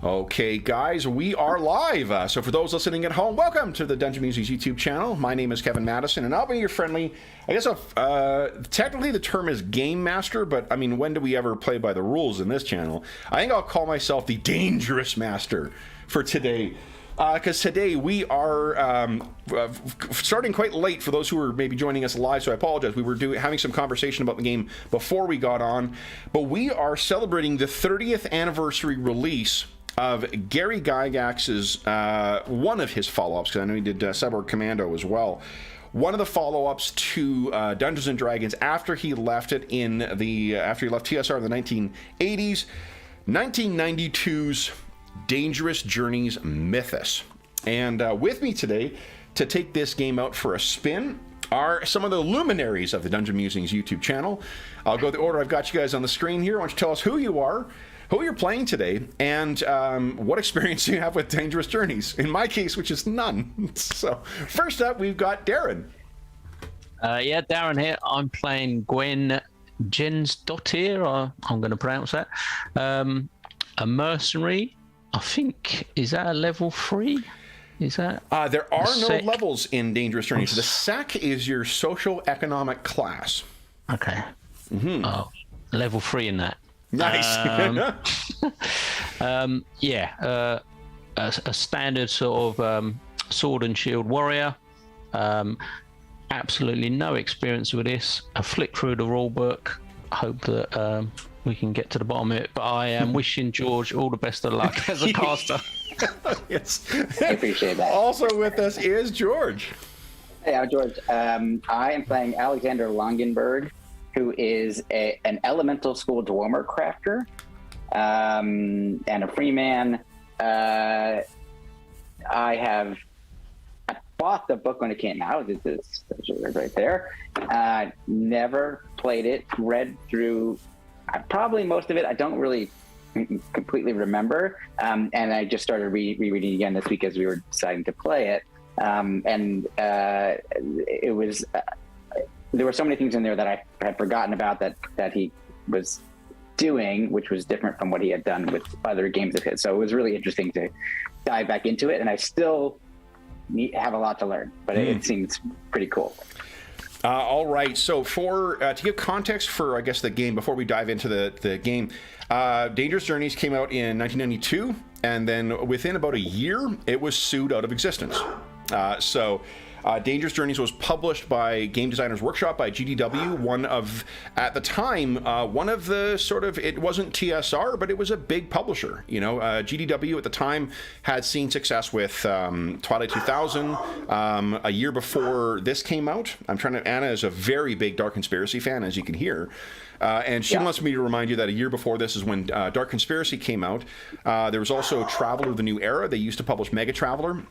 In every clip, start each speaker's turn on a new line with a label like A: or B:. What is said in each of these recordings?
A: Okay, guys, we are live. So for those listening at home, welcome to the Dungeon Musings YouTube channel. My name is Kevin Madison, and I'll be your friendly, I guess, technically the term is Game Master, but, I mean, when do we ever play by the rules in this channel? I think I'll call myself the Dangerous Master for today. Because today we are starting quite late for those who are maybe joining us live, so I apologize. We were having some conversation about the game before we got on, but we are celebrating the 30th anniversary release of Gary Gygax's, one of his follow-ups, because I know he did Cyborg Commando as well. One of the follow-ups to Dungeons and Dragons after he left it after he left TSR in the 1980s, 1992's Dangerous Journeys Mythus. And with me today to take this game out for a spin are some of the luminaries of the Dungeon Musings YouTube channel. I'll go the order I've got you guys on the screen here. Why don't you tell us who you are, who you're playing today, and what experience you have with Dangerous Journeys. In my case, which is none. So first up, we've got Darren.
B: Yeah, Darren here. I'm playing Gwen Jensdottir, or I'm going to pronounce that. A mercenary. I think, is that a level 3? Is that?
A: There are no levels in Dangerous Journeys. The SEC is your social economic class.
B: Okay. Mm-hmm. Oh, level 3 in that.
A: Nice.
B: A standard sort of sword and shield warrior. Absolutely no experience with this. I flick through the rule book. Hope that we can get to the bottom of it, but I am wishing George all the best of luck as a caster.
A: Yes,
C: I appreciate that.
A: Also with us is George.
C: Hey, I'm George. I am playing Alexander Longenberg, who is an elemental school dwemer crafter and a free man. I bought the book when it came out. It's right there. Never played it. Read through probably most of it. I don't really completely remember. And I just started rereading again this week as we were deciding to play it. It was there were so many things in there that I had forgotten about that he was doing, which was different from what he had done with other games of his. So it was really interesting to dive back into it. And I still have a lot to learn, but it seems pretty cool.
A: All right, so for to give context for, I guess, the game, before we dive into the game, Dangerous Journeys came out in 1992, and then within about a year, it was sued out of existence. Dangerous Journeys was published by Game Designers Workshop, by GDW, at the time, one of the sort of, it wasn't TSR, but it was a big publisher. You know, GDW at the time had seen success with Twilight 2000. A year before this came out, Anna is a very big Dark Conspiracy fan, as you can hear. And she wants me to remind you that a year before this is when Dark Conspiracy came out. There was also Traveler: The New Era. They used to publish Mega Traveler.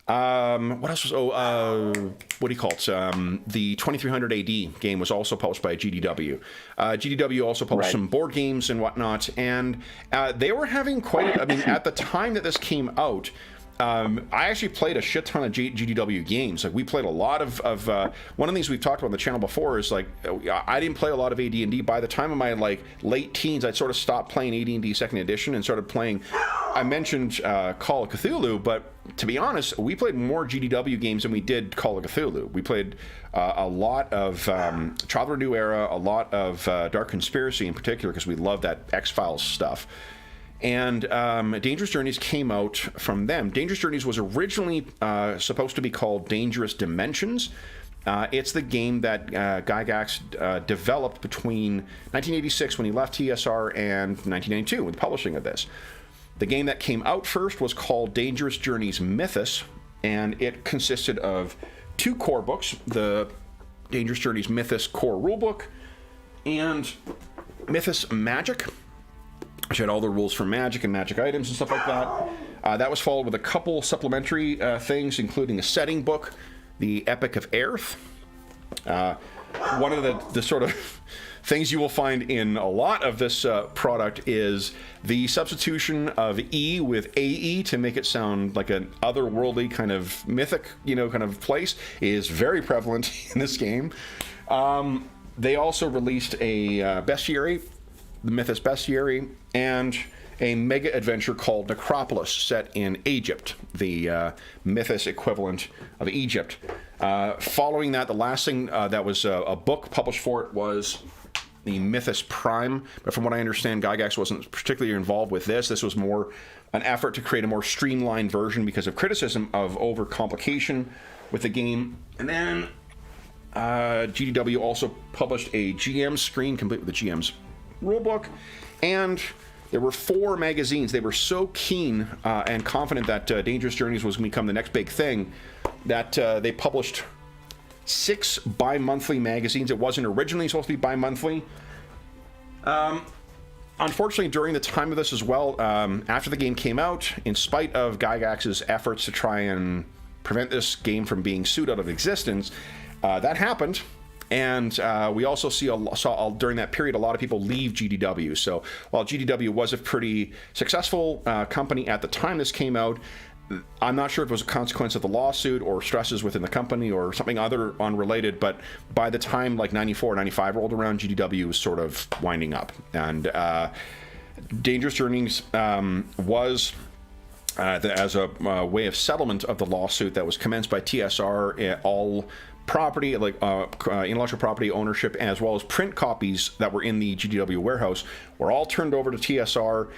A: What else was, what do you call it? The 2300 AD game was also published by GDW. GDW also published some board games and whatnot, and they were having at the time that this came out, I actually played a shit ton of GDW games. Like, we played a lot of one of the things we've talked about on the channel before is, like, I didn't play a lot of AD&D. By the time of my, like, late teens, I'd sort of stopped playing AD&D 2nd edition and started playing, I mentioned Call of Cthulhu, but to be honest, we played more GDW games than we did Call of Cthulhu. We played a lot of Traveler New Era, a lot of Dark Conspiracy in particular, because we love that X-Files stuff. And Dangerous Journeys came out from them. Dangerous Journeys was originally supposed to be called Dangerous Dimensions. It's the game that Gygax developed between 1986, when he left TSR, and 1992 with the publishing of this. The game that came out first was called Dangerous Journeys Mythus, and it consisted of 2 core books, the Dangerous Journeys Mythus core rulebook and Mythus Magic, which had all the rules for magic and magic items and stuff like that. That was followed with a couple supplementary things, including a setting book, the Epic of Aerith. One of the sort of things you will find in a lot of this product is the substitution of E with AE to make it sound like an otherworldly kind of mythic, kind of place is very prevalent in this game. They also released a bestiary the Mythus Bestiary, and a mega adventure called Necropolis, set in Egypt, the Mythus equivalent of Egypt. Following that, the last thing that was a book published for it was the Mythus Prime, but from what I understand, Gygax wasn't particularly involved with this. This was more an effort to create a more streamlined version because of criticism of overcomplication with the game. And then GDW also published a GM screen, complete with the GM's rulebook, and there were 4 magazines. They were so keen and confident that Dangerous Journeys was going to become the next big thing that they published 6 bi-monthly magazines. It wasn't originally supposed to be bi-monthly. Unfortunately, during the time of this as well, after the game came out, in spite of Gygax's efforts to try and prevent this game from being sued out of existence, that happened. And we also saw during that period a lot of people leave GDW. So while GDW was a pretty successful company at the time this came out, I'm not sure if it was a consequence of the lawsuit or stresses within the company or something other unrelated, but by the time like 94, 95 rolled around, GDW was sort of winding up. And Dangerous Journeys was, as a way of settlement of the lawsuit that was commenced by TSR, all property, like intellectual property ownership, as well as print copies that were in the GDW warehouse, were all turned over to TSR,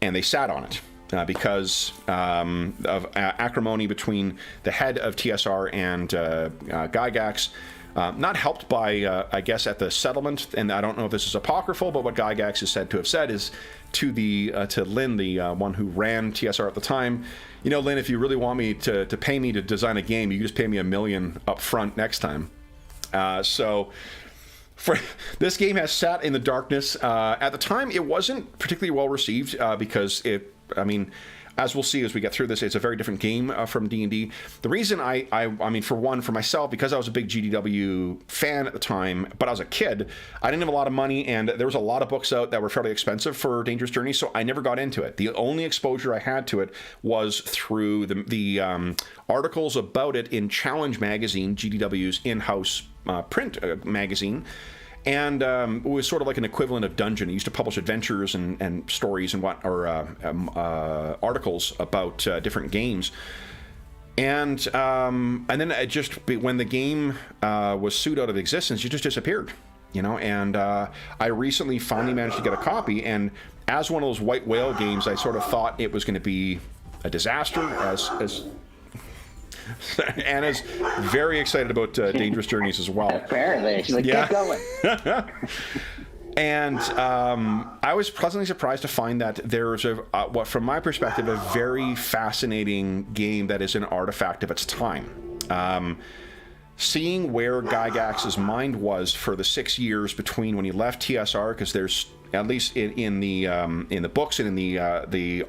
A: and they sat on it. Because of acrimony between the head of TSR and Gygax, not helped by, I guess, at the settlement. And I don't know if this is apocryphal, but what Gygax is said to have said is to Lynn, the one who ran TSR at the time, you know, Lynn, if you really want me to pay me to design a game, you just pay me $1 million up front next time. So this game has sat in the darkness. At the time, it wasn't particularly well received because as we'll see as we get through this, it's a very different game from D&D. The reason I mean, for one, for myself, because I was a big GDW fan at the time, but I was a kid, I didn't have a lot of money, and there was a lot of books out that were fairly expensive for Dangerous Journeys, so I never got into it. The only exposure I had to it was through the articles about it in Challenge Magazine, GDW's in-house print magazine. And it was sort of like an equivalent of Dungeon. It used to publish adventures and stories and articles about different games. And then it just, when the game was sued out of existence, it just disappeared, you know. And I recently finally managed to get a copy. And as one of those white whale games, I sort of thought it was going to be a disaster. As Anna's very excited about Dangerous Journeys as well.
C: Apparently. She's like, yeah. Keep going.
A: And I was pleasantly surprised to find that there's what, from my perspective, a very fascinating game that is an artifact of its time. Seeing where Gygax's mind was for the 6 years between when he left TSR, because there's, at least in the books and in the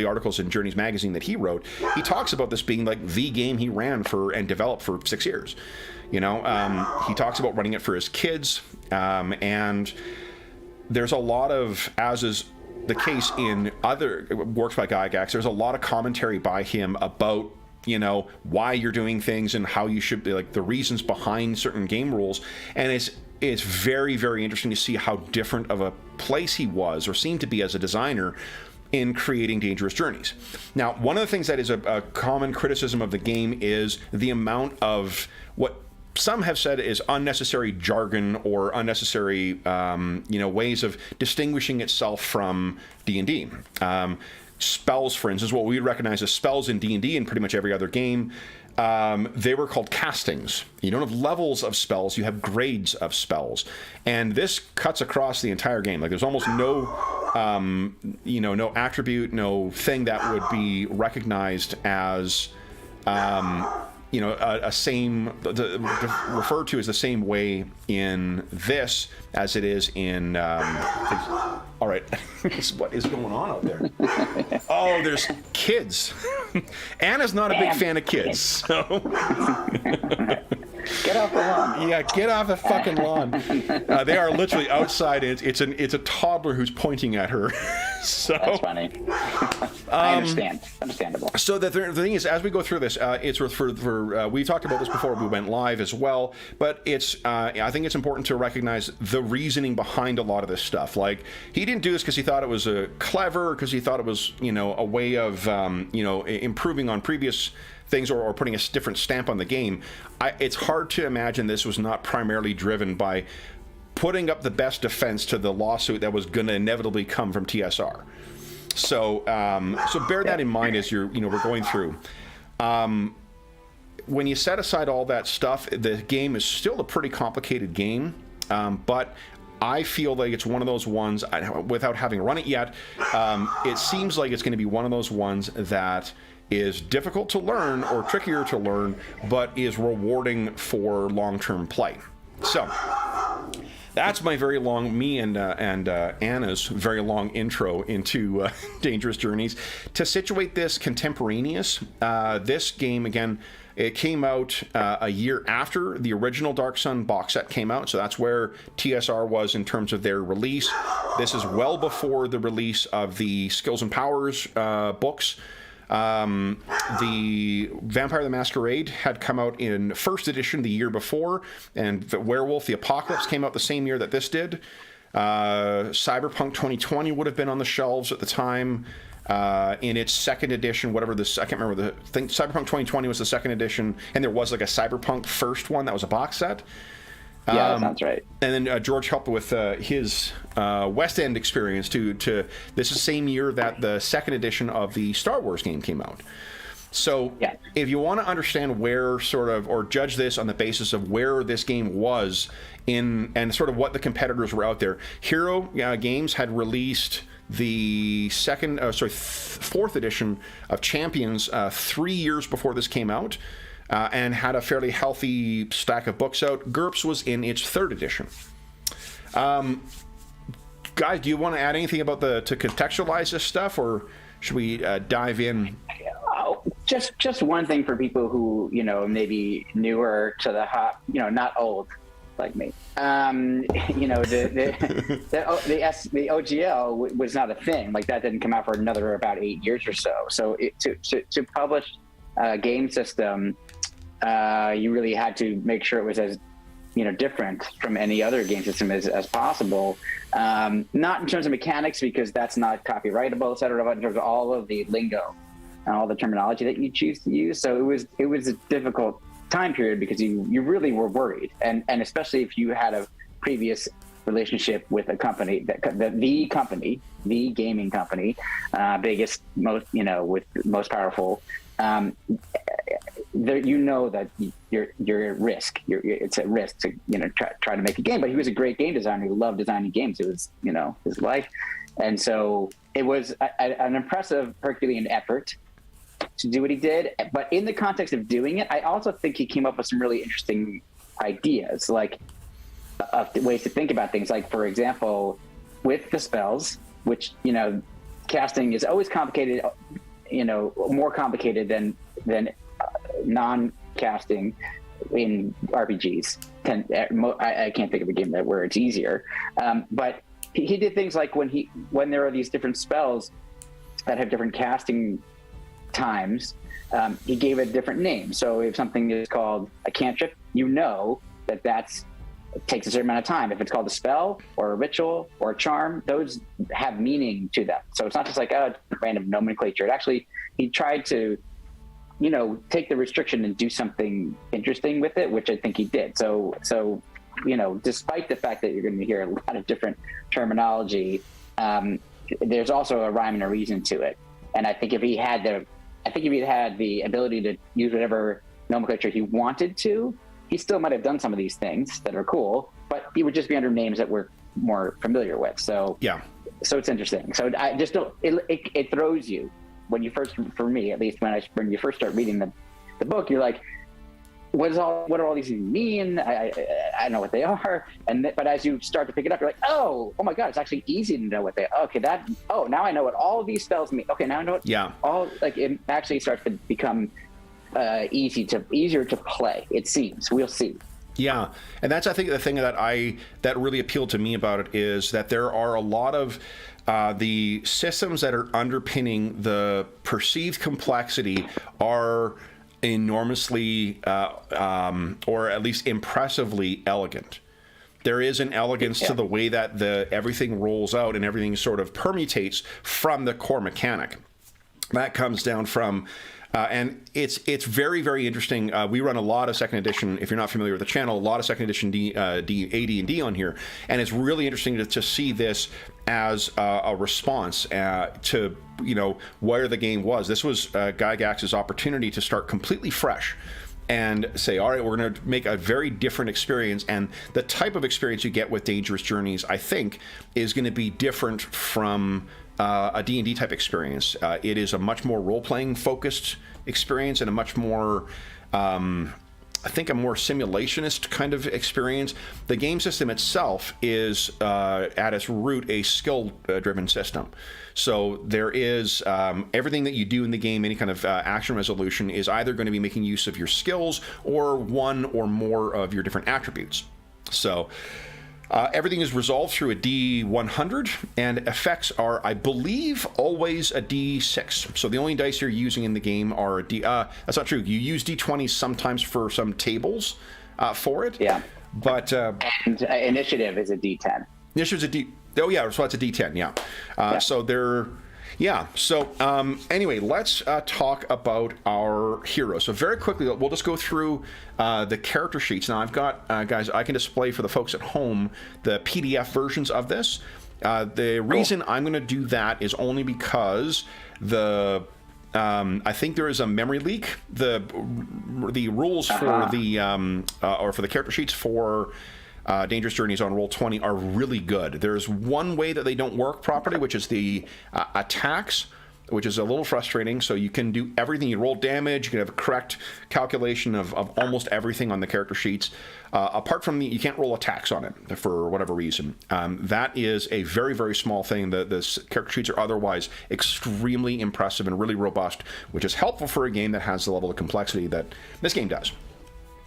A: articles in Journeys magazine that he wrote, he talks about this being like the game he ran for and developed for 6 years. You know, he talks about running it for his kids, and there's a lot of, as is the case in other works by Gygax, there's a lot of commentary by him about, you know, why you're doing things and how you should be, like the reasons behind certain game rules. And it's very, very interesting to see how different of a place he was or seemed to be as a designer in creating Dangerous Journeys. Now, one of the things that is a common criticism of the game is the amount of what some have said is unnecessary jargon or unnecessary, ways of distinguishing itself from D&D. Spells, for instance, what we would recognize as spells in D&D and pretty much every other game, they were called castings. You don't have levels of spells, you have grades of spells. And this cuts across the entire game. Like, there's almost no attribute, no thing that would be recognized as a same, referred to as the same way in this as it is in all right. What is going on out there? Oh, there's kids. Anna's not a big fan of kids, so
C: Get off the lawn.
A: Yeah, get off the fucking lawn. They are literally outside. It's a toddler who's pointing at her. So
C: that's funny. I understand. Understandable.
A: So the thing is, as we go through this, it's for we talked about this before we went live as well, but it's I think it's important to recognize the reasoning behind a lot of this stuff. Like, he didn't do this because he thought it was clever, because he thought it was, you know, a way of improving on previous things or putting a different stamp on the game. It's hard to imagine this was not primarily driven by putting up the best defense to the lawsuit that was going to inevitably come from TSR. So bear that in mind as we're going through. When you set aside all that stuff, the game is still a pretty complicated game, but I feel like it's one of those ones, without having run it yet, it seems like it's going to be one of those ones that is difficult to learn or trickier to learn, but is rewarding for long-term play. So that's my very long, me and Anna's very long intro into Dangerous Journeys. To situate this contemporaneous, this game, again, it came out a year after the original Dark Sun box set came out, so that's where TSR was in terms of their release. This is well before the release of the Skills and Powers books. The Vampire the Masquerade had come out in first edition the year before, and the Werewolf the Apocalypse came out the same year that this did. Cyberpunk 2020 would have been on the shelves at the time in its second edition, whatever this, I can't remember, I think Cyberpunk 2020 was the second edition, and there was like a Cyberpunk first one that was a box set.
C: Yeah, that sounds right.
A: And then George helped with his West End experience to this is the same year that the second edition of the Star Wars game came out. So if you want to understand where or judge this on the basis of where this game was in and sort of what the competitors were out there, Hero Games had released the fourth edition of Champions 3 years before this came out. And had a fairly healthy stack of books out. GURPS was in its third edition. Guys, do you want to add anything about to contextualize this stuff, or should we dive in?
C: Just one thing for people who, maybe newer to the hop, not old like me. The OGL was not a thing. Like, that didn't come out for another about 8 years or so. So to publish a game system, you really had to make sure it was as different from any other game system as possible. Not in terms of mechanics, because that's not copyrightable, et cetera, but in terms of all of the lingo and all the terminology that you choose to use. So it was a difficult time period, because you really were worried, and especially if you had a previous relationship with a company, the gaming company, biggest, most, with most powerful. That you're at risk. It's at risk to try to make a game. But he was a great game designer. He loved designing games. It was his life, and so it was an impressive Herculean effort to do what he did. But in the context of doing it, I also think he came up with some really interesting ideas, like ways to think about things. Like, for example, with the spells, which casting is always complicated. More complicated than non-casting in RPGs. I can't think of a game where it's easier. But he did things like when there are these different spells that have different casting times, he gave it a different name. So if something is called a cantrip, it takes a certain amount of time. If it's called a spell or a ritual or a charm, those have meaning to them. So it's not just like random nomenclature. He tried to, take the restriction and do something interesting with it, which I think he did. So despite the fact that you're going to hear a lot of different terminology, there's also a rhyme and a reason to it. And I think if he had the ability to use whatever nomenclature he wanted to, he still might have done some of these things that are cool, but he would just be under names that we're more familiar with. So so it's interesting. So I just don't. It throws you when you first, for me at least, when you first start reading the book, you're like, what do all these things mean? I know what they are, but as you start to pick it up, you're like, oh my god, it's actually easy to know what they are. Okay, now I know what all of these spells mean. Okay, now I know what all, like, it actually starts to become easier to play. It seems. We'll see.
A: Yeah, and that's, I think, the thing that really appealed to me about it is that there are a lot of the systems that are underpinning the perceived complexity are enormously, or at least impressively elegant. There is an elegance to the way that everything rolls out and everything sort of permutates from the core mechanic. That comes down from. And it's very, very interesting. We run a lot of second edition. If you're not familiar with the channel, a lot of second edition AD&D on here, and it's really interesting to see this as a response to where the game was. This was Gygax's opportunity to start completely fresh and say, all right, we're going to make a very different experience. And the type of experience you get with Dangerous Journeys, I think, is going to be different from a D&D type experience. It is a much more role-playing focused experience and a much more, I think, a more simulationist kind of experience. The game system itself is, at its root, a skill-driven system. So there is everything that you do in the game, any kind of action resolution, is either going to be making use of your skills or one or more of your different attributes. So everything is resolved through a D100, and effects are, I believe, always a D6. So the only dice you're using in the game are a D. That's not true. You use D20s sometimes for some tables for it.
C: Yeah.
A: But
C: and initiative is a D10.
A: Initiative's a D. Oh yeah, so that's a D10. Yeah. So they're. Yeah, so anyway, let's talk about our heroes. So very quickly, we'll just go through the character sheets. Now, I've got, guys, I can display for the folks at home the PDF versions of this. The reason I'm going to do that is only because I think there is a memory leak. The rules for the or for the character sheets for Dangerous Journeys on Roll20 are really good. There's one way that they don't work properly, which is the attacks, which is a little frustrating. So you can do everything. You roll damage. You can have a correct calculation of almost everything on the character sheets. Apart from you can't roll attacks on it for whatever reason. That is a very, very small thing. The character sheets are otherwise extremely impressive and really robust, which is helpful for a game that has the level of complexity that this game does.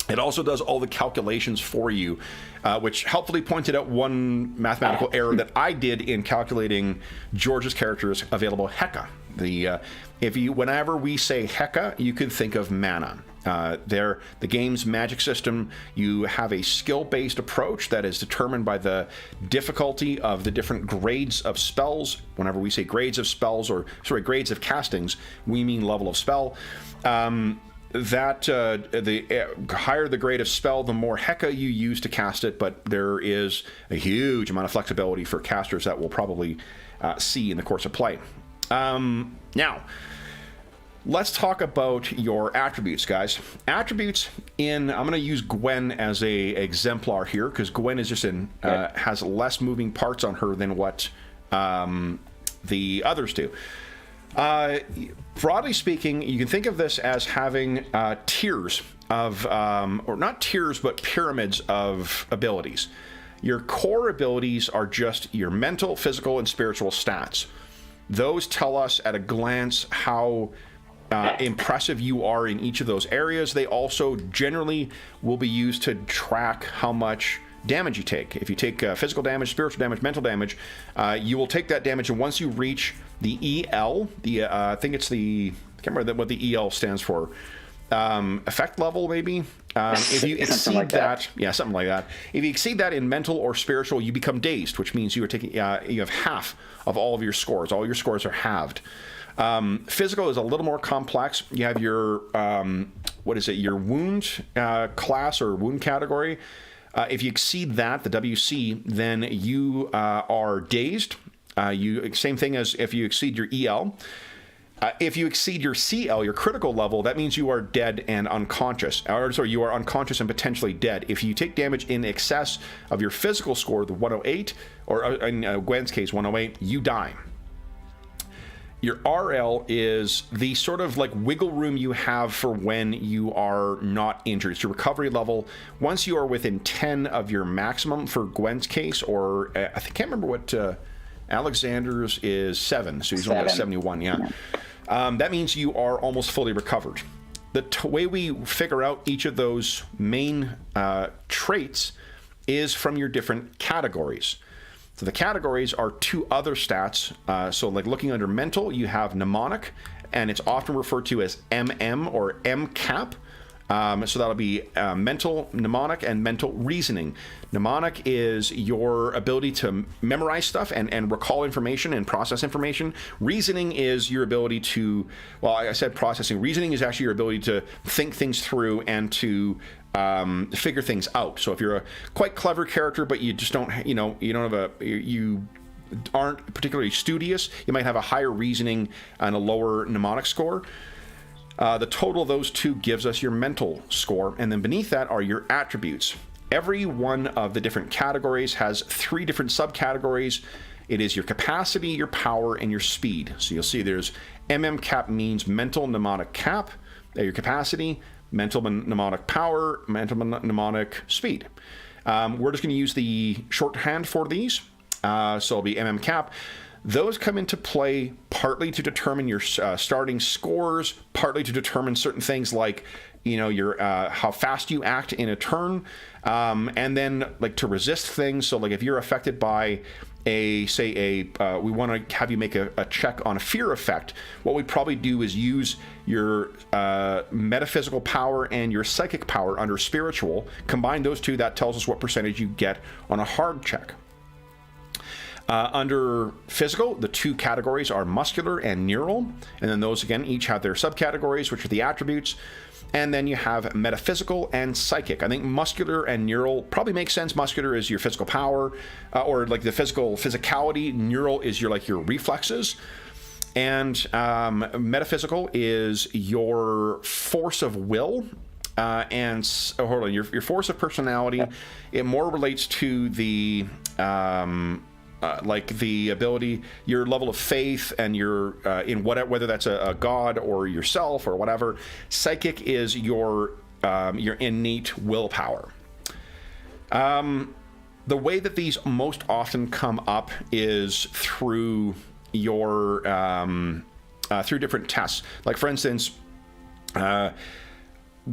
A: It also does all the calculations for you, which helpfully pointed out one mathematical error that I did in calculating George's character's available Heka. Whenever we say Heka, you could think of mana. The game's magic system, you have a skill-based approach that is determined by the difficulty of the different grades of spells. Whenever we say grades of spells, grades of castings, we mean level of spell. The higher the grade of spell, the more Heka you use to cast it, but there is a huge amount of flexibility for casters that we'll probably see in the course of play. Now, let's talk about your attributes, guys. Attributes I'm going to use Gwen as a exemplar here, because Gwen is just has less moving parts on her than what the others do. Broadly speaking, you can think of this as having tiers of, or not tiers, but pyramids of abilities. Your core abilities are just your mental, physical, and spiritual stats. Those tell us at a glance how impressive you are in each of those areas. They also generally will be used to track how much damage you take. If you take physical damage, spiritual damage, mental damage, you will take that damage, and once you reach the EL, I think it's I can't remember what the EL stands for, effect level maybe. If you exceed like that, yeah, something like that. If you exceed that in mental or spiritual, you become dazed, which means you are taking, you have half of all of your scores. All your scores are halved. Physical is a little more complex. You have your, your wound class or wound category. If you exceed that, the WC, then you are dazed. Same thing as if you exceed your EL. If you exceed your CL, your critical level, that means you are dead and unconscious. You are unconscious and potentially dead. If you take damage in excess of your physical score, the 108, or in Gwen's case, 108, you die. Your RL is the sort of like wiggle room you have for when you are not injured. It's your recovery level. Once you are within 10 of your maximum for Gwen's case, or I can't remember what Alexander's is 7, so he's only got 71, yeah. That means you are almost fully recovered. the way we figure out each of those main traits is from your different categories. So the categories are 2 other stats. So like looking under mental, you have mnemonic, and it's often referred to as MM or MCAP. So that'll be mental, mnemonic, and mental reasoning. Mnemonic is your ability to memorize stuff and recall information and process information. Reasoning is your ability to, well, I said processing. Reasoning is actually your ability to think things through and to figure things out. So if you're a quite clever character, but you just don't, you aren't particularly studious, you might have a higher reasoning and a lower mnemonic score. The total of those 2 gives us your mental score, and then beneath that are your attributes. Every one of the different categories has 3 different subcategories. It is your capacity, your power, and your speed. So you'll see there's MMCAP means mental mnemonic cap, your capacity, mental mnemonic power, mental mnemonic speed. We're just going to use the shorthand for these. So it'll be MMCAP. Those come into play partly to determine your starting scores, partly to determine certain things like, your how fast you act in a turn, and then like to resist things. So like if you're affected by we want to have you make a check on a fear effect, what we probably do is use your metaphysical power and your psychic power under spiritual. Combine those 2, that tells us what percentage you get on a hard check. Under physical, the 2 categories are muscular and neural, and then those again each have their subcategories, which are the attributes. And then you have metaphysical and psychic. I think muscular and neural probably makes sense. Muscular is your physical power, or like the physicality. Neural is your reflexes, and metaphysical is your force of will. Your force of personality. It more relates to the the ability, your level of faith, and your in whether that's a god or yourself or whatever. Psychic is your innate willpower. The way that these most often come up is through your through different tests. Like for instance,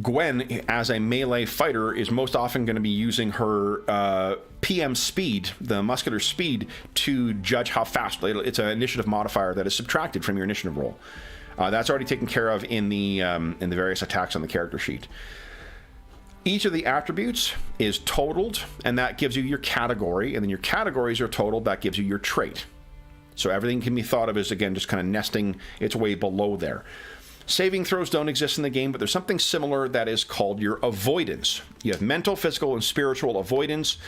A: Gwen, as a melee fighter, is most often going to be using her PM speed, the muscular speed, to judge how fast. It's an initiative modifier that is subtracted from your initiative roll. That's already taken care of in the various attacks on the character sheet. Each of the attributes is totaled, and that gives you your category, and then your categories are totaled, that gives you your trait. So everything can be thought of as, again, just kind of nesting its way below there. Saving throws don't exist in the game, but there's something similar that is called your avoidance. You have mental, physical, and spiritual avoidance.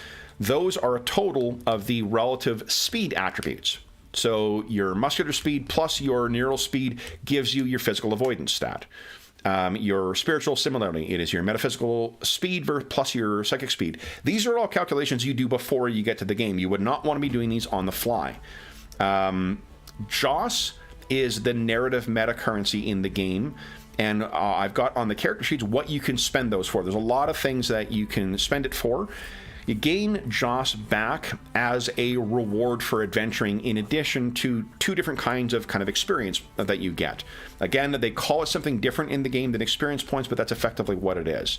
A: Those are a total of the relative speed attributes. So your muscular speed plus your neural speed gives you your physical avoidance stat. Your spiritual, similarly, it is your metaphysical speed plus your psychic speed. These are all calculations you do before you get to the game. You would not want to be doing these on the fly. Joss is the narrative meta currency in the game, and I've got on the character sheets what you can spend those for. There's a lot of things that you can spend it for. You gain Joss back as a reward for adventuring, in addition to 2 different kinds of experience that you get. Again, they call it something different in the game than experience points, but that's effectively what it is.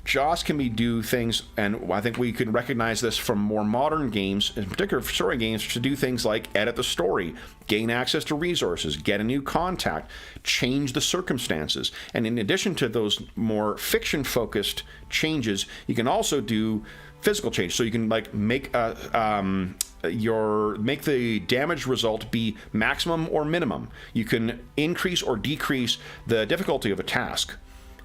A: Joss can do things, and I think we can recognize this from more modern games, in particular story games, to do things like edit the story, gain access to resources, get a new contact, change the circumstances. And in addition to those more fiction-focused changes, you can also do physical change. So you can make the damage result be maximum or minimum. You can increase or decrease the difficulty of a task.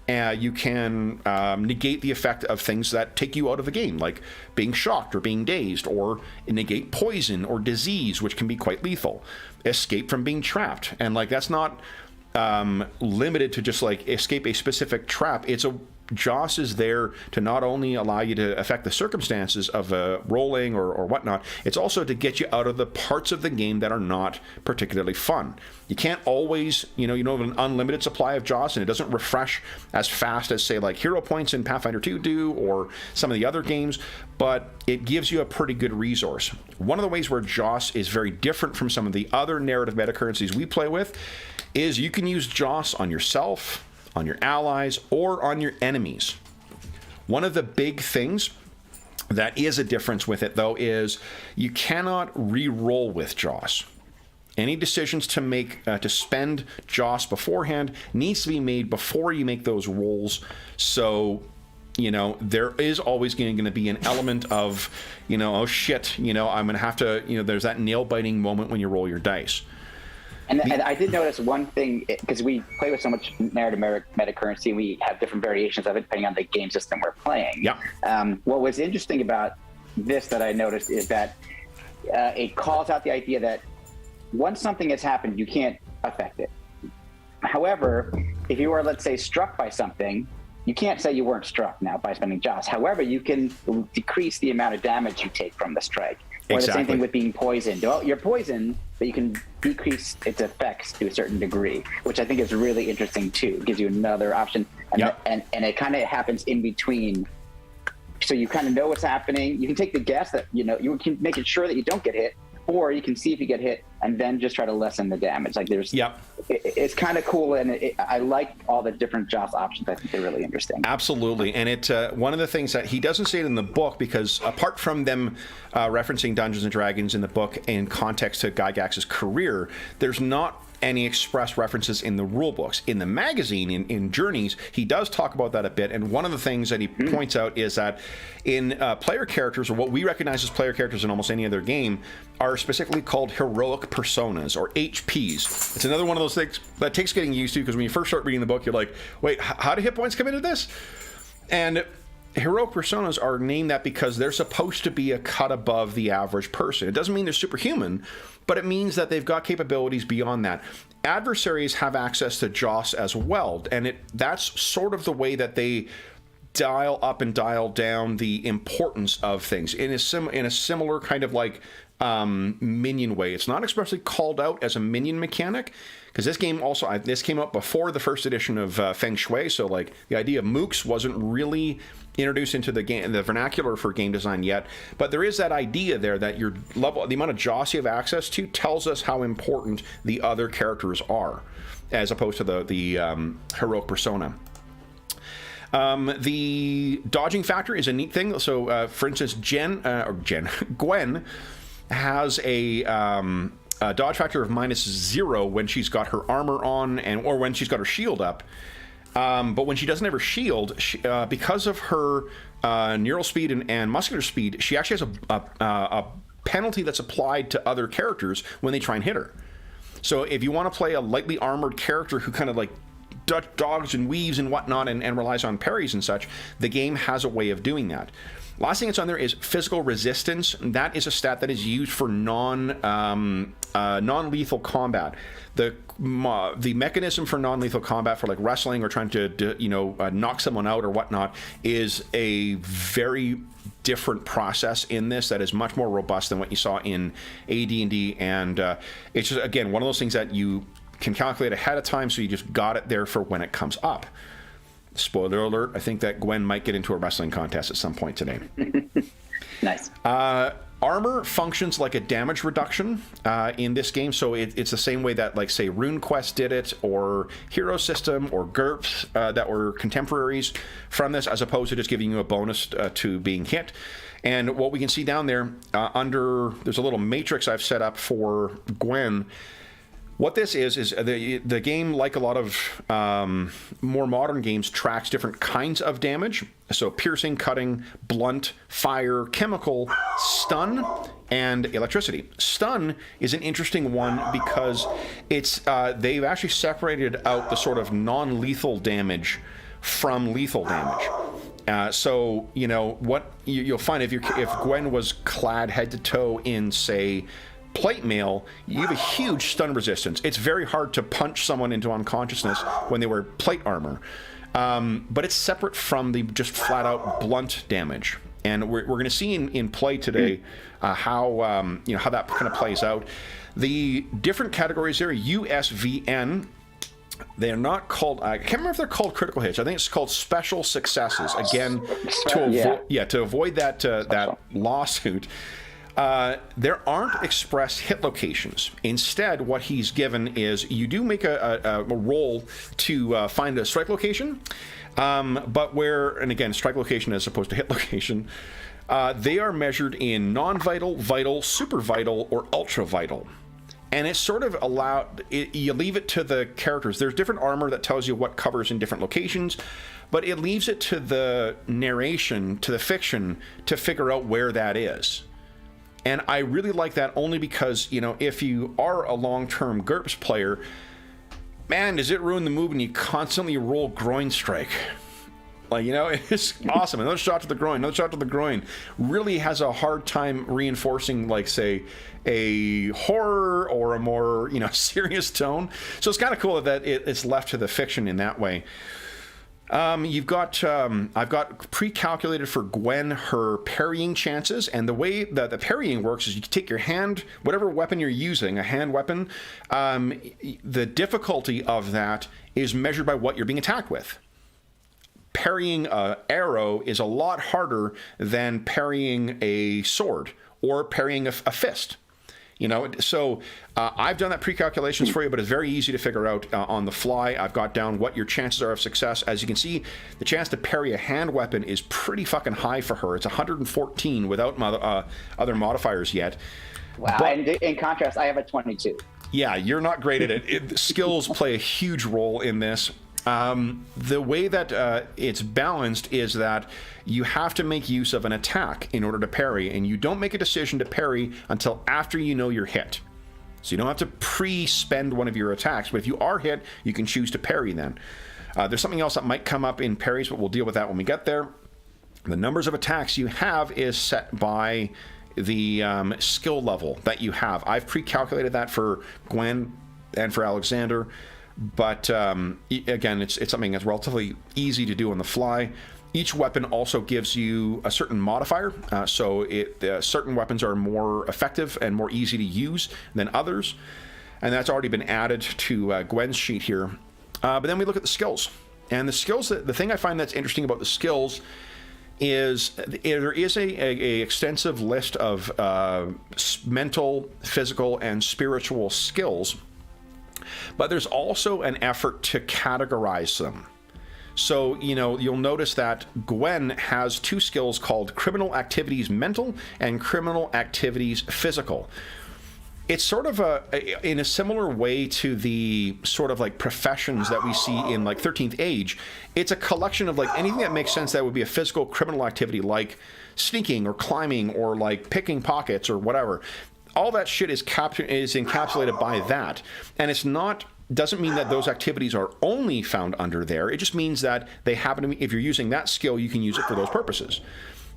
A: You can negate the effect of things that take you out of the game, like being shocked or being dazed, or negate poison or disease, which can be quite lethal. Escape from being trapped, and that's not limited to just escape a specific trap. Joss is there to not only allow you to affect the circumstances of rolling or whatnot, it's also to get you out of the parts of the game that are not particularly fun. You can't always, have an unlimited supply of Joss, and it doesn't refresh as fast as, say, Hero Points in Pathfinder 2 do, or some of the other games, but it gives you a pretty good resource. One of the ways where Joss is very different from some of the other narrative metacurrencies we play with is you can use Joss on yourself, on your allies, or on your enemies. One of the big things that is a difference with it, though, is you cannot re-roll with Joss. Any decisions to make to spend Joss beforehand needs to be made before you make those rolls. So, you know, there is always going to be an element of, you know, oh shit, you know, I'm going to have to, you know, there's that nail-biting moment when you roll your dice.
C: And I did notice one thing, because we play with so much narrative meta currency, we have different variations of it depending on the game system we're playing.
A: Yeah.
C: What was interesting about this that I noticed is that it calls out the idea that once something has happened, you can't affect it. However, if you are, let's say, struck by something, you can't say you weren't struck now by spending Joss. However, you can decrease the amount of damage you take from the strike. Or the same thing with being poisoned. Well, you're poisoned, but you can decrease its effects to a certain degree, which I think is really interesting too. It gives you another option, and it kind of happens in between. So you kind of know what's happening. You can take the guess that, you know, you can make it sure that you don't get hit, or you can see if you get hit and then just try to lessen the damage. Like there's, it's kind of cool, and I like all the different Joss options. I think they're really interesting.
A: Absolutely, and it one of the things that he doesn't say it in the book, because apart from them referencing Dungeons and Dragons in the book in context to Gygax's career, there's not any express references in the rule books. In the magazine, in Journeys, he does talk about that a bit, and one of the things that he points out is that in player characters, or what we recognize as player characters in almost any other game, are specifically called heroic personas, or HPs. It's another one of those things that takes getting used to, because when you first start reading the book, you're like, wait, how do hit points come into this? And heroic personas are named that because they're supposed to be a cut above the average person. It doesn't mean they're superhuman, but it means that they've got capabilities beyond that. Adversaries have access to Joss as well, and that's sort of the way that they dial up and dial down the importance of things in a similar kind of like minion way. It's not expressly called out as a minion mechanic, because this game also, this came out before the first edition of Feng Shui, so like the idea of mooks wasn't really introduced into the game, the vernacular for game design yet, but there is that idea there that your level, the amount of Joss you have access to, tells us how important the other characters are, as opposed to the heroic persona. The dodging factor is a neat thing. So, for instance, Gwen has a dodge factor of -0 when she's got her armor on, or when she's got her shield up. But when she doesn't have her shield, because of her neural speed and muscular speed, she actually has a penalty that's applied to other characters when they try and hit her. So if you want to play a lightly armored character who kind of like dodges and weaves and whatnot and relies on parries and such, the game has a way of doing that. Last thing that's on there is physical resistance. That is a stat that is used for non-lethal combat. The mechanism for non-lethal combat, for like wrestling or trying to knock someone out or whatnot, is a very different process in this that is much more robust than what you saw in AD&D, and it's just, again, one of those things that you can calculate ahead of time, so you just got it there for when it comes up. Spoiler alert, I think that Gwen might get into a wrestling contest at some point today.
C: Nice.
A: Armor functions like a damage reduction in this game, so it's the same way that, like, say, RuneQuest did it, or Hero System, or GURPS that were contemporaries from this, as opposed to just giving you a bonus to being hit. And what we can see down there, there's a little matrix I've set up for Gwen. What this is the game, like a lot of more modern games, tracks different kinds of damage. So piercing, cutting, blunt, fire, chemical, stun, and electricity. Stun is an interesting one because they've actually separated out the sort of non-lethal damage from lethal damage. So, you know, what you'll find if Gwen was clad head to toe in, say, plate mail, you have a huge stun resistance. It's very hard to punch someone into unconsciousness when they wear plate armor. But it's separate from the just flat out blunt damage. And we're going to see in play today how that kind of plays out. The different categories there, USVN, they're not called, I can't remember if they're called critical hits. I think it's called special successes. Again, to avoid that lawsuit. There aren't express hit locations. Instead, what he's given is you do make a roll to find a strike location, but and again, strike location as opposed to hit location, they are measured in non-vital, vital, super vital, or ultra vital. And it's sort of you leave it to the characters. There's different armor that tells you what covers in different locations, but it leaves it to the narration, to the fiction, to figure out where that is. And I really like that only because, if you are a long-term GURPS player, man, does it ruin the mood when you constantly roll groin strike. Like, it's awesome. Another shot to the groin, another shot to the groin. Really has a hard time reinforcing, like, say, a horror or a more, serious tone. So it's kind of cool that it's left to the fiction in that way. I've got pre-calculated for Gwen her parrying chances, and the way that the parrying works is you take your hand, whatever weapon you're using, a hand weapon, the difficulty of that is measured by what you're being attacked with. Parrying an arrow is a lot harder than parrying a sword or parrying a fist. So I've done that pre-calculations for you, but it's very easy to figure out on the fly. I've got down what your chances are of success. As you can see, the chance to parry a hand weapon is pretty fucking high for her. It's 114 without other modifiers yet.
C: Wow, but, and in contrast, I have a 22. Yeah,
A: you're not great at it. Skills play a huge role in this. The way that it's balanced is that you have to make use of an attack in order to parry, and you don't make a decision to parry until after you know you're hit. So you don't have to pre-spend one of your attacks, but if you are hit, you can choose to parry then. There's something else that might come up in parries, but we'll deal with that when we get there. The numbers of attacks you have is set by the skill level that you have. I've pre-calculated that for Gwen and for Alexander. But again, it's something that's relatively easy to do on the fly. Each weapon also gives you a certain modifier, so certain weapons are more effective and more easy to use than others, and that's already been added to Gwen's sheet here. But then we look at the skills, and the skills. The thing I find that's interesting about the skills is there is a extensive list of mental, physical, and spiritual skills. But there's also an effort to categorize them. So, you'll notice that Gwen has two skills called Criminal Activities Mental and Criminal Activities Physical. It's sort of in a similar way to the sort of like professions that we see in like 13th Age. It's a collection of like anything that makes sense that would be a physical criminal activity, like sneaking or climbing or like picking pockets or whatever. All that shit is encapsulated by that, and doesn't mean that those activities are only found under there. It just means that they happen to be, if you're using that skill, you can use it for those purposes.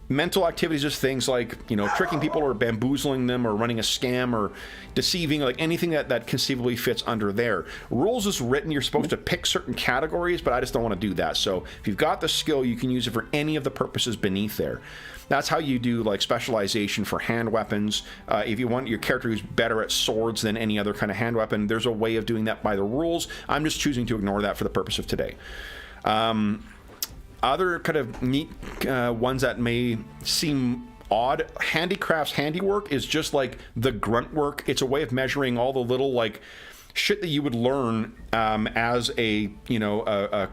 A: Mental activities is things like, tricking people or bamboozling them or running a scam or deceiving, like anything that conceivably fits under there. Rules is written, you're supposed to pick certain categories, but I just don't want to do that. So if you've got the skill, you can use it for any of the purposes beneath there. That's how you do like specialization for hand weapons. If you want your character who's better at swords than any other kind of hand weapon, there's a way of doing that by the rules. I'm just choosing to ignore that for the purpose of today. Other kind of neat ones that may seem odd, handicrafts handiwork is just like the grunt work. It's a way of measuring all the little like shit that you would learn as a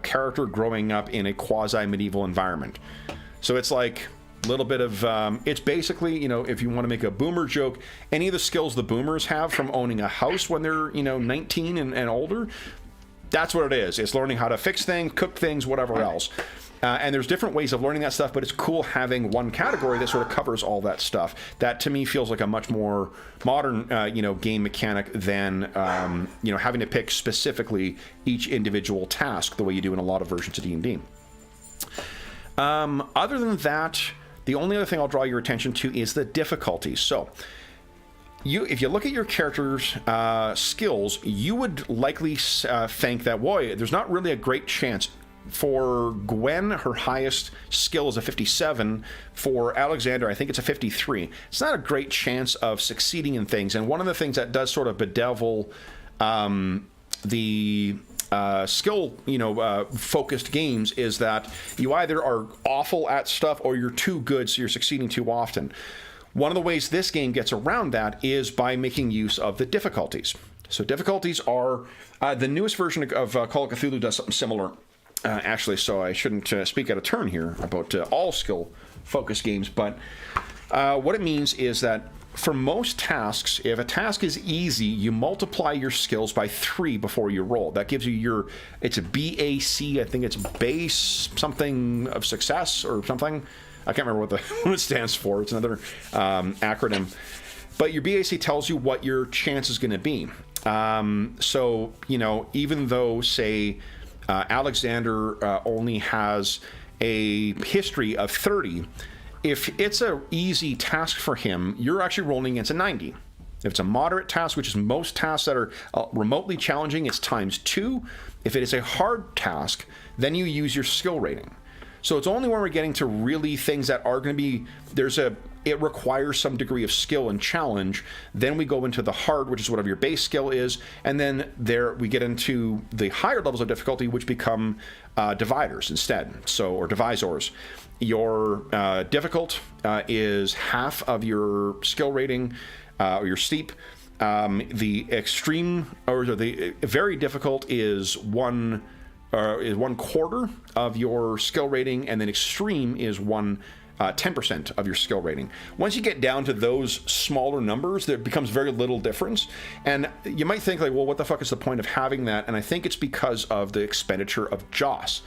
A: character growing up in a quasi-medieval environment. So it's like a little bit of it's basically, if you want to make a boomer joke, any of the skills the boomers have from owning a house when they're 19 and older, that's what it is. It's learning how to fix things, cook things, whatever else. And there's different ways of learning that stuff, but it's cool having one category that sort of covers all that stuff. That to me feels like a much more modern game mechanic than having to pick specifically each individual task the way you do in a lot of versions of D&D. Other than that, the only other thing I'll draw your attention to is the difficulty. So if you look at your character's skills, you would likely think that, boy, there's not really a great chance. For Gwen, her highest skill is a 57. For Alexander, I think it's a 53. It's not a great chance of succeeding in things. And one of the things that does sort of bedevil the skill, focused games is that you either are awful at stuff or you're too good, so you're succeeding too often. One of the ways this game gets around that is by making use of the difficulties. So difficulties are the newest version of Call of Cthulhu does something similar, actually. So I shouldn't speak out of turn here about all skill-focused games, but what it means is that for most tasks, if a task is easy, you multiply your skills by 3 before you roll. That gives you it's a BAC, I think it's base something of success or something. I can't remember what it stands for. It's another acronym. But your BAC tells you what your chance is going to be. So, even though, say, Alexander only has a history of 30, if it's an easy task for him, you're actually rolling against a 90. If it's a moderate task, which is most tasks that are remotely challenging, it's ×2. If it is a hard task, then you use your skill rating. So it's only when we're getting to really things that are going to be, it requires some degree of skill and challenge. Then we go into the hard, which is whatever your base skill is. And then there we get into the higher levels of difficulty, which become dividers instead. Or divisors. Your difficult is half of your skill rating, or your steep. The extreme, or the very difficult is one quarter of your skill rating, and then extreme is 10% of your skill rating. Once you get down to those smaller numbers, there becomes very little difference. And you might think like, well, what the fuck is the point of having that? And I think it's because of the expenditure of JOS.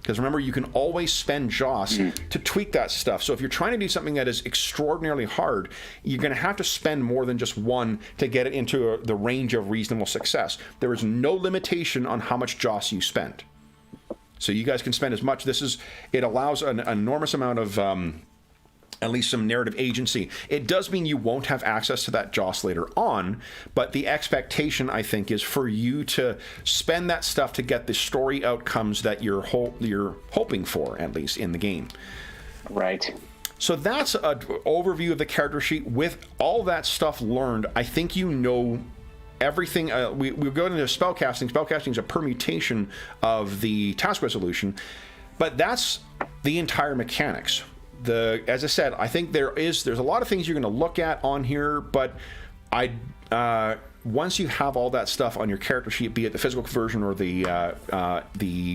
A: Because remember, you can always spend JOS to tweak that stuff. So if you're trying to do something that is extraordinarily hard, you're going to have to spend more than just 1 to get it into the range of reasonable success. There is no limitation on how much JOS you spend. So you guys can spend as much. It allows an enormous amount of at least some narrative agency. It does mean you won't have access to that JOS later on, but the expectation, I think, is for you to spend that stuff to get the story outcomes that you're hoping for, at least in the game.
C: Right.
A: So that's an overview of the character sheet. With all that stuff learned, I think you know everything. We go into spellcasting. Spellcasting is a permutation of the task resolution, but that's the entire mechanics. As I said, I think there's a lot of things you're going to look at on here, but once you have all that stuff on your character sheet, be it the physical version or the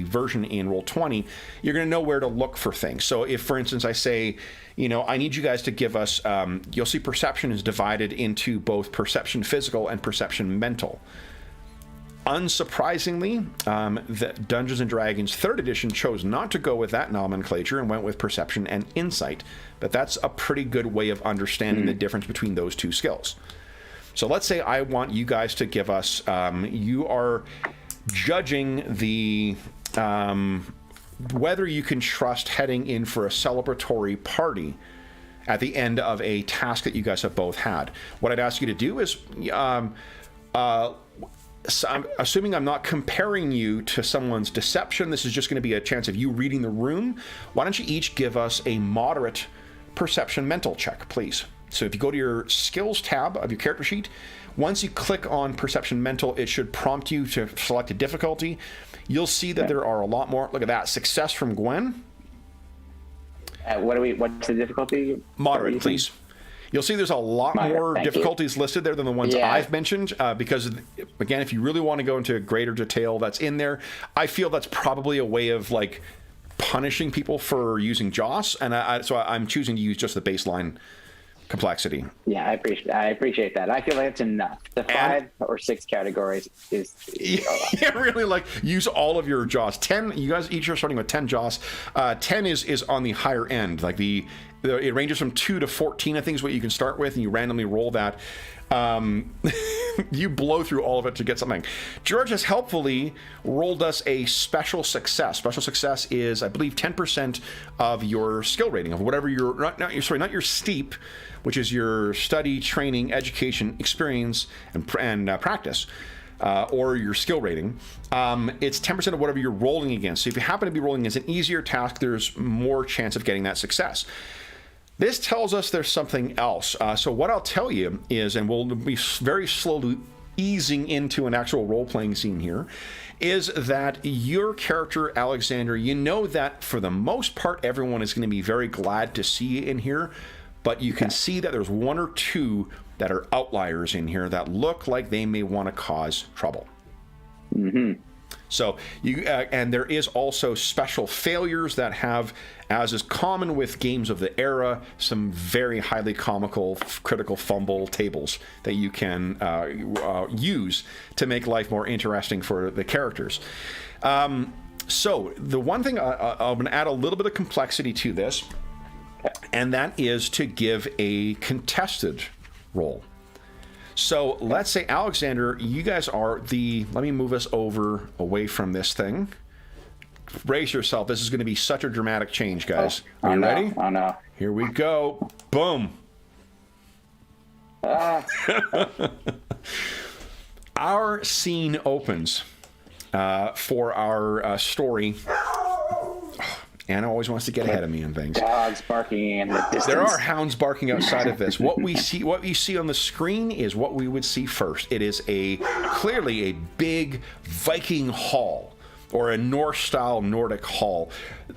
A: version in Roll20, you're going to know where to look for things. So if, for instance, I say, I need you guys to give us, you'll see perception is divided into both perception physical and perception mental. Unsurprisingly, the Dungeons & Dragons 3rd edition chose not to go with that nomenclature and went with perception and insight. But that's a pretty good way of understanding the difference between those two skills. So let's say I want you guys to give us, you are judging the whether you can trust heading in for a celebratory party at the end of a task that you guys have both had. What I'd ask you to do is, so I'm assuming I'm not comparing you to someone's deception. This is just going to be a chance of you reading the room. Why don't you each give us a moderate perception mental check, please? So if you go to your skills tab of your character sheet, once you click on perception mental, it should prompt you to select a difficulty. You'll see that there are a lot more. Look at that. Success from Gwen.
C: What's the difficulty?
A: Moderate, please. You'll see there's a lot more difficulties listed there than the ones I've mentioned, because, again, if you really want to go into greater detail, that's in there. I feel that's probably a way of, like, punishing people for using JOS, and so I'm choosing to use just the baseline complexity.
C: Yeah, I appreciate that. I feel like it's enough. The 5 or 6 categories is
A: yeah, really, like, use all of your JOS. 10, you guys each are starting with 10 JOS. 10 is on the higher end, like it ranges from 2 to 14, I think, is what you can start with, and you randomly roll that. You blow through all of it to get something. George has helpfully rolled us a special success. Special success is, I believe, 10% of your skill rating, of whatever your, not your steep, which is your study, training, education, experience, and practice. Or your skill rating. It's 10% of whatever you're rolling against. So if you happen to be rolling against an easier task, there's more chance of getting that success. This tells us there's something else. So what I'll tell you is, and we'll be very slowly easing into an actual role-playing scene here, is that your character, Alexander, you know that for the most part, everyone is going to be very glad to see you in here. but you can see that there's one or two that are outliers in here that look like they may want to cause trouble. So and there is also special failures that have, as is common with games of the era, some very highly comical critical fumble tables that you can use to make life more interesting for the characters. So the one thing I'm going to add a little bit of complexity to this, and that is to give a contested role. So let's say, Alexander, you guys are let me move us away from this thing. Brace yourself. This is going to be such a dramatic change, guys. Are you ready?
C: Oh, no.
A: Here we go. Boom. Our scene opens for our story. Anna always wants to get ahead of me on things.
C: Dogs barking in the distance.
A: There are hounds barking outside of this. What you see on the screen is what we would see first. It is clearly a big Viking hall, or a Norse-style Nordic hall.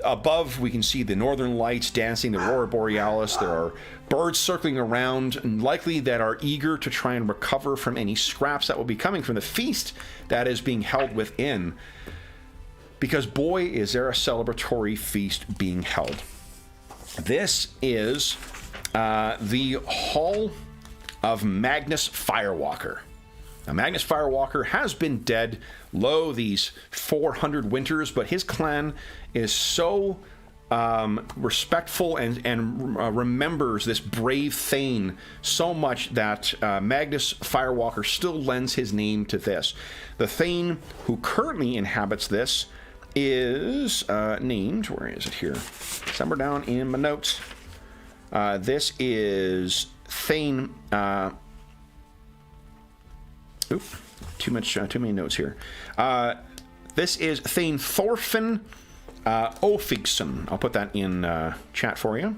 A: Above, we can see the northern lights dancing, the Aurora Borealis. There are birds circling around, and likely that are eager to try and recover from any scraps that will be coming from the feast that is being held within. Because boy, is there a celebratory feast being held. This is the Hall of Magnus Firewalker. Now, Magnus Firewalker has been dead these 400 winters, but his clan is so respectful and remembers this brave Thane so much that Magnus Firewalker still lends his name to this. The Thane who currently inhabits this is named, where is it here? Somewhere down in my notes. This is Thane. Too many notes here. This is Thane Thorfinn Ofigson. I'll put that in chat for you.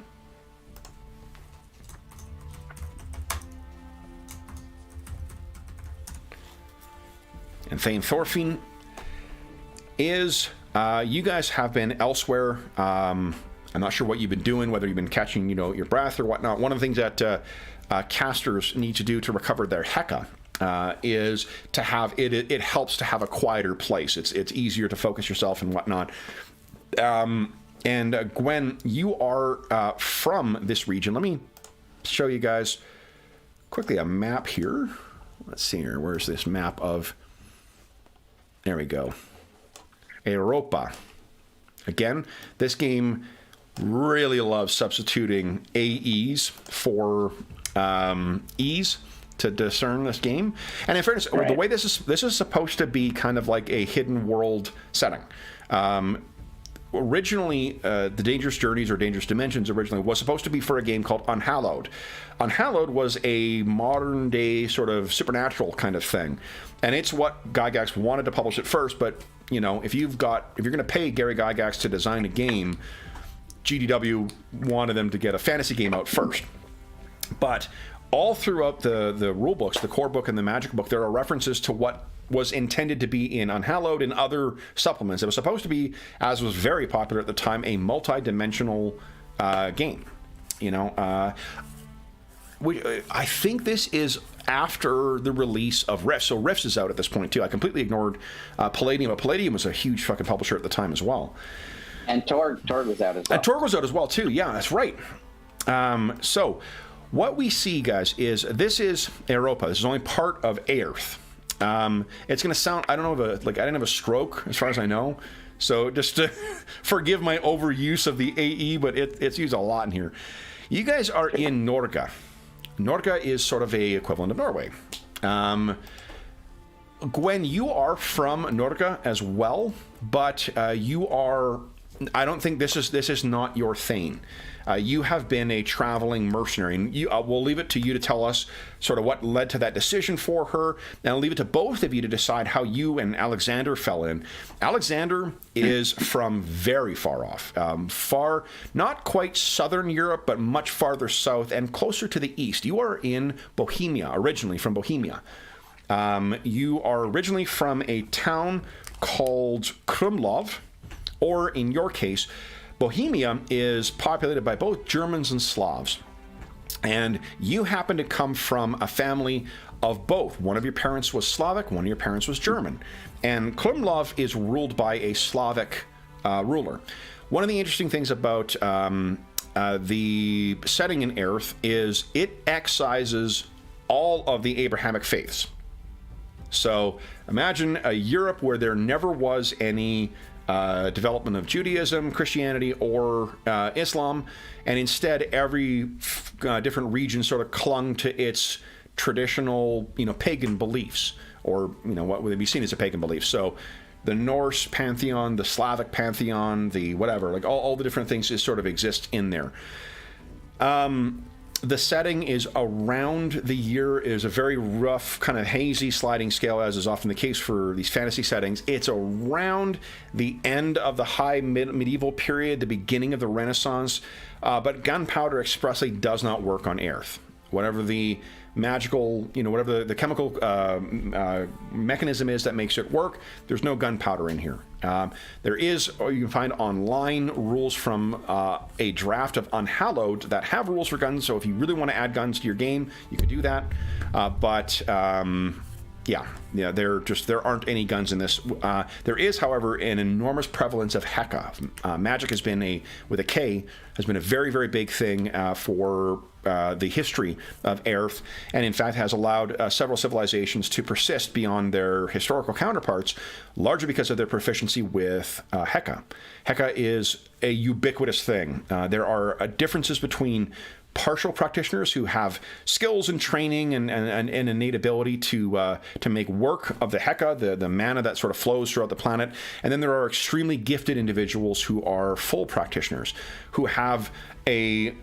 A: And Thane Thorfinn is, you guys have been elsewhere. I'm not sure what you've been doing, whether you've been catching, your breath or whatnot. One of the things that casters need to do to recover their Heka is to have it helps to have a quieter place. It's easier to focus yourself and whatnot. And Gwen, you are from this region. Let me show you guys quickly a map here. Let's see here. Where's this map of? There we go. Europa. Again, this game really loves substituting AEs for E's to discern this game. And in fairness, the way this is supposed to be kind of like a hidden world setting. Originally, the Dangerous Journeys or Dangerous Dimensions originally was supposed to be for a game called Unhallowed. Unhallowed was a modern day sort of supernatural kind of thing, and it's what Gygax wanted to publish at first. But if you're going to pay Gary Gygax to design a game, GDW wanted them to get a fantasy game out first. But all throughout the rule books, the core book and the magic book, there are references to what was intended to be in Unhallowed and other supplements. It was supposed to be, as was very popular at the time, a multi-dimensional game. I think this is after the release of Rifts. So Rifts is out at this point too. I completely ignored Palladium, but Palladium was a huge fucking publisher at the time as well.
C: And Torg was out as well.
A: And Torg was out as well too. Yeah, that's right. So what we see, guys, is this is Europa. This is only part of Aerth. It's going to sound, I don't know, I didn't have a stroke as far as I know. So just to forgive my overuse of the AE, but it's used a lot in here. You guys are in Norge. Norge is sort of a equivalent of Norway. Gwen, you are from Norge as well, but you are, I don't think this is not your thing. You have been a traveling mercenary, and we'll leave it to you to tell us sort of what led to that decision for her, and I'll leave it to both of you to decide how you and Alexander fell in. Alexander is from very far off, not quite southern Europe, but much farther south and closer to the east. You are in Bohemia, originally from Bohemia. You are originally from a town called Krumlov, or in your case, Bohemia is populated by both Germans and Slavs. And you happen to come from a family of both. One of your parents was Slavic, one of your parents was German. And Krumlov is ruled by a Slavic ruler. One of the interesting things about the setting in Aerith is it excises all of the Abrahamic faiths. So imagine a Europe where there never was any development of Judaism, Christianity, or Islam, and instead every different region sort of clung to its traditional, pagan beliefs, or what would be seen as a pagan belief. So the Norse pantheon, the Slavic pantheon, the whatever, like all the different things that sort of exist in there. The setting is around the year, is a very rough, kind of hazy sliding scale, as is often the case for these fantasy settings. It's around the end of the high medieval period, the beginning of the Renaissance, but gunpowder expressly does not work on Aerith. Whatever the magical, whatever the chemical mechanism is that makes it work, there's no gunpowder in here. There is, or you can find online rules from a draft of Unhallowed that have rules for guns, so if you really want to add guns to your game, you could do that. There aren't any guns in this. There is, however, an enormous prevalence of Heka. Magic has been with a K, has been a very, very big thing for the history of Aerith, and in fact has allowed several civilizations to persist beyond their historical counterparts, largely because of their proficiency with Heka. Heka is a ubiquitous thing. There are differences between partial practitioners who have skills and training and innate ability to make work of the Heka, the mana that sort of flows throughout the planet. And then there are extremely gifted individuals who are full practitioners, who have the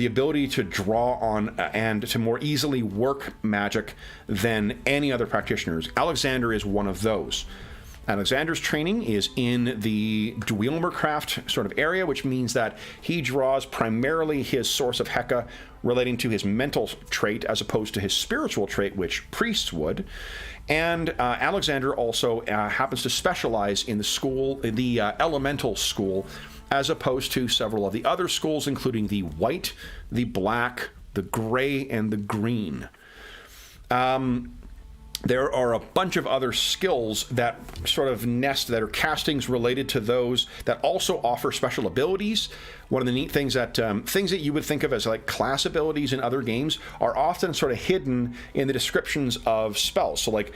A: ability to draw on and to more easily work magic than any other practitioners. Alexander is one of those. Alexander's training is in the Dweilmercraft sort of area, which means that he draws primarily his source of Heka relating to his mental trait as opposed to his spiritual trait, which priests would. And Alexander also happens to specialize in the elemental school, as opposed to several of the other schools, including the white, the black, the gray, and the green. There are a bunch of other skills that sort of nest, that are castings related to those, that also offer special abilities. One of the neat things that you would think of as like class abilities in other games are often sort of hidden in the descriptions of spells. So like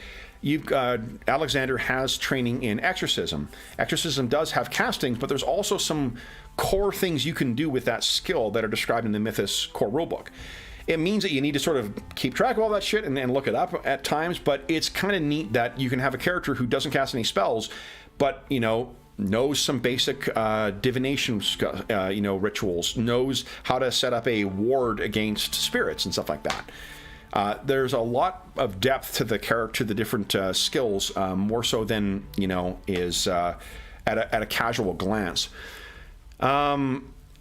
A: Alexander has training in exorcism. Exorcism does have castings, but there's also some core things you can do with that skill that are described in the Mythus core rulebook. It means that you need to sort of keep track of all that shit and look it up at times, but it's kind of neat that you can have a character who doesn't cast any spells, but, knows some basic divination, rituals, knows how to set up a ward against spirits and stuff like that. There's a lot of depth to the different skills, more so than, is at a casual glance.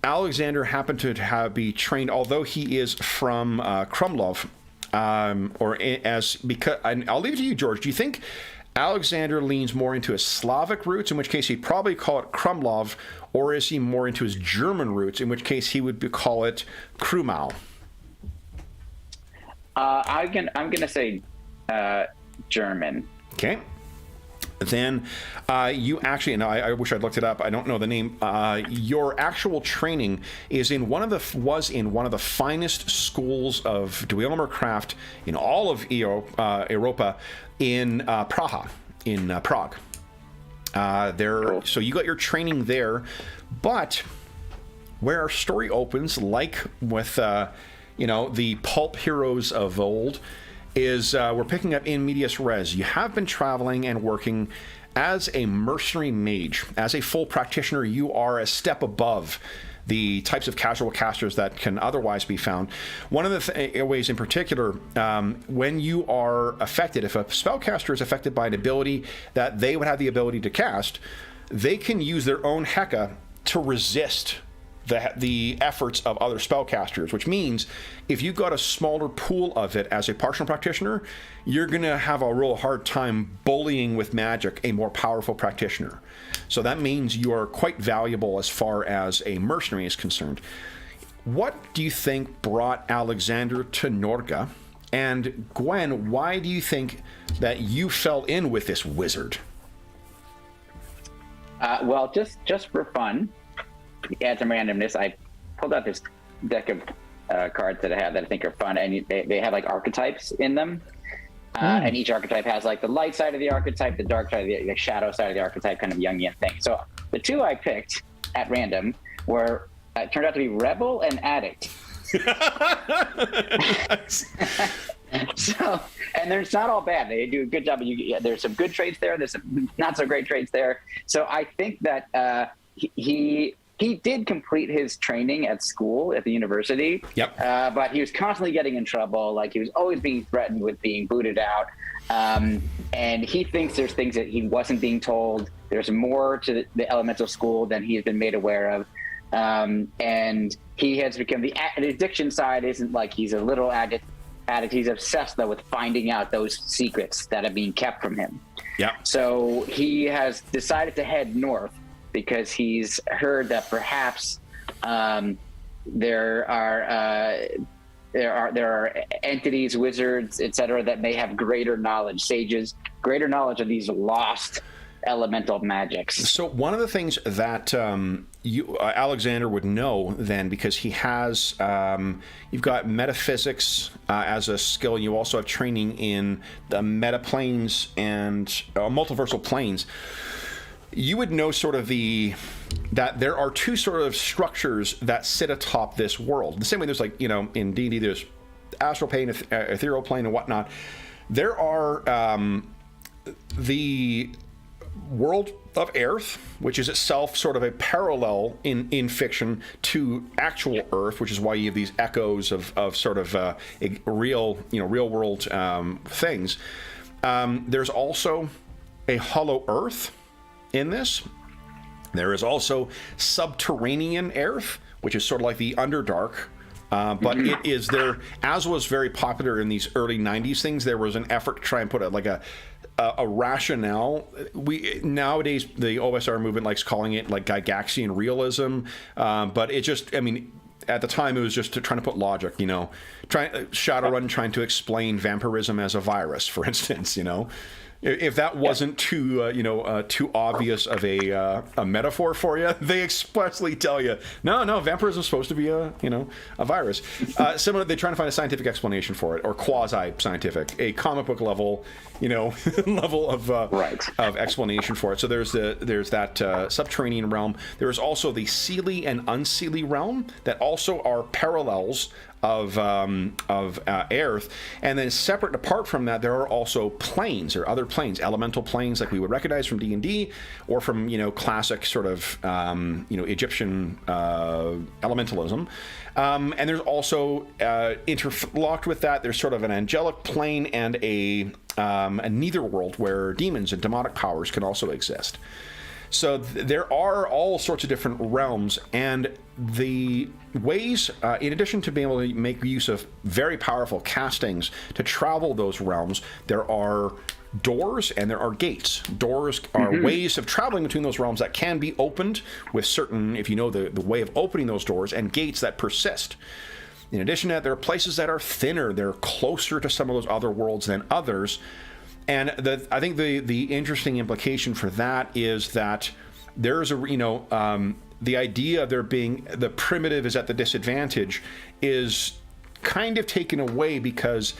A: Alexander happened to be trained, although he is from Krumlov, because I'll leave it to you, George. Do you think Alexander leans more into his Slavic roots, in which case he'd probably call it Krumlov, or is he more into his German roots, in which case he would call it Krumau?
C: I'm gonna say German.
A: Okay. Then you actually, and I wish I'd looked it up, I don't know the name, your actual training was in one of the finest schools of Dweilmercraft in all of Europa, in Praha, in Prague. Cool. So you got your training there, but where our story opens, like with the pulp heroes of old, is we're picking up in medias res. You have been traveling and working as a mercenary mage. As a full practitioner, you are a step above the types of casual casters that can otherwise be found. One of the ways in particular, when you are affected, if a spellcaster is affected by an ability that they would have the ability to cast, they can use their own Heka to resist the efforts of other spellcasters, which means if you've got a smaller pool of it as a partial practitioner, you're going to have a real hard time bullying with magic a more powerful practitioner. So that means you are quite valuable as far as a mercenary is concerned. what do you think brought Alexander to Norga? And Gwen, why do you think that you fell in with this wizard?
C: Well, just for fun, to add some randomness, I pulled out this deck of cards that I have that I think are fun, and they have like archetypes in them. And each archetype has like the light side of the archetype, the dark side of the shadow side of the archetype, kind of Jungian thing. So the two I picked at random were turned out to be Rebel and Addict. So, and they're not all bad. They do a good job. There's some good traits there. There's some not so great traits there. So I think that he did complete his training at school at the university.
A: Yep.
C: But he was constantly getting in trouble. Like he was always being threatened with being booted out. And he thinks there's things that he wasn't being told. There's more to the elemental school than he's been made aware of. And he has become the addiction side isn't like he's a little addict. He's obsessed though with finding out those secrets that are being kept from him.
A: Yeah. So
C: he has decided to head north because he's heard that perhaps there are entities, wizards, etc., that may have greater knowledge, sages, greater knowledge of these lost elemental magics.
A: So one of the things that Alexander would know then, because he has, you've got metaphysics as a skill. You also have training in the meta planes and multiversal planes. You would know sort of that there are two sort of structures that sit atop this world. The same way there's like, in D&D there's astral plane, ethereal plane, and whatnot. There are the world of Earth, which is itself sort of a parallel in fiction to actual Earth, which is why you have these echoes of sort of real world things. There's also a hollow Earth in this. There is also subterranean Earth, which is sort of like the Underdark. But it is there, as was very popular in these early 90s things, there was an effort to try and put a rationale. Nowadays the OSR movement likes calling it like Gygaxian realism, but it just, at the time it was just trying to put logic, Shadowrun trying to explain vampirism as a virus, for instance, If that wasn't too obvious of a metaphor for you, they expressly tell you, no, vampirism is supposed to be a virus. Similar, they're trying to find a scientific explanation for it, or quasi-scientific, a comic book level, level of explanation for it. So there's that subterranean realm. There is also the Seelie and Unseelie realm that also are parallels of Earth, and then separate and apart from that, there are also planes or other planes, elemental planes like we would recognize from D&D or from classic sort of Egyptian elementalism, and there's also interlocked with that. There's sort of an angelic plane and a netherworld where demons and demonic powers can also exist. So there are all sorts of different realms, and the ways, in addition to being able to make use of very powerful castings to travel those realms, there are doors and there are gates. Doors are ways of traveling between those realms that can be opened with certain, if you know the way of opening those doors, and gates that persist. In addition to that, there are places that are thinner. They're closer to some of those other worlds than others. And I think the interesting implication for that is that there's the idea of there being the primitive is at the disadvantage is kind of taken away, because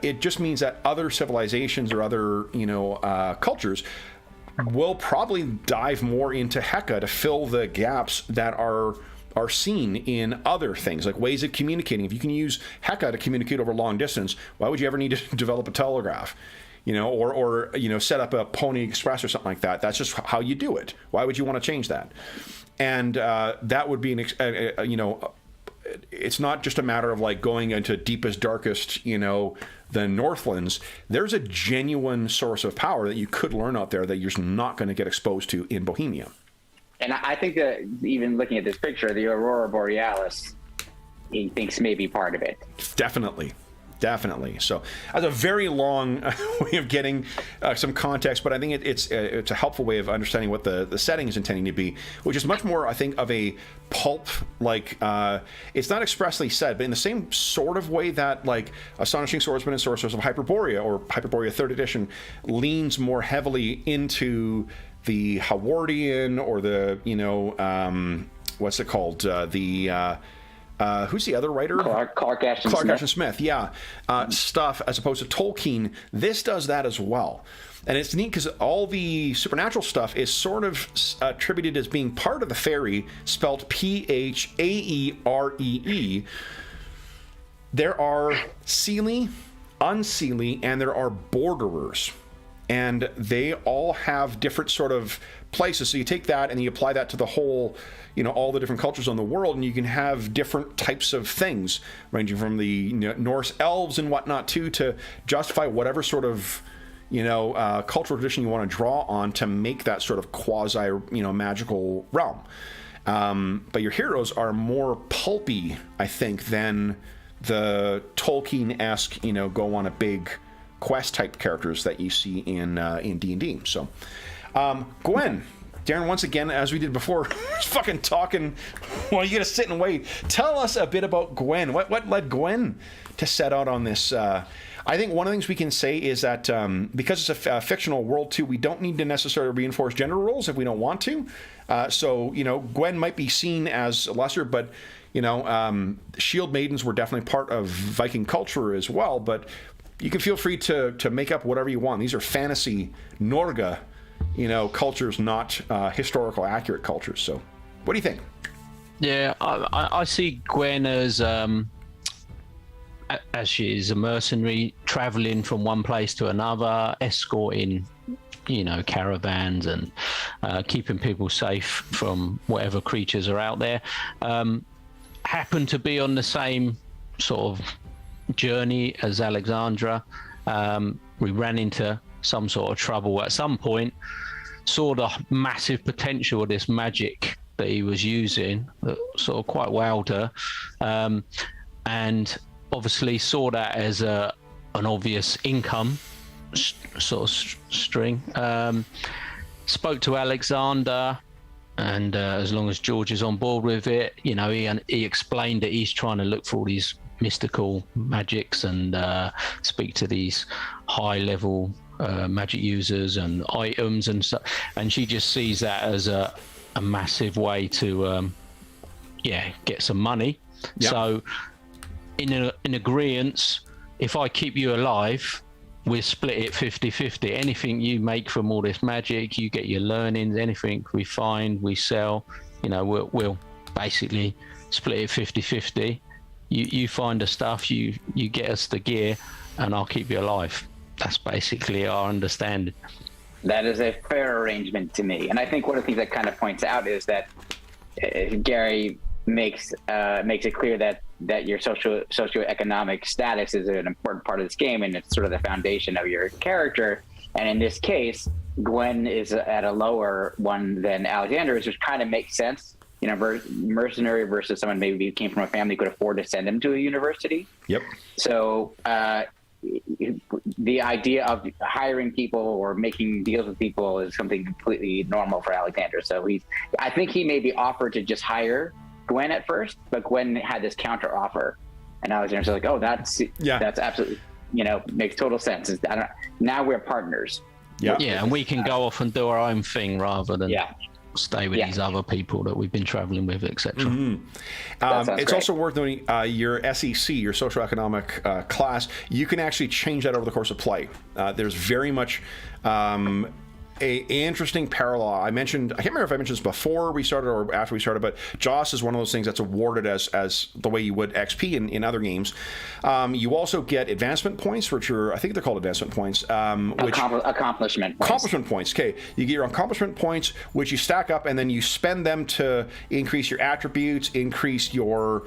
A: it just means that other civilizations or other cultures will probably dive more into Heka to fill the gaps that are seen in other things, like ways of communicating. If you can use Heka to communicate over long distance, why would you ever need to develop a telegraph? Or set up a Pony Express or something like that. That's just how you do it. Why would you want to change that? And that would be it's not just a matter of like going into deepest, darkest, the Northlands. There's a genuine source of power that you could learn out there that you're just not going to get exposed to in Bohemia.
C: And I think that even looking at this picture, the Aurora Borealis, he thinks may be part of it.
A: Definitely. definitely. So that's a very long way of getting some context, but I think it's a helpful way of understanding what the setting is intending to be, which is much more, I think, of a pulp, like, it's not expressly said, but in the same sort of way that, like, Astonishing Swordsman and Sorcerers of Hyperborea, or Hyperborea 3rd Edition, leans more heavily into the Howardian, or the, what's it called? Who's the other writer?
C: Clark Ashton
A: Smith, yeah. Stuff, as opposed to Tolkien. This does that as well. And it's neat because all the supernatural stuff is sort of attributed as being part of the fairy, spelled Phaeree. There are Seelie, Unseelie, and there are Borderers. And they all have different sort of places. So you take that and you apply that to the whole, all the different cultures on the world, and you can have different types of things, ranging from the Norse elves and whatnot to justify whatever sort of cultural tradition you want to draw on to make that sort of quasi magical realm. But your heroes are more pulpy, I think, than the Tolkien-esque go on a big quest type characters that you see in D&D. So Gwen, Darren, once again, as we did before, just fucking talking while you gotta sit and wait. Tell us a bit about Gwen. What led Gwen to set out on this? I think one of the things we can say is that because it's a fictional world too, we don't need to necessarily reinforce gender roles if we don't want to. So Gwen might be seen as lesser, but shield maidens were definitely part of Viking culture as well. But you can feel free to make up whatever you want. These are fantasy Norga, cultures, not historical accurate cultures. So what do you think?
B: Yeah, I see Gwen as she is a mercenary traveling from one place to another, escorting, caravans and keeping people safe from whatever creatures are out there. Happen to be on the same sort of journey as Alexandra. We ran into some sort of trouble at some point, saw the massive potential of this magic that he was using that sort of quite wowed her, and obviously saw that as an obvious income sort of string. Spoke to Alexander, and as long as George is on board with it, he explained that he's trying to look for all these mystical magics and speak to these high level magic users and items and stuff, and she just sees that as a massive way to get some money. Yep. So in agreeance, if I keep you alive, we split it 50-50. Anything you make from all this magic, you get your learnings. Anything we find, we sell. We'll basically split it 50-50. You find the stuff, you get us the gear, and I'll keep you alive. That's basically our understanding.
C: That is a fair arrangement to me. And I think one of the things that kind of points out is that Gary makes it clear that your socioeconomic status is an important part of this game, and it's sort of the foundation of your character. And in this case, Gwen is at a lower one than Alexander is, which kind of makes sense. Mercenary versus someone maybe who came from a family who could afford to send him to a university. Yep. So the idea of hiring people or making deals with people is something completely normal for Alexander. So I think he maybe offered to just hire Gwen at first, but Gwen had this counter offer, and Alexander's like, "Oh, that's absolutely, makes total sense. Now we're partners."
B: Yeah, and we can go off and do our own thing rather than stay with these other people that we've been traveling with, etc.
A: Mm-hmm. It's also worth noting your SEC, your socioeconomic class, you can actually change that over the course of play. There's very much a interesting parallel. I can't remember if I mentioned this before we started or after we started, but Joss is one of those things that's awarded as the way you would XP in other games. You also get advancement points, which I think they're called advancement points.
C: Accomplishment points.
A: Accomplishment points, okay. You get your accomplishment points, which you stack up, and then you spend them to increase your attributes, increase your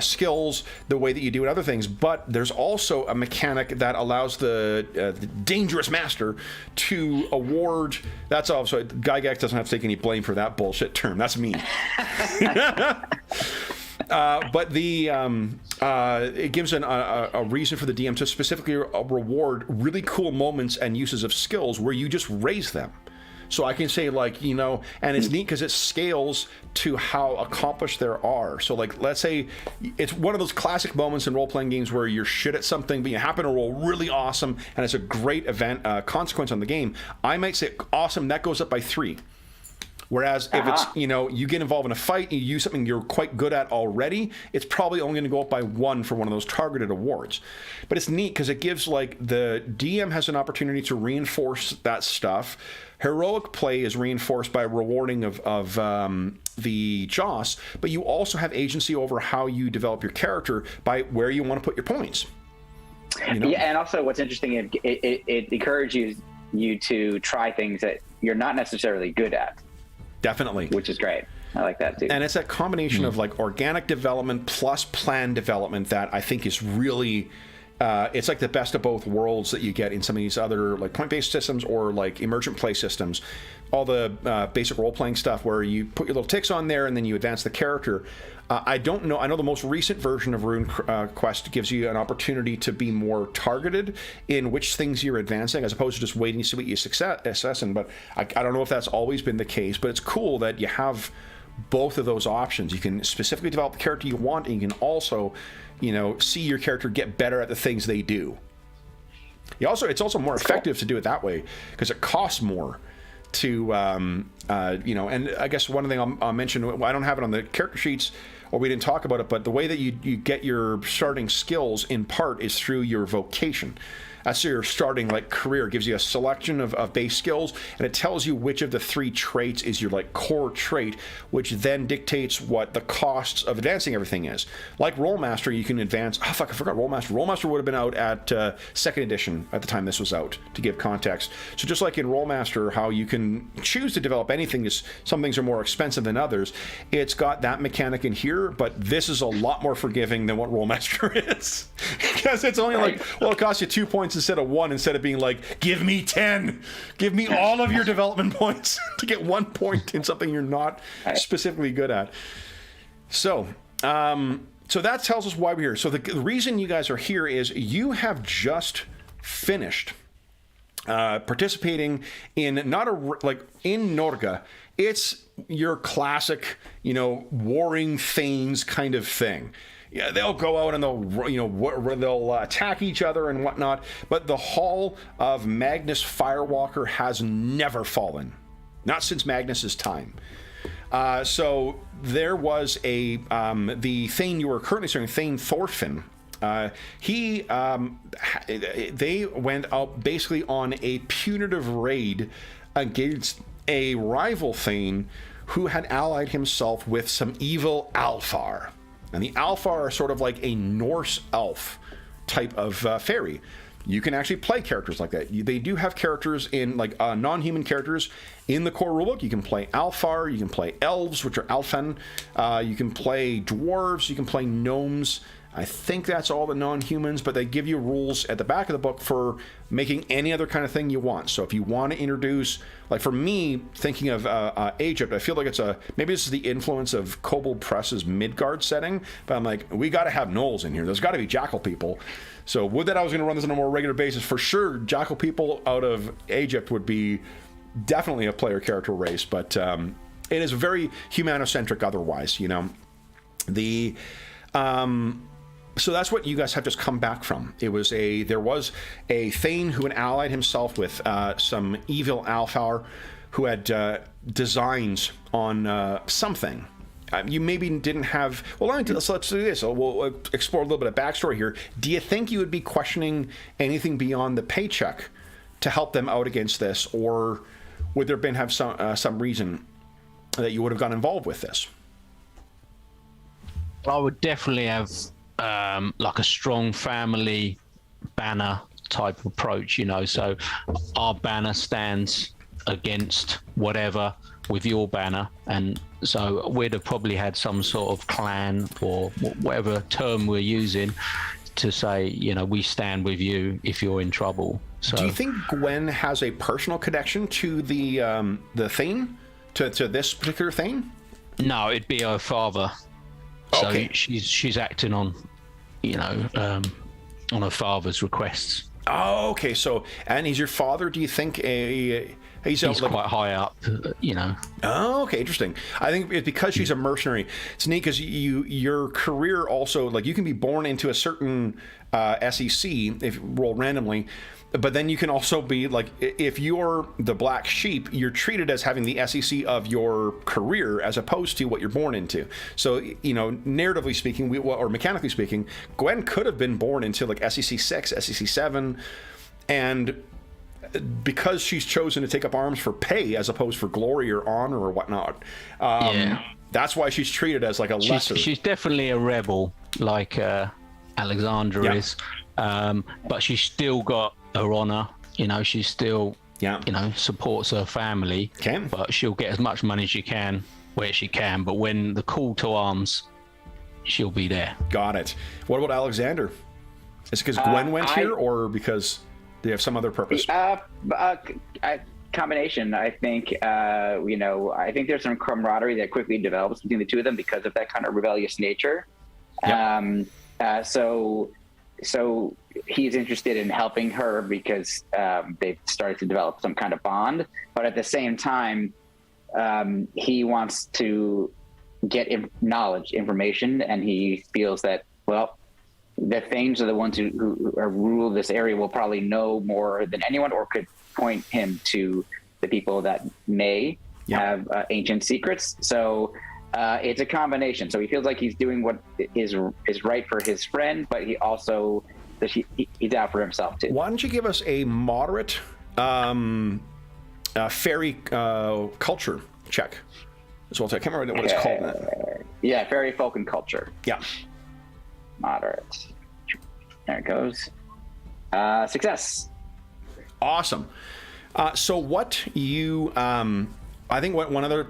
A: skills, the way that you do in other things. But there's also a mechanic that allows the dangerous master to award. That's all. So Gygax doesn't have to take any blame for that bullshit term. That's me. But it gives a reason for the DM to specifically reward really cool moments and uses of skills where you just raise them. So I can say, like, you know, and it's neat because it scales to how accomplished there are. So, like, let's say it's one of those classic moments in role-playing games where you're shit at something, but you happen to roll really awesome, and it's a great event consequence on the game. I might say, awesome, that goes up by 3. Whereas if it's, you know, you get involved in a fight, you use something you're quite good at already, it's probably only going to go up by 1 for one of those targeted awards. But it's neat because it gives, like, the DM has an opportunity to reinforce that stuff. Heroic play is reinforced by rewarding of the Joss, but you also have agency over how you develop your character by where you want to put your points. You know?
C: Yeah, and also what's interesting, it encourages you to try things that you're not necessarily good at.
A: Definitely.
C: Which is great. I like that too.
A: And it's that combination of like organic development plus plan development that I think is really, it's like the best of both worlds that you get in some of these other like point-based systems or like emergent play systems. All the basic role-playing stuff where you put your little ticks on there and then you advance the character. I don't know. I know the most recent version of Rune Quest gives you an opportunity to be more targeted in which things you're advancing, as opposed to just waiting to see what you assessing. But I don't know if that's always been the case. But it's cool that you have both of those options. You can specifically develop the character you want, and you can also, you know, see your character get better at the things they do. It's also more effective to do it that way because it costs more to, you know, and I guess one thing I'll mention, I don't have it on the character sheets, or we didn't talk about it, but the way that you get your starting skills in part is through your vocation. So your starting like career gives you a selection of base skills, and it tells you which of the 3 traits is your like core trait, which then dictates what the costs of advancing everything is. Like Rollmaster, you can advance. Oh fuck, I forgot Rollmaster. Rollmaster would have been out at 2nd edition at the time this was out, to give context. So just like in Rollmaster, how you can choose to develop anything, is some things are more expensive than others. It's got that mechanic in here, but this is a lot more forgiving than what Rollmaster is, because it's only like, well, it costs you 2 points instead of 1, instead of being like, give me 10, give me all of your development points to get 1 point in something you're not specifically good at. So that tells us why we're here. So the reason you guys are here is you have just finished participating in in Norga. It's your classic, you know, warring thanes kind of thing. Yeah, they'll go out and they'll attack each other and whatnot. But the Hall of Magnus Firewalker has never fallen, not since Magnus's time. So there was the Thane you were currently serving, Thane Thorfinn. They went out basically on a punitive raid against a rival Thane who had allied himself with some evil Alfar. And the Alfar are sort of like a Norse elf type of fairy. You can actually play characters like that. They do have characters in, like, non-human characters in the core rulebook. You can play Alfar, you can play elves, which are Alfen, you can play dwarves, you can play gnomes. I think that's all the non-humans, but they give you rules at the back of the book for making any other kind of thing you want. So if you want to introduce, like for me, thinking of Egypt, I feel like maybe this is the influence of Kobold Press's Midgard setting, but I'm like, we got to have gnolls in here. There's got to be jackal people. So would that I was going to run this on a more regular basis, for sure, jackal people out of Egypt would be definitely a player character race, but it is very humanocentric otherwise, you know. So that's what you guys have just come back from. There was a Thane who had allied himself with some evil Alfar who had designs on something. You maybe didn't have. Well, let's do this. So we'll explore a little bit of backstory here. Do you think you would be questioning anything beyond the paycheck to help them out against this, or would there have some reason that you would have got involved with this?
B: I would definitely have like a strong family banner type approach, you know. So our banner stands against whatever with your banner, and so we'd have probably had some sort of clan or whatever term we're using to say, you know, we stand with you if you're in trouble. So
A: do you think Gwen has a personal connection to the Thane, to this particular Thane?
B: No, it'd be her father. So
A: Okay.
B: she's acting on, on her father's requests.
A: Oh, okay. So, and he's your father? Do you think he's
B: He's quite high up,
A: Oh, okay, interesting. I think it's because she's a mercenary. It's neat because your career also, like, you can be born into a certain SEC if you roll randomly, but then you can also be like, if you're the black sheep, you're treated as having the SEC of your career as opposed to what you're born into. So, narratively speaking, or mechanically speaking, Gwen could have been born into like SEC 6, SEC 7, and because she's chosen to take up arms for pay as opposed for glory or honor or whatnot, that's why she's treated as like a lesser.
B: She's definitely a rebel, like Alexandra is, but she's still got her honor. She's still, supports her family. But she'll get as much money as she can where she can. But when the call to arms, she'll be there.
A: Got it. What about Alexander? Is it because Gwen went here, or because they have some other purpose?
C: Combination. I think I think there's some camaraderie that quickly develops between the two of them because of that kind of rebellious nature.
A: Yep.
C: So he's interested in helping her because they've started to develop some kind of bond. But at the same time, he wants to get information, and he feels that, well, the Thanes are the ones who rule this area will probably know more than anyone, or could point him to the people that may have ancient secrets. So it's a combination. So he feels like he's doing what is right for his friend, but he also he's out for himself too.
A: Why don't you give us a moderate fairy culture check? So I can't remember what it's called now.
C: Yeah, fairy folk and culture.
A: Yeah.
C: Moderate. There it goes. Success.
A: Awesome. So what you, I think one other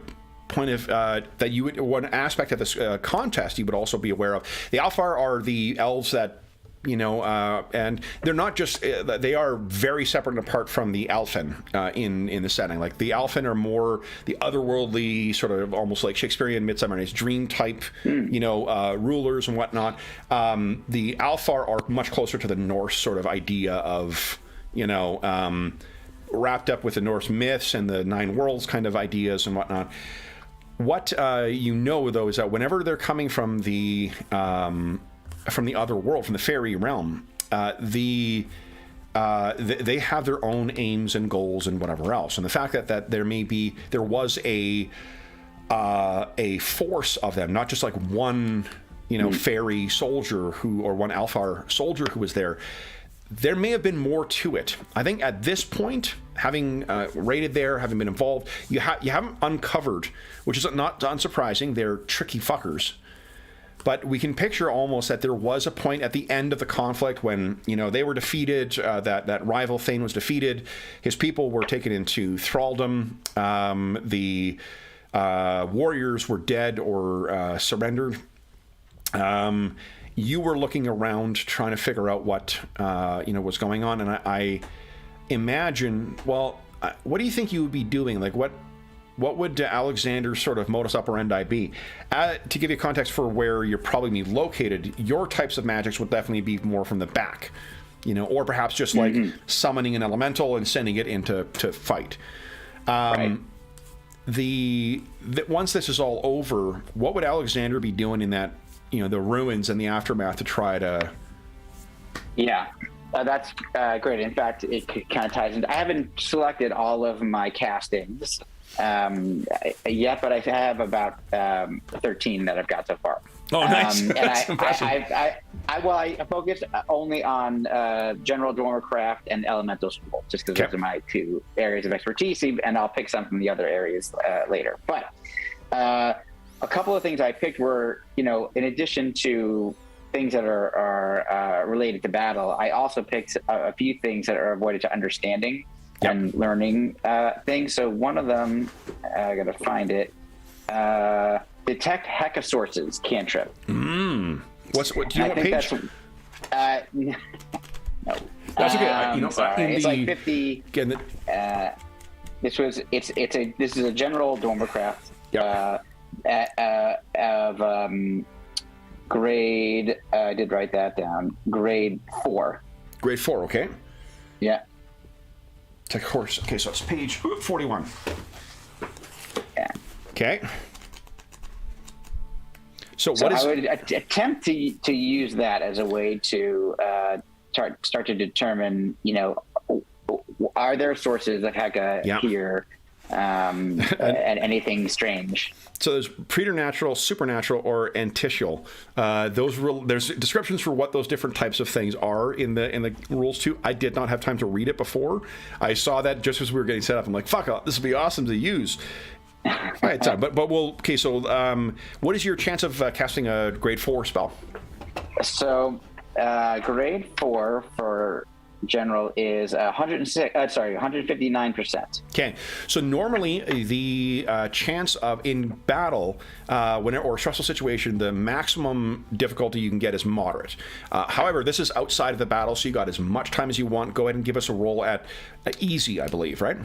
A: point of that you would, one aspect of this contest you would also be aware of. The Alfar are the elves that, and they're not just, they are very separate and apart from the Alfin in the setting. Like the Alfin are more the otherworldly, sort of almost like Shakespearean Midsummer Night's Dream type, rulers and whatnot. The Alfar are much closer to the Norse sort of idea of, wrapped up with the Norse myths and the nine worlds kind of ideas and whatnot. What though, is that whenever they're coming from the other world, from the fairy realm, they have their own aims and goals and whatever else. And the fact that there was a force of them, not just like one, fairy soldier or one Alfar soldier who was there. There may have been more to it. I think at this point, having raided there, having been involved, you haven't uncovered, which is not unsurprising. They're tricky fuckers. But we can picture almost that there was a point at the end of the conflict when, they were defeated, that rival Thane was defeated, his people were taken into thraldom, the warriors were dead or surrendered. You were looking around trying to figure out what, was going on. And I imagine, what do you think you would be doing? Like, what would Alexander's sort of modus operandi be? To give you context for where you're probably be located, your types of magics would definitely be more from the back, or perhaps just like summoning an elemental and sending it into fight. Right. Once this is all over, what would Alexander be doing in that, the ruins and the aftermath to try to... Yeah,
C: that's great. In fact, it kind of ties into... I haven't selected all of my castings yet, but I have about 13 that I've got so far.
A: Oh, nice.
C: And
A: That's impressive.
C: I focused only on General Dwarmercraft and Elemental School, just because those are my two areas of expertise, and I'll pick some from the other areas later. But a couple of things I picked were, in addition to things that are related to battle, I also picked a few things that are avoided to understanding and learning things. So one of them, I gotta find it, detect hecasources cantrip.
A: Do you know what page?
C: No.
A: That's okay.
C: Sorry. It's like 50.
A: Again,
C: this is a General Dormercraft of grade. I did write that down. Grade 4.
A: Grade 4. Okay.
C: Yeah.
A: Tech course. Okay, so it's page 41.
C: Yeah.
A: Okay. So
C: So
A: what is?
C: I would attempt to use that as a way to start to determine, are there sources of Heka here, and anything strange?
A: So there's preternatural, supernatural, or antitial. There's descriptions for what those different types of things are in the rules too. I did not have time to read it before. I saw that just as we were getting set up. I'm like, fuck, this would be awesome to use. All right, but we'll. Okay, so what is your chance of casting a grade 4 spell?
C: So grade 4 for general is 159%.
A: Okay, so normally the chance of in battle, or stressful situation, the maximum difficulty you can get is moderate. However, this is outside of the battle, so you got as much time as you want. Go ahead and give us a roll at easy, I believe, right?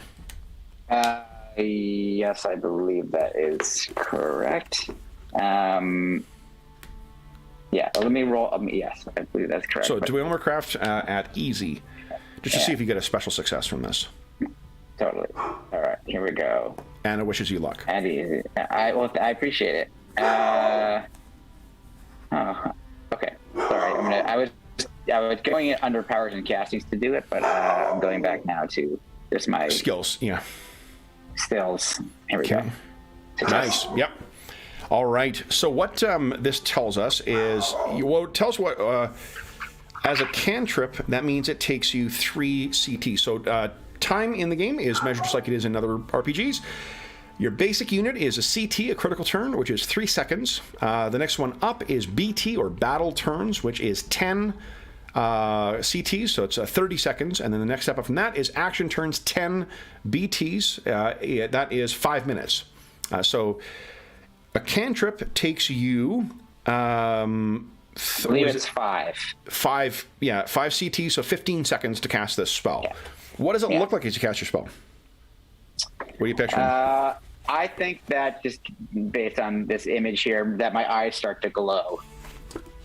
C: Yes, I believe that is correct. Yeah, let me roll. Yes, I believe that's correct.
A: So, do we Armorcraft at easy, just to see if you get a special success from this.
C: Totally. All right, here we go.
A: Anna wishes you luck.
C: And easy. I appreciate it. Okay. Sorry. I was going under powers and castings to do it, but I'm going back now to just my
A: skills. Yeah.
C: Skills. Here we go.
A: Nice. Yep. All right. So what this tells us is, as a cantrip, that means it takes you 3 CT. So time in the game is measured just like it is in other RPGs. Your basic unit is a CT, a critical turn, which is 3 seconds. The next one up is BT, or battle turns, which is 10 CTs, so it's 30 seconds, and then the next step up from that is action turns, 10 BTs, that is 5 minutes. So a cantrip takes you,
C: I believe it's 5.
A: 5 CTs, so 15 seconds to cast this spell. Yeah. What does it look like as you cast your spell? What are you picturing?
C: I think that, just based on this image here, that my eyes start to glow.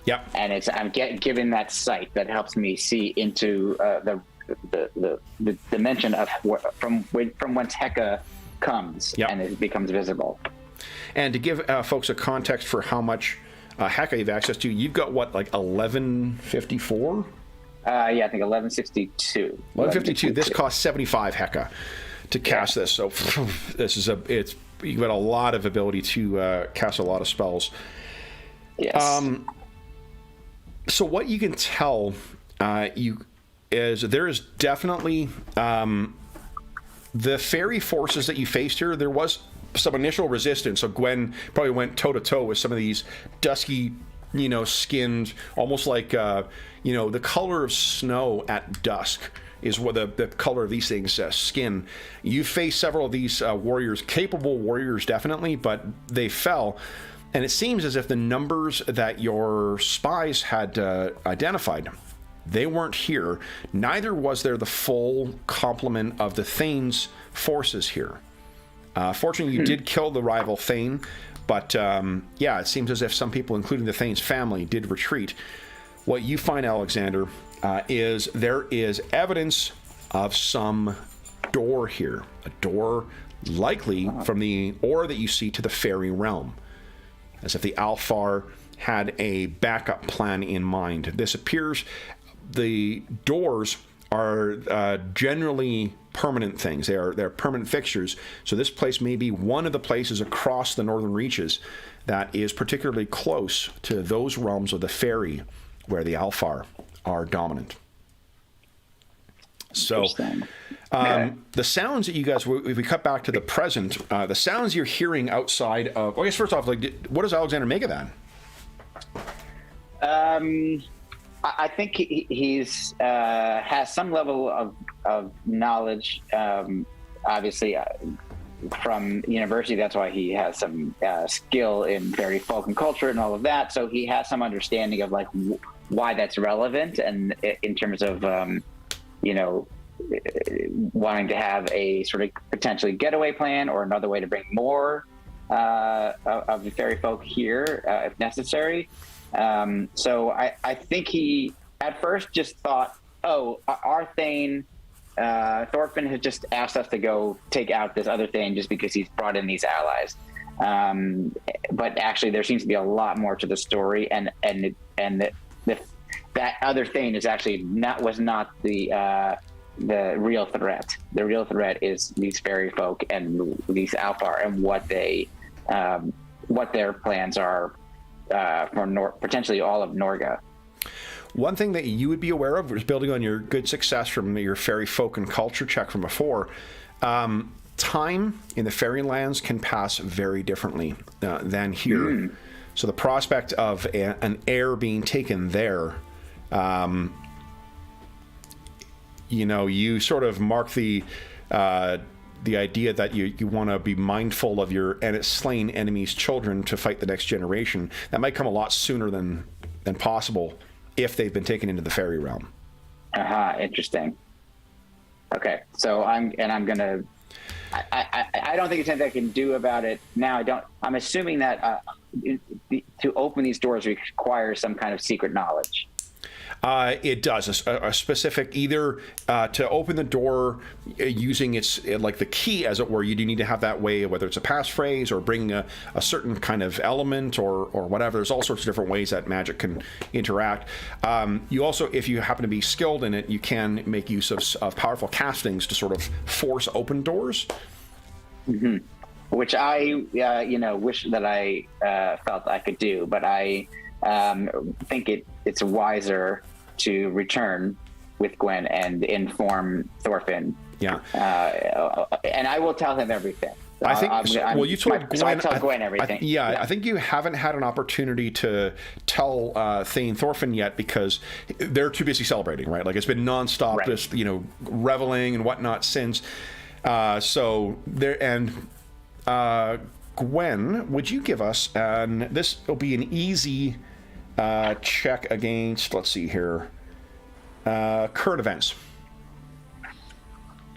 A: Yep.
C: And I'm given that sight that helps me see into the dimension of from whence Heka comes, and it becomes visible.
A: And to give folks a context for how much Heka you've access to, you've got what, like 1154?
C: Yeah, I think 1162.
A: 1152. This costs 75 Heka to cast this. So this is you've got a lot of ability to cast a lot of spells.
C: Yes.
A: So what you can tell is there is definitely the fairy forces that you faced here. There was some initial resistance. So Gwen probably went toe to toe with some of these dusky, skinned, almost like the color of snow at dusk is what the color of these things, skin. You faced several of these warriors, capable warriors definitely, but they fell. And it seems as if the numbers that your spies had identified, they weren't here. Neither was there the full complement of the Thane's forces here. Fortunately, you did kill the rival Thane, but it seems as if some people, including the Thane's family, did retreat. What you find, Alexander, is there is evidence of some door here. A door likely from the aura that you see to the fairy realm. As if the Alfar had a backup plan in mind. This appears, the doors are generally permanent things. They're permanent fixtures. So this place may be one of the places across the northern reaches that is particularly close to those realms of the fairy where the Alfar are dominant. So the sounds that you guys, if we cut back to the present, the sounds you're hearing outside of, I guess first off, what does Alexander make of that?
C: I think he's has some level of knowledge, obviously from university. That's why he has some skill in fairy folk and culture and all of that. So he has some understanding of why that's relevant, and in terms of wanting to have a sort of potentially getaway plan or another way to bring more of the fairy folk here if necessary. So I think he at first just thought, oh, our Thane, Thorfinn has just asked us to go take out this other Thane just because he's brought in these allies. But actually, there seems to be a lot more to the story, and that other Thane is actually was not the real threat. The real threat is these fairy folk and these Alfar and what their plans are for potentially all of Norga.
A: One thing that you would be aware of was building on your good success from your fairy folk and culture check from before. Time in the fairy lands can pass very differently than here. So the prospect of an heir being taken there, you sort of mark the idea that you want to be mindful of your slain enemy's children to fight the next generation. That might come a lot sooner than possible if they've been taken into the fairy realm.
C: Interesting. Okay, so I don't think it's anything I can do about it now. I'm assuming that to open these doors requires some kind of secret knowledge.
A: It does a specific either to open the door using its like the key, as it were. You do need to have that way, whether it's a passphrase or bring a certain kind of element or whatever. There's all sorts of different ways that magic can interact. You also, if you happen to be skilled in it, you can make use of powerful castings to sort of force open doors.
C: Mm-hmm. Which I wish that I felt I could do, but I think it's wiser to return with Gwen and inform Thorfinn.
A: Yeah.
C: And I will tell him everything.
A: I think. You told Gwen.
C: So I tell Gwen everything.
A: I think you haven't had an opportunity to tell Thane Thorfinn yet because they're too busy celebrating, right? Like it's been nonstop,
C: right.
A: Just reveling and whatnot since. So there and. Gwen, would you give us, and this will be an easy check against, let's see here, current events.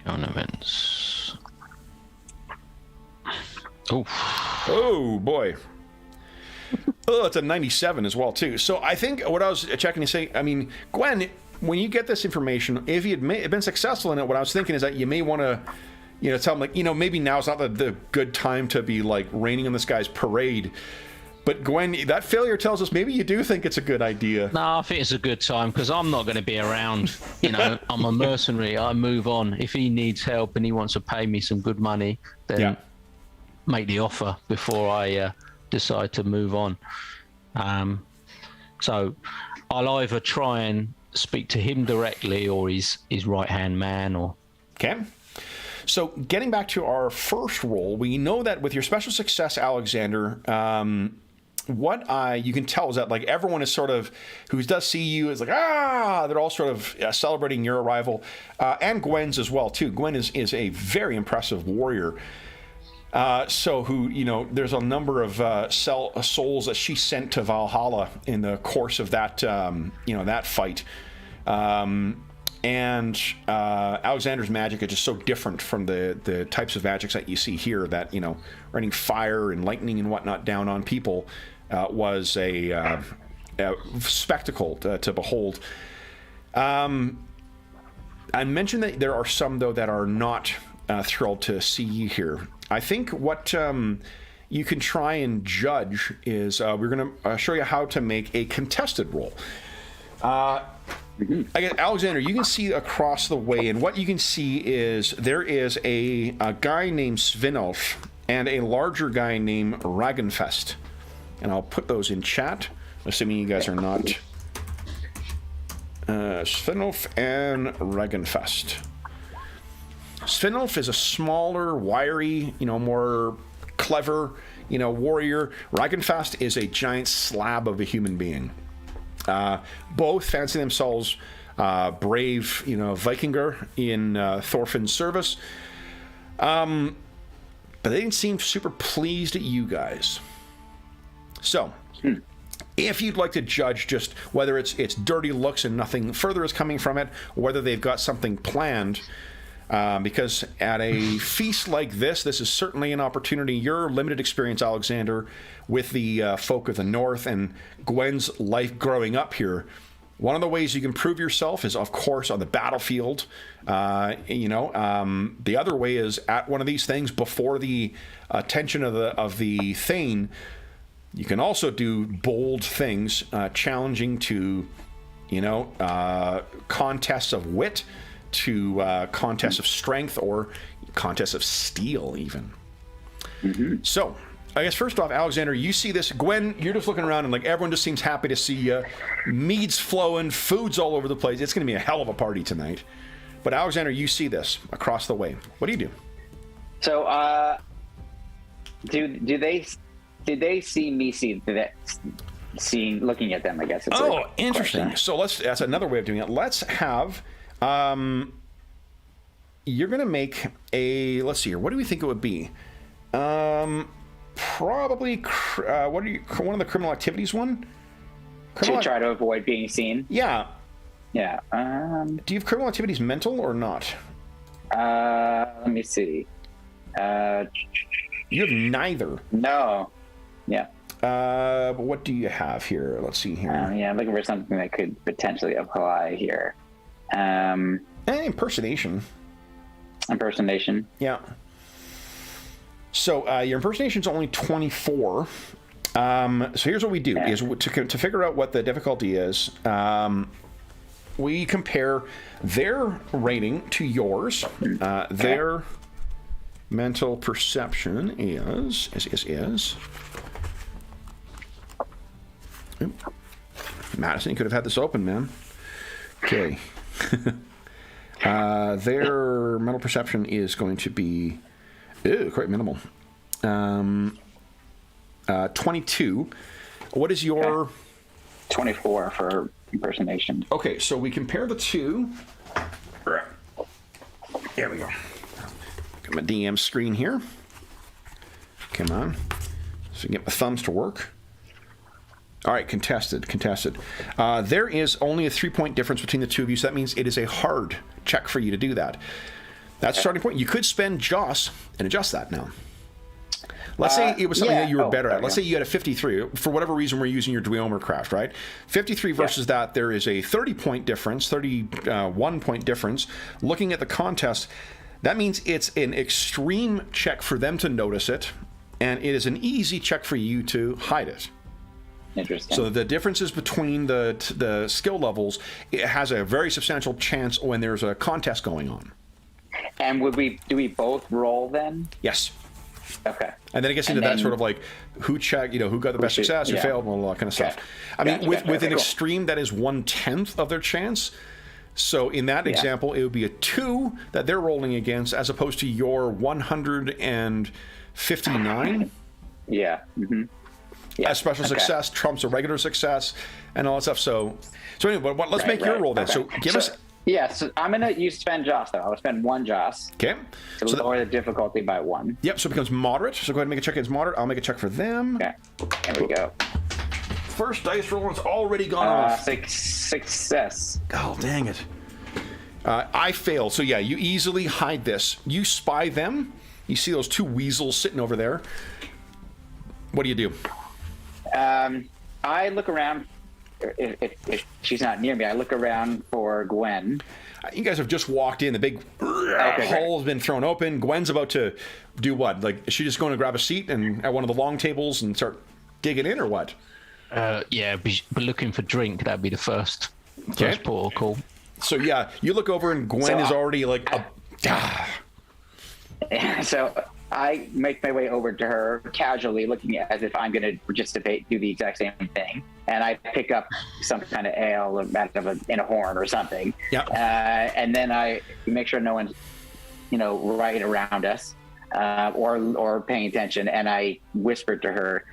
B: Current events.
A: Oh, boy. Oh, it's a 97 as well, too. So I think what I was checking to say, Gwen, when you get this information, if you had been successful in it, what I was thinking is that you may want to tell him, maybe now's not the good time to be, raining on this guy's parade. But, Gwen, that failure tells us maybe you do think it's a good idea.
B: No, I think it's a good time, because I'm not going to be around. I'm a mercenary. I move on. If he needs help and he wants to pay me some good money, then make the offer before I decide to move on. So I'll either try and speak to him directly or his right-hand man.
A: Okay. So getting back to our first roll, we know that with your special success, Alexander, what you can tell is that everyone is sort of, who does see you is they're all sort of celebrating your arrival, and Gwen's as well too. Gwen is a very impressive warrior. So there's a number of souls that she sent to Valhalla in the course of that, that fight. And Alexander's magic is just so different from the types of magics that you see here that, raining fire and lightning and whatnot down on people was a spectacle to behold. I mentioned that there are some, though, that are not thrilled to see you here. I think what you can try and judge is we're going to show you how to make a contested roll. Alexander, you can see across the way, and what you can see is there is a guy named Svinolf and a larger guy named Ragenfest. And I'll put those in chat, assuming you guys are not. Svinolf and Ragenfest. Svinolf is a smaller, wiry, more clever, warrior. Ragenfest is a giant slab of a human being. Both fancy themselves brave, Vikinger in Thorfinn's service. But they didn't seem super pleased at you guys. So, if you'd like to judge just whether it's dirty looks and nothing further is coming from it, or whether they've got something planned, Because at a feast like this is certainly an opportunity. Your limited experience, Alexander, with the folk of the North and Gwen's life growing up here. One of the ways you can prove yourself is, of course, on the battlefield. The other way is at one of these things before the attention of the Thane. You can also do bold things, challenging to, contests of wit, to contests of strength, or contests of steel, even. So, I guess first off, Alexander, you see this. Gwen, you're just looking around and like everyone just seems happy to see you. Mead's flowing, food's all over the place. It's going to be a hell of a party tonight. But Alexander, you see this across the way. What do you do?
C: So, did they see me looking at them? I guess.
A: Oh, interesting. Question. So that's another way of doing it. Let's have. You're going to make a. Let's see here. What do we think it would be? Probably. What are you? One of the criminal activities one.
C: To try to avoid being seen.
A: Yeah.
C: Yeah.
A: Do you have criminal activities mental or not?
C: Let me see.
A: You have neither.
C: No. Yeah.
A: But what do you have here? Let's see here.
C: Yeah, I'm looking for something that could potentially apply here.
A: Impersonation.
C: Impersonation.
A: Yeah. So your impersonation is only 24. So here's what we do: is to figure out what the difficulty is. We compare their rating to yours. Their mental perception is. Oop. Madison, you could have had this open, man. Okay. Their mental perception is going to be quite minimal. 22. What is your...
C: 24 for impersonation.
A: Okay, so we compare the two. There we go. Got my DM screen here. Come on. So I can get my thumbs to work. All right, contested. There is only a 3-point difference between the two of you, so that means it is a hard check for you to do that. That's the starting point. You could spend Joss and adjust that now. Let's say it was something that you were better at. Let's say you had a 53. For whatever reason, we're using your Dweomer craft, right? 53 versus that, there is a 30-point difference, 31-point difference. Looking at the contest, that means it's an extreme check for them to notice it, and it is an easy check for you to hide it.
C: Interesting.
A: So the differences between the skill levels, it has a very substantial chance when there's a contest going on.
C: And do we both roll then?
A: Yes.
C: Okay.
A: And then it gets into that sort of like who checked, who got the best success, who failed, all that kind of stuff. I mean, with an extreme, that is 1/10 of their chance. So in that example, it would be a 2 that they're rolling against, as opposed to your 159.
C: Yeah. Mm-hmm. Yeah.
A: A special success trumps a regular success, and all that stuff. So anyway, let's make your roll then. So give us.
C: Yeah, so I'm going to spend Joss, though. I'll spend 1 Joss.
A: Okay.
C: To lower the difficulty by 1.
A: Yep, so it becomes moderate. So go ahead and make a check against moderate. I'll make a check for them.
C: Okay. There we go.
A: First dice roll has already gone off.
C: Success.
A: Oh, dang it. I failed. So yeah, you easily hide this. You spy them. You see those 2 weasels sitting over there. What do you do?
C: I look around. If she's not near me, I look around for Gwen.
A: You guys have just walked in. The big hole has been thrown open. Gwen's about to do what? Like, is she just going to grab a seat and at one of the long tables and start digging in, or what?
B: Yeah, be looking for drink. That'd be the first port of call.
A: So yeah, you look over and Gwen is already like.
C: So I make my way over to her casually, looking as if I'm going to participate, do the exact same thing. And I pick up some kind of ale in a horn or something.
A: Yep.
C: And then I make sure no one's, right around us or paying attention. And I whispered to her,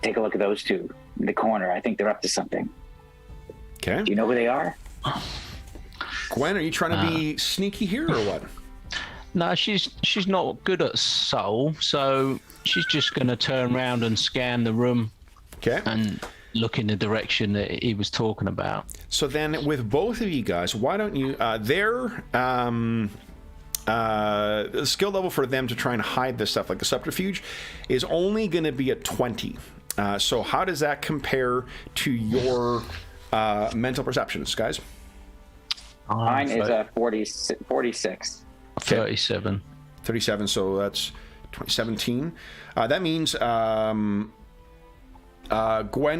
C: "Take a look at those 2 in the corner. I think they're up to something."
A: Okay.
C: Do you know who they are?
A: Gwen, are you trying to be sneaky here or what?
B: No, she's not good at soul, so she's just going to turn around and scan the room.
A: Okay.
B: And look in the direction that he was talking about.
A: So then, with both of you guys, why don't you? the skill level for them to try and hide this stuff, like the subterfuge, is only going to be a 20. So how does that compare to your mental perceptions, guys?
C: Mine is a 46.
B: 37.
A: 37, so that's 17. That means, Gwen,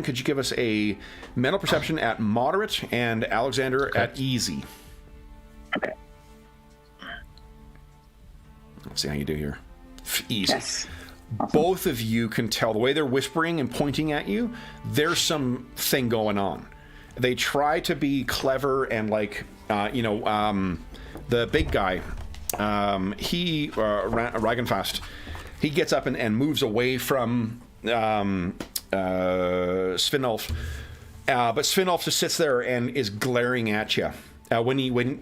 A: could you give us a mental perception at moderate and Alexander at easy?
C: Okay.
A: Let's see how you do here. Easy.
C: Yes. Awesome.
A: Both of you can tell the way they're whispering and pointing at you, there's something going on. They try to be clever and like, the big guy, Ragenfast, he gets up and moves away from Svinolf. But Svinolf just sits there and is glaring at you. When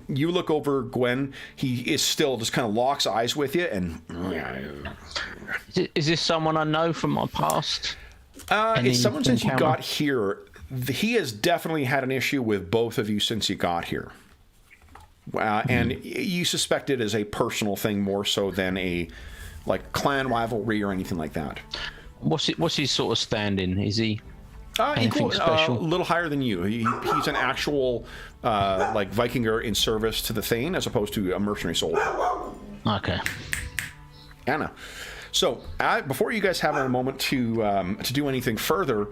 A: you look over Gwen, he is still just kind of locks eyes with you. And
B: is this someone I know from my past?
A: It's someone since you
B: encounter?
A: got here. He has definitely had an issue with both of you since you got here. And you suspect it as a personal thing more so than a like clan rivalry or anything like that.
B: What's his sort of standing? Is he
A: Anything
B: special?
A: A little higher than you. He's an actual like Vikinger in service to the Thane as opposed to a mercenary soldier.
B: Okay.
A: Anna. So before you guys have a moment to do anything further,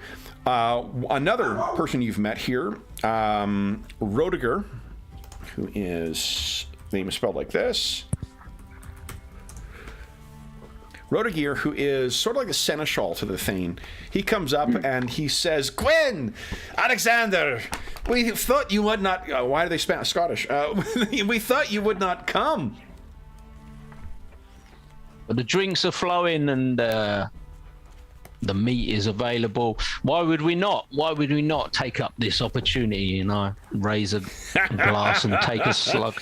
A: another person you've met here, Rodiger, who is name is spelled like this. Rodiger, who is sort of like the seneschal to the Thane, he comes up and he says, "Gwen, Alexander, we thought you would not." Why are they Scottish? We thought you would not come.
B: But the drinks are flowing and the meat is available. Why would we not? Why would we not take up this opportunity? Raise a glass and take a slug.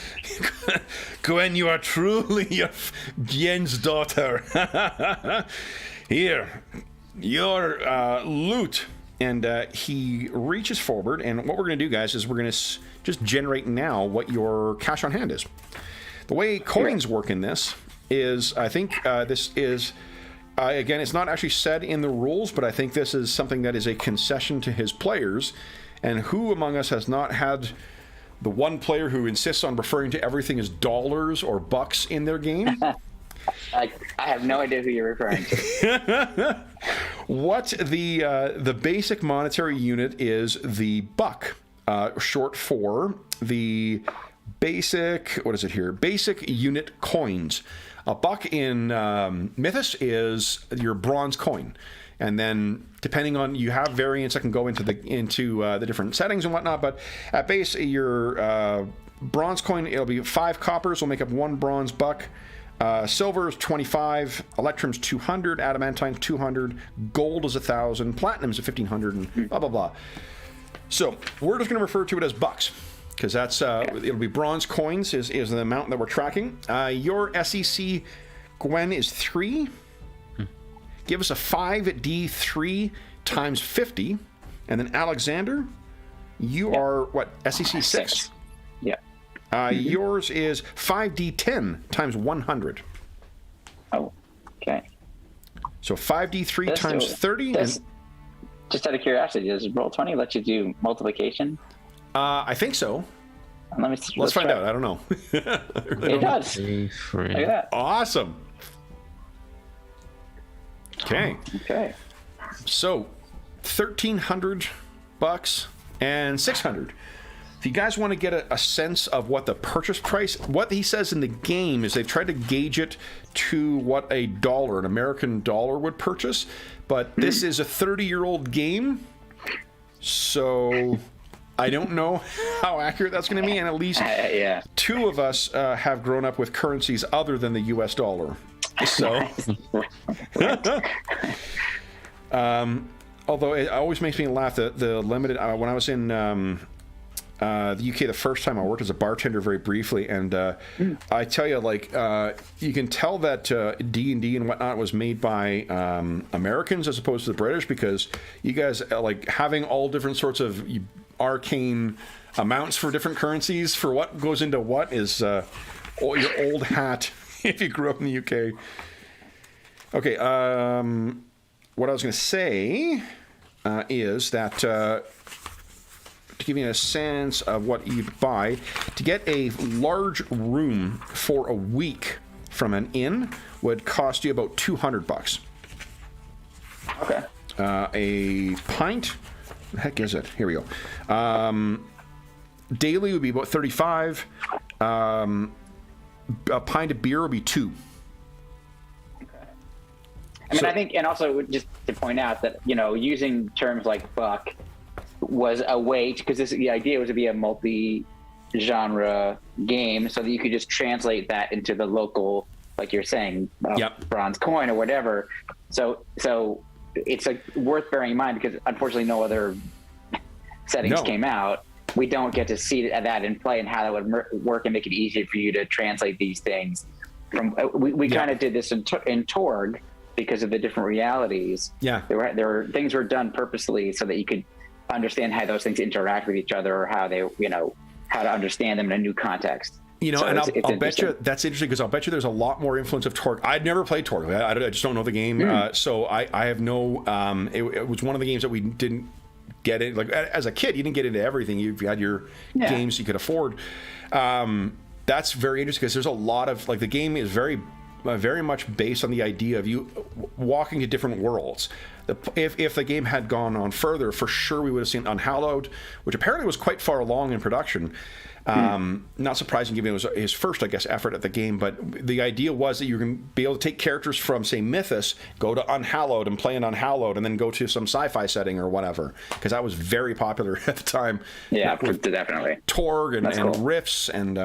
A: Gwen, you are truly Yen's daughter. Here, your loot. And he reaches forward, and what we're going to do, guys, is we're going to just generate now what your cash on hand is. The way coins work in this is, I think this is... again, it's not actually said in the rules, but I think this is something that is a concession to his players. And who among us has not had the one player who insists on referring to everything as dollars or bucks in their game?
C: I have no idea who you're referring to.
A: What the basic monetary unit is the buck, short for the basic, what is it here? Basic unit coins. A buck in Mythus is your bronze coin, and then depending on, you have variants that can go into the different settings and whatnot. But at base, your bronze coin, it'll be 5 coppers will make up 1 bronze buck. Silver is 25, electrum's 200, adamantine's 200, gold is 1,000, platinum's 1,500, and blah blah blah. So we're just going to refer to it as bucks, because that's it'll be bronze coins is the amount that we're tracking. Your SEC, Gwen, is 3. Give us a 5d3 times 50, and then Alexander, you are what, SEC 6?
C: Yeah.
A: Yours is 5d10 times 100.
C: Oh, okay.
A: So 5d3 times 30. And,
C: just out of curiosity, does Roll20 let you do multiplication?
A: I think so. Let's find out. I don't know.
C: It does. Look at that.
A: Awesome. Okay.
C: Okay.
A: So, $1,300 and 600. If you guys want to get a sense of what the purchase price, what he says in the game is they've tried to gauge it to what an American dollar would purchase, but this is a 30-year-old game, so I don't know how accurate that's going to be, and at least 2 of us have grown up with currencies other than the US dollar. So, although it always makes me laugh that the limited, when I was in the UK the first time, I worked as a bartender very briefly, and I tell you, like, you can tell that D&D and whatnot was made by Americans as opposed to the British, because you guys, like, having all different sorts of arcane amounts for different currencies for what goes into what is your old hat if you grew up in the UK. Okay, what I was going to say is that to give you a sense of what you'd buy, to get a large room for a week from an inn would cost you about $200.
C: Okay.
A: A pint, what the heck is it? Here we go. Daily would be about 35. A pint of beer would be 2.
C: I mean, I think, and also just to point out that, you know, using terms like buck was a way, because the idea was to be a multi-genre game so that you could just translate that into the local, like you're saying, bronze coin or whatever. So it's worth bearing in mind, because unfortunately no other settings came out. We don't get to see that in play and how that would work and make it easier for you to translate these things. We kind of did this in Torg because of the different realities. Yeah, there were things were done purposely so that you could understand how those things interact with each other, or how they, you know, how to understand them in a new context.
A: You know, so and I'll bet you that's interesting, because I'll bet you there's a lot more influence of Torg. I'd never played Torg. I just don't know the game. So I have no. It was one of the games that we didn't get it. Like as a kid, you didn't get into everything. You had your games you could afford. That's very interesting, because there's a lot of, like, the game is very much based on the idea of you walking to different worlds. If the game had gone on further, for sure we would have seen Unhallowed, which apparently was quite far along in production. Not surprising, given it was his first, I guess, effort at the game. But the idea was that you're going to be able to take characters from, say, Mythus, go to Unhallowed and play in Unhallowed, and then go to some sci-fi setting or whatever, because that was very popular at the time. Yeah,
C: definitely.
A: Torg and Rifts and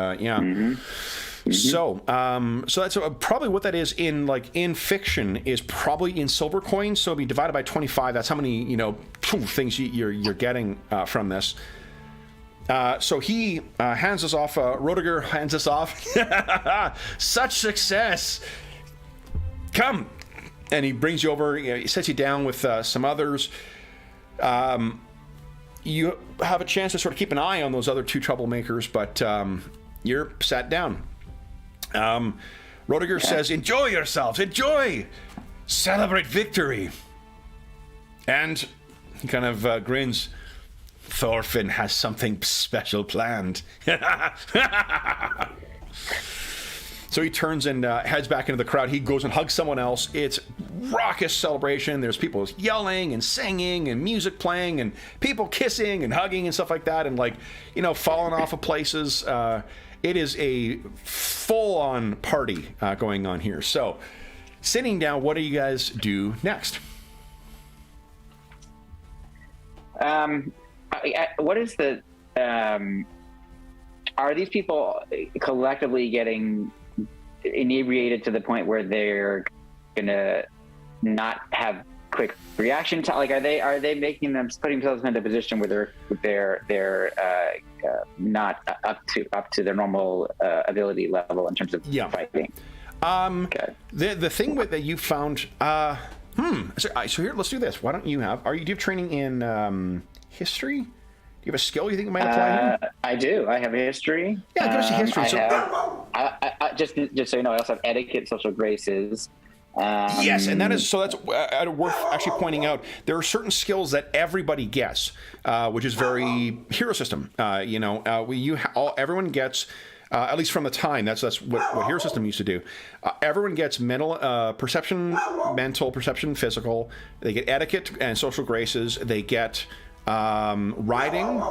A: So that's probably what that is in fiction, is probably in silver coins. So it'd be divided by 25. That's how many, you know, things you're getting from this. So he hands us off. Rodiger hands us off. Such success! Come, and he brings you over. He sets you down with some others. You have a chance to sort of keep an eye on those other 2 troublemakers, but you're sat down. Rodiger says, "Enjoy yourselves. Enjoy. Celebrate victory." And he kind of grins. "Thorfinn has something special planned." So he turns and heads back into the crowd. He goes and hugs someone else. It's raucous celebration. There's people yelling and singing and music playing and people kissing and hugging and stuff like that, and, like, you know, falling off of places. It is a full-on party going on here. So, sitting down, what do you guys do next?
C: What is the? Are these people collectively getting inebriated to the point where they're gonna not have quick reaction time? Like, are they making them, putting themselves into a position where they're not up to their normal ability level in terms of fighting?
A: The thing that you found. So here, let's do this. Why don't you have? Do you have training in history? Do you have a skill you think you might apply here?
C: I do. I have history.
A: Yeah, give us history.
C: I just so you know, I also have etiquette, social graces.
A: Yes, and that's worth actually pointing out. There are certain skills that everybody gets, which is very hero system. Everyone gets. At least from the time, that's what Hero System used to do. Everyone gets mental perception, physical. They get etiquette and social graces. They get writing,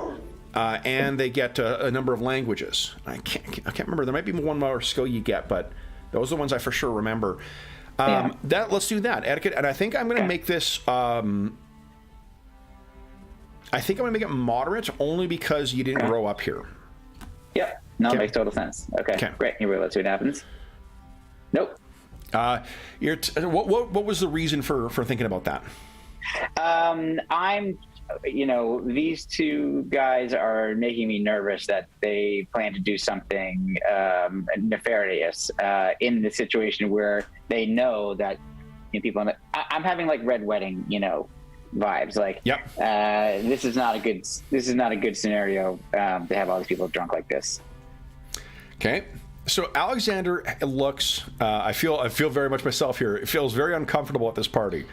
A: and they get a number of languages. I can't remember. There might be one more skill you get, but those are the ones I for sure remember. Let's do that, etiquette, and I think I'm going to make this. I think I'm going to make it moderate, only because you didn't grow up here.
C: Yep. No, it makes total sense. Okay. Great. Here we go. Let's see what happens. Nope.
A: What was the reason for thinking about that?
C: These 2 guys are making me nervous that they plan to do something nefarious in the situation where they know that people. I'm having like Red Wedding, vibes. Like, this is not a good scenario to have all these people drunk like this.
A: Okay. So Alexander looks. I feel very much myself here. It feels very uncomfortable at this party.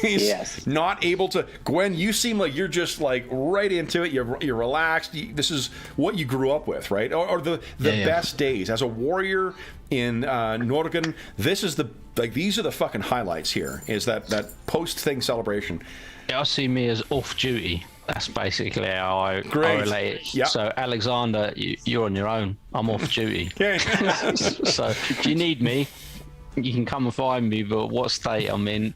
A: He's not able to. Gwen, you seem like you're just like right into it. You're relaxed. This is what you grew up with, right? Or the best days as a warrior in Norgen. This is these are the fucking highlights here. Is that post thing celebration?
B: I see me as off duty. That's basically how I relate it.
A: Yep.
B: So, Alexander, you're on your own. I'm off duty.
A: Okay.
B: So, if you need me, you can come and find me. But what state I'm in?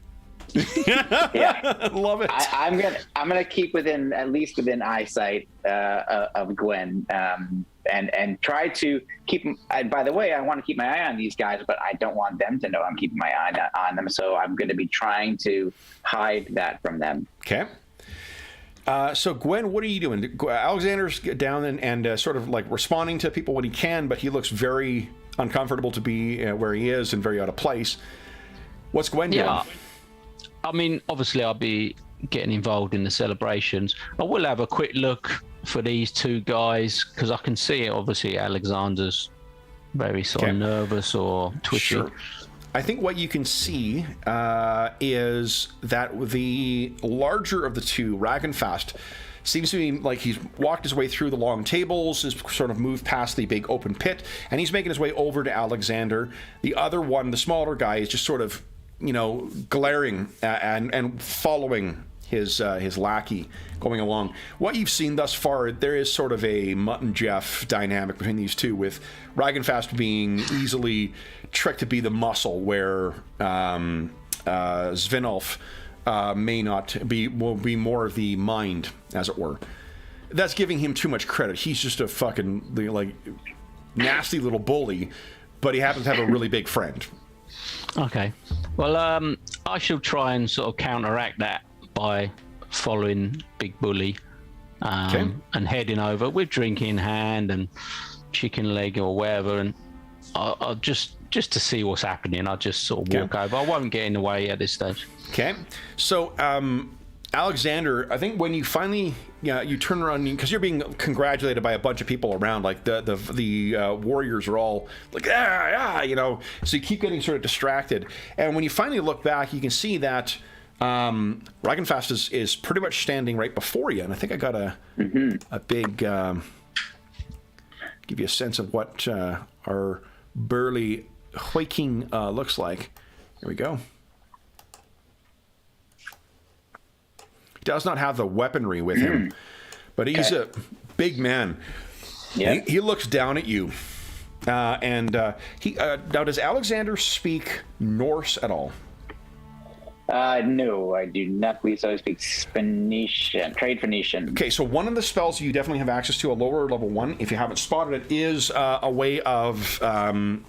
A: Love it.
C: I'm gonna keep at least within eyesight of Gwen, and try to keep. By the way, I want to keep my eye on these guys, but I don't want them to know I'm keeping my eye on them. So I'm going to be trying to hide that from them.
A: Okay. So Gwen, what are you doing? Alexander's down and sort of like responding to people when he can, but he looks very uncomfortable to be where he is and very out of place. What's Gwen doing?
B: I mean, obviously I'll be getting involved in the celebrations. I will have a quick look for these two guys because I can see it. Obviously, Alexander's very sort of nervous or twitchy.
A: Sure. I think what you can see is that the larger of the two, Ragenfast, seems to be like he's walked his way through the long tables, has sort of moved past the big open pit, and he's making his way over to Alexander. The other one, the smaller guy, is just sort of, glaring and following his lackey going along. What you've seen thus far, there is sort of a Mutt and Jeff dynamic between these two, with Ragenfast being easily tricked to be the muscle, where Svinolf may not be, will be more of the mind, as it were. That's giving him too much credit. He's just a fucking nasty little bully, but he happens to have a really big friend.
B: Okay. Well, I shall try and sort of counteract that by following Big Bully and heading over with drink in hand and chicken leg or whatever, and I'll just to see what's happening. I'll just sort of walk over. I won't get in the way at this stage. Okay.
A: So, Alexander, I think when you finally you turn around, because you're being congratulated by a bunch of people around, like the warriors are all like so you keep getting sort of distracted, and when you finally look back, you can see that Ragenfast is pretty much standing right before you, and I think I got a big give you a sense of what our burly Huiking looks like. Here we go. He does not have the weaponry with him, but he's a big man. Yeah. He looks down at you, and he now, does Alexander speak Norse at all?
C: No, I do not believe so. I speak Phoenician, trade Phoenician.
A: Okay, so one of the spells you definitely have access to, a lower level one, if you haven't spotted it, is a way of,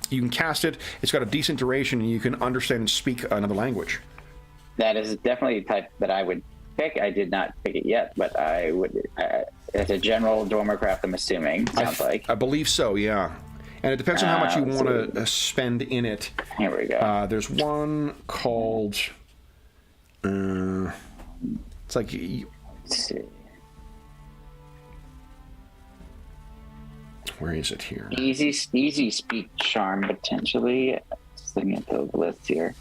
A: you can cast it, it's got a decent duration, and you can understand and speak another language.
C: That is definitely the type that I would pick. I did not pick it yet, but I would, it's a general Dormercraft, I'm assuming, sounds like. I
A: believe so, yeah. And it depends on how much you want to spend in it.
C: Here we go.
A: There's one called... it's like
C: let's see.
A: Where is it here?
C: Easy speak charm potentially. Just looking at the list here.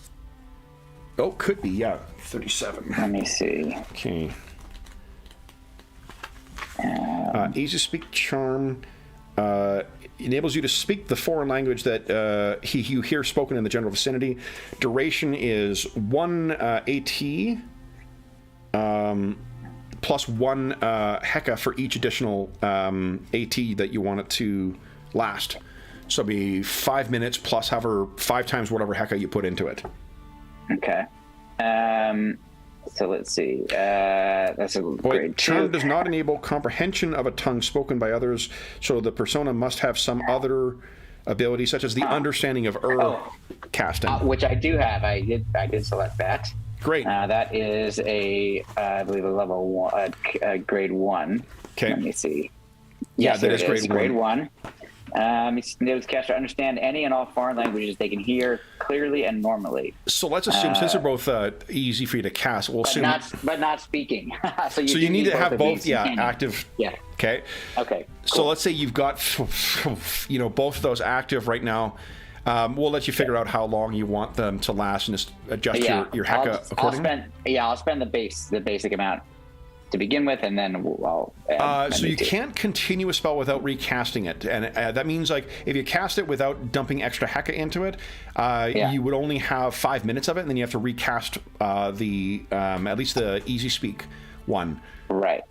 A: Oh, could be, yeah. 37.
C: Let me see.
A: Okay. Easy speak charm enables you to speak the foreign language that you hear spoken in the general vicinity. Duration is 1 AT plus 1 Heka for each additional AT that you want it to last. So it'll be 5 minutes plus 5 times whatever Heka you put into it.
C: Okay. So let's see. That's a grade 2.
A: Charm does not enable comprehension of a tongue spoken by others, so the persona must have some other ability, such as the understanding of casting.
C: Which I do have. I did select that.
A: Great.
C: That is I believe a level 1, grade 1.
A: Okay.
C: Let me see.
A: Yeah,
C: Yes,
A: that is grade 1.
C: Grade 1. It enables cast to understand any and all foreign languages they can hear clearly and normally.
A: So let's assume, since they're both easy for you to cast, we'll assume...
C: But not speaking. so
A: you need to have both, active...
C: Yeah.
A: Okay.
C: Okay.
A: So
C: Cool.
A: let's say you've got, both of those active right now. We'll let you figure out how long you want them to last and just adjust your Heka accordingly.
C: I'll spend the basic amount to begin with, and then I'll add
A: so you can't continue a spell without recasting it, and that means like if you cast it without dumping extra Heka into it, you would only have 5 minutes of it, and then you have to recast at least the easy speak one.
C: Right.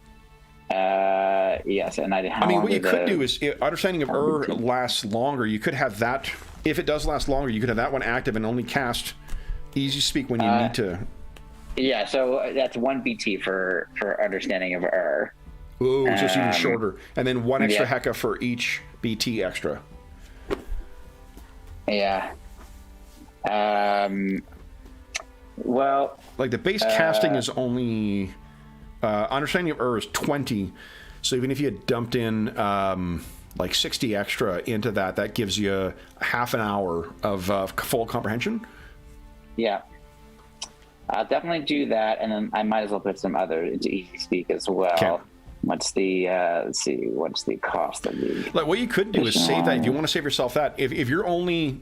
C: Yes, and I mean,
A: what you could do is, understanding of lasts longer. You could have that. If it does last longer, you could have that one active and only cast easy speak when you need to.
C: Yeah, so that's 1 BT for understanding of
A: Oh, so it's even shorter. And then 1 extra Heka for each BT extra.
C: Yeah. Well...
A: Like the base casting is only... understanding of is 20. So even if you had dumped in 60 extra into that gives you half an hour of full comprehension.
C: Yeah. I'll definitely do that, and then I might as well put some other into easy speak as well. Okay. What's the let's see? What's the cost of the?
A: Like what you could do is save that if you want to save yourself that. If you're only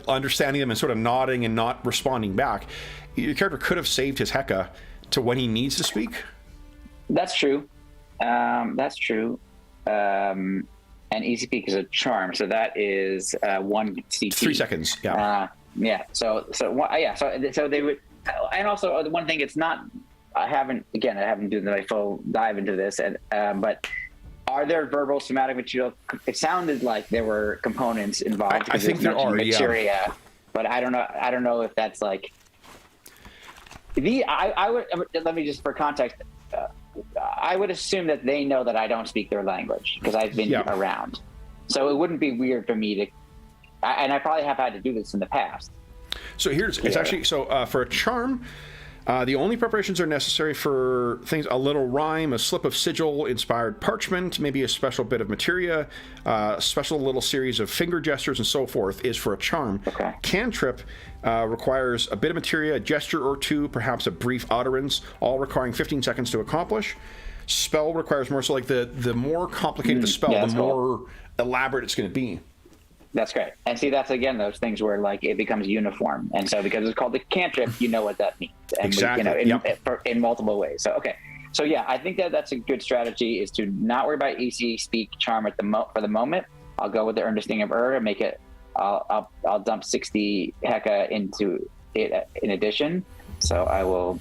A: understanding them and sort of nodding and not responding back, your character could have saved his Heka to when he needs to speak.
C: That's true. That's true. And easy speak is a charm, so that is 1 CT.
A: 3 seconds. Yeah.
C: Yeah. So they would. And also, the one thing, it's not. I haven't done my full dive into this, but are there verbal somatic material? It sounded like there were components involved.
A: I think there are.
C: Materia, but I don't know. I don't know if that's like I would let me just for context. I would assume that they know that I don't speak their language because I've been around, so it wouldn't be weird for me to. And I probably have had to do this in the past.
A: So it's actually for a charm, the only preparations are necessary for things: a little rhyme, a slip of sigil-inspired parchment, maybe a special bit of materia, a special little series of finger gestures, and so forth. Is for a charm.
C: Okay.
A: Cantrip requires a bit of materia, a gesture or two, perhaps a brief utterance, all requiring 15 seconds to accomplish. Spell requires more. So like the more complicated the spell, the more elaborate it's going to be.
C: That's great. And see, that's again those things where like it becomes uniform, and so because it's called the cantrip, you know what that means, and
A: exactly.
C: In multiple ways. So so yeah, I think that's a good strategy is to not worry about easy speak charm for the moment. I'll go with the understanding of and make it. I'll dump 60 Heka into it in addition. So I will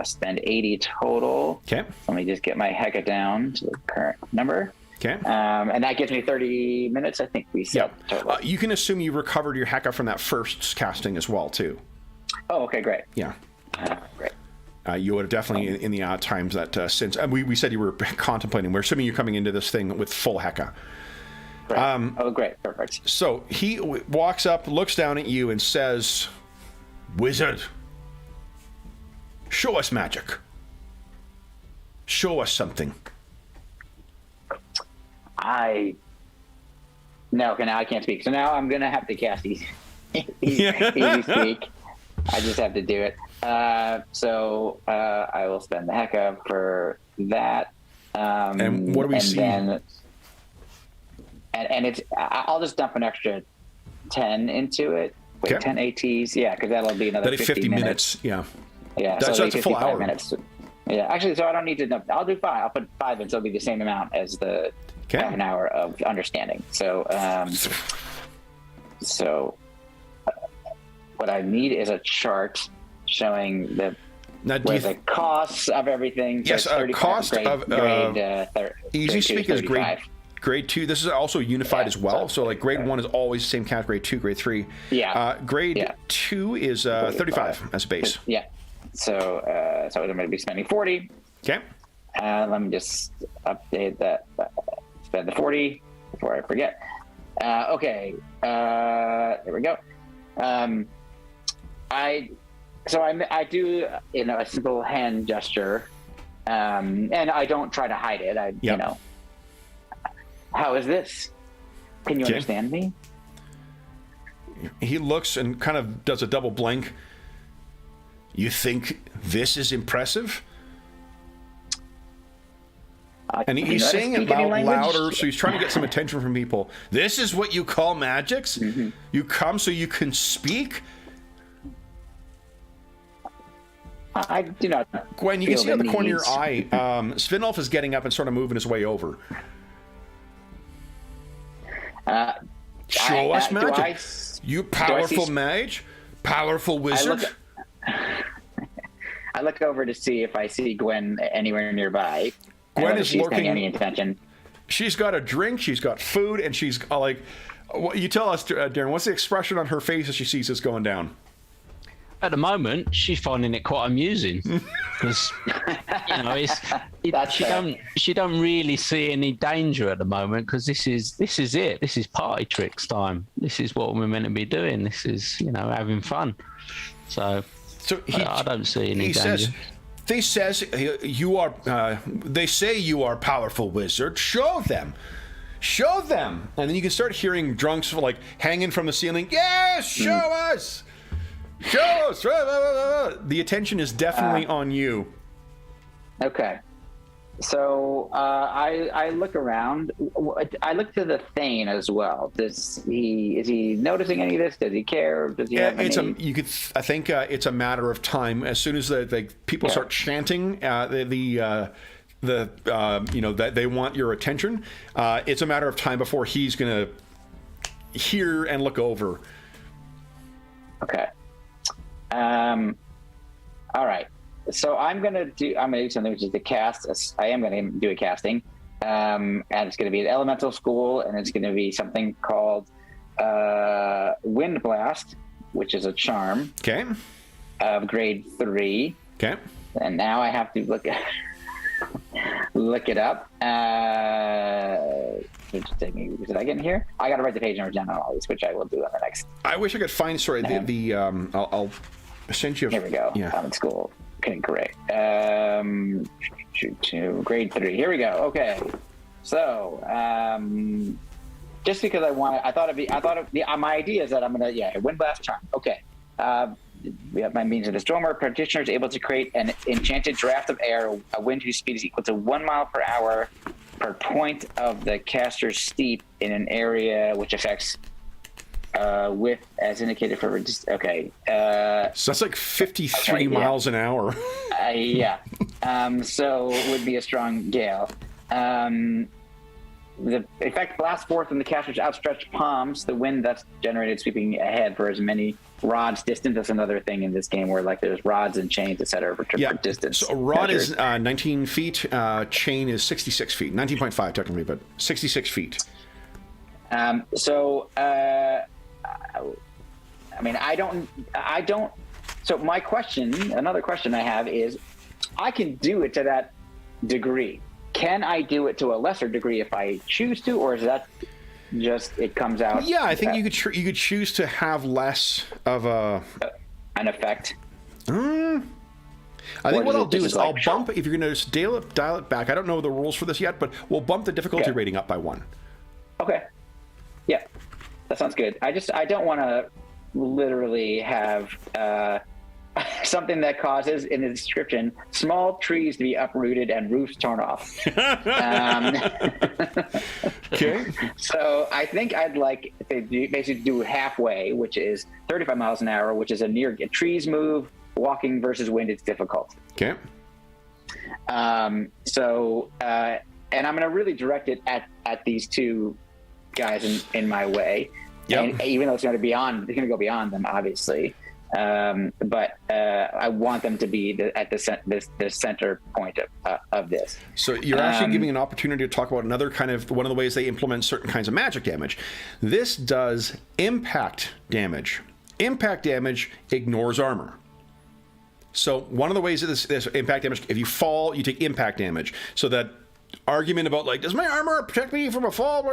C: spend 80 total.
A: Okay.
C: Let me just get my Heka down to the current number.
A: Okay.
C: And that gives me 30 minutes, I think we said.
A: Yep. You can assume you recovered your Heka from that first casting as well, too.
C: Oh, okay, great.
A: Yeah.
C: Great.
A: You would have definitely, in the odd times that since... we said you were contemplating. We're assuming you're coming into this thing with full Heka.
C: Right. Great. Perfect.
A: So he walks up, looks down at you, and says, "Wizard, show us magic. Show us something."
C: Now I can't speak. So now I'm going to have to cast easy speak. I just have to do it. So I will spend the Heka for that.
A: And what do we see?
C: Then, and it's I'll just dump an extra 10 into it. Wait,
A: okay.
C: 10 ATs? Yeah, because that'll be another 50
A: minutes. Yeah.
C: Yeah,
A: that's a full hour.
C: Minutes. Yeah, actually, so I don't need to dump. I'll do 5. I'll put 5 in, so it'll be the same amount as the half an hour of understanding. So, what I need is a chart showing the costs of everything.
A: Yes, cost of easy speak is grade 2. This is also unified as well. So like grade 1 is always the same count. Grade 2, grade 3.
C: Yeah.
A: Grade 2 is 35 as a base.
C: Yeah. So I'm going to be spending 40.
A: Okay.
C: Let me just update that. Spend the 40 before I forget. Okay. There we go. I do a simple hand gesture, and I don't try to hide it. How is this? Can you understand me?
A: He looks and kind of does a double blink. You think this is impressive? And he's saying it louder, so he's trying to get some attention from people. This is what you call magics? Mm-hmm. You come so you can speak?
C: I do not.
A: Gwen, you can see out the corner of your eye, Svinolf is getting up and sort of moving his way over. Show us magic. You powerful mage? Powerful wizard?
C: I look over to see if I see Gwen anywhere nearby.
A: Gwen is looking.
C: Any attention.
A: She's got a drink, she's got food, and she's like, you tell us, Darren, what's the expression on her face as she sees this going down?
B: At the moment, she's finding it quite amusing because she don't really see any danger at the moment because this is it. This is party tricks time. This is what we're meant to be doing. This is having fun. So I don't see any danger.
A: They say you are powerful wizard. Show them. And then you can start hearing drunks like hanging from the ceiling. Yes, show us. Show us. The attention is definitely on you.
C: Okay. So I look around. I look to the Thane as well. Is he noticing any of this? Does he care? Does he have any?
A: I think it's a matter of time. As soon as the people start chanting, that they want your attention. It's a matter of time before he's gonna hear and look over.
C: Okay. All right. So I'm gonna do something which is to cast. I am gonna do a casting, and it's gonna be an elemental school, and it's gonna be something called Wind Blast, which is a charm.
A: Okay.
C: Of grade 3.
A: Okay.
C: And now I have to look it up. Did I get in here? I got to write the page numbers down on all these, which I will do on the next.
A: I wish I could find. Sorry, I'll send you.
C: Here we go. Yeah. I'm in school. Okay, great. Grade 3. Here we go. Okay. So, just because my idea is that I'm gonna Wind Blast charm. Okay. We have my means of the stormer. Practitioner is able to create an enchanted draft of air, a wind whose speed is equal to 1 mile per hour per point of the caster's steep in an area which affects width as indicated for. Okay.
A: So that's like 53 miles an hour.
C: Yeah. So it would be a strong gale. The effect blasts forth in the caster's outstretched palms, the wind that's generated sweeping ahead for as many rods distance. That's another thing in this game where there's rods and chains, etc. for distance.
A: So a rod is 19 feet, chain is 66 feet. 19.5 technically, but 66 feet.
C: I don't. So my another question I have is, I can do it to that degree. Can I do it to a lesser degree if I choose to, or is that just it comes out?
A: Yeah, I think you could choose to have less of
C: an effect.
A: I think what I'll do is I'll bump, if you're going to dial it back. I don't know the rules for this yet, but we'll bump the difficulty rating up by 1.
C: Okay. Yeah, that sounds good. I don't want to literally have something that causes, in the description, small trees to be uprooted and roofs torn off.
A: Okay.
C: So I think I'd like to basically do halfway, which is 35 miles an hour, which is trees move, walking versus wind, it's difficult.
A: Okay.
C: And I'm going to really direct it at these two guys in my way. Yep. And even though it's going to go beyond them, obviously. But I want them to be at the center point of this.
A: So you're actually giving an opportunity to talk about another kind of one of the ways they implement certain kinds of magic damage. This does impact damage. Impact damage ignores armor. So one of the ways that this impact damage, if you fall, you take impact damage. So that argument about does my armor protect me from a fall?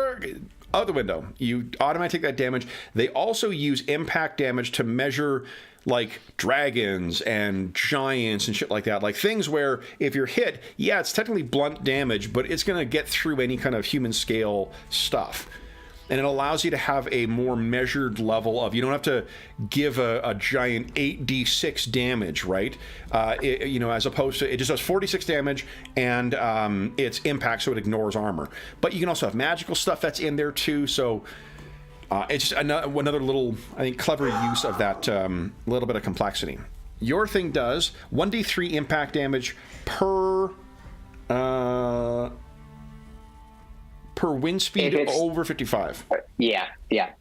A: Out the window. You automatically take that damage. They also use impact damage to measure dragons and giants and shit like that. Things where if you're hit, it's technically blunt damage, but it's going to get through any kind of human scale stuff. and it allows you to have a more measured level of, you don't have to give a giant 8d6 damage, right? As opposed to, it just does 46 damage, and it's impact, so it ignores armor. But you can also have magical stuff that's in there too, so it's just another little, I think, clever use of that little bit of complexity. Your thing does 1d3 impact damage per wind speed over 55.
C: Yeah.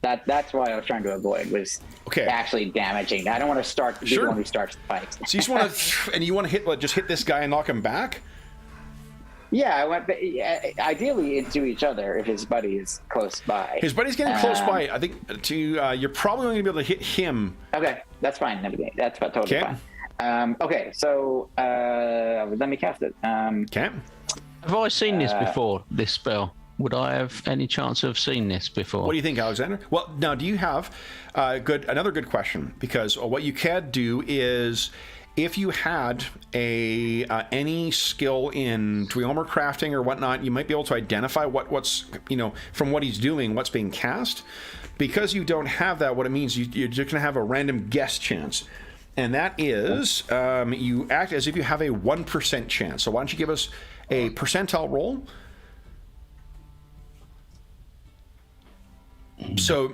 C: That's what I was trying to avoid, was actually damaging. I don't want to start the one who starts the fight.
A: So you just want to, and you want to hit this guy and knock him back?
C: Yeah, I went ideally into each other if his buddy is close by.
A: His buddy's getting close by. I think you're probably only going to be able to hit him.
C: Okay, that's fine. That's totally fine. Okay, so let me cast it.
A: Okay.
B: Have I seen this before, this spell? Would I have any chance of seeing this before?
A: What do you think, Alexander? Well, now, do you have another good question? Because what you can do is, if you had any skill in Dweomer crafting or whatnot, you might be able to identify what's from what he's doing, what's being cast. Because you don't have that, what it means, you're just going to have a random guess chance. And that is, you act as if you have a 1% chance. So why don't you give us a percentile roll? So,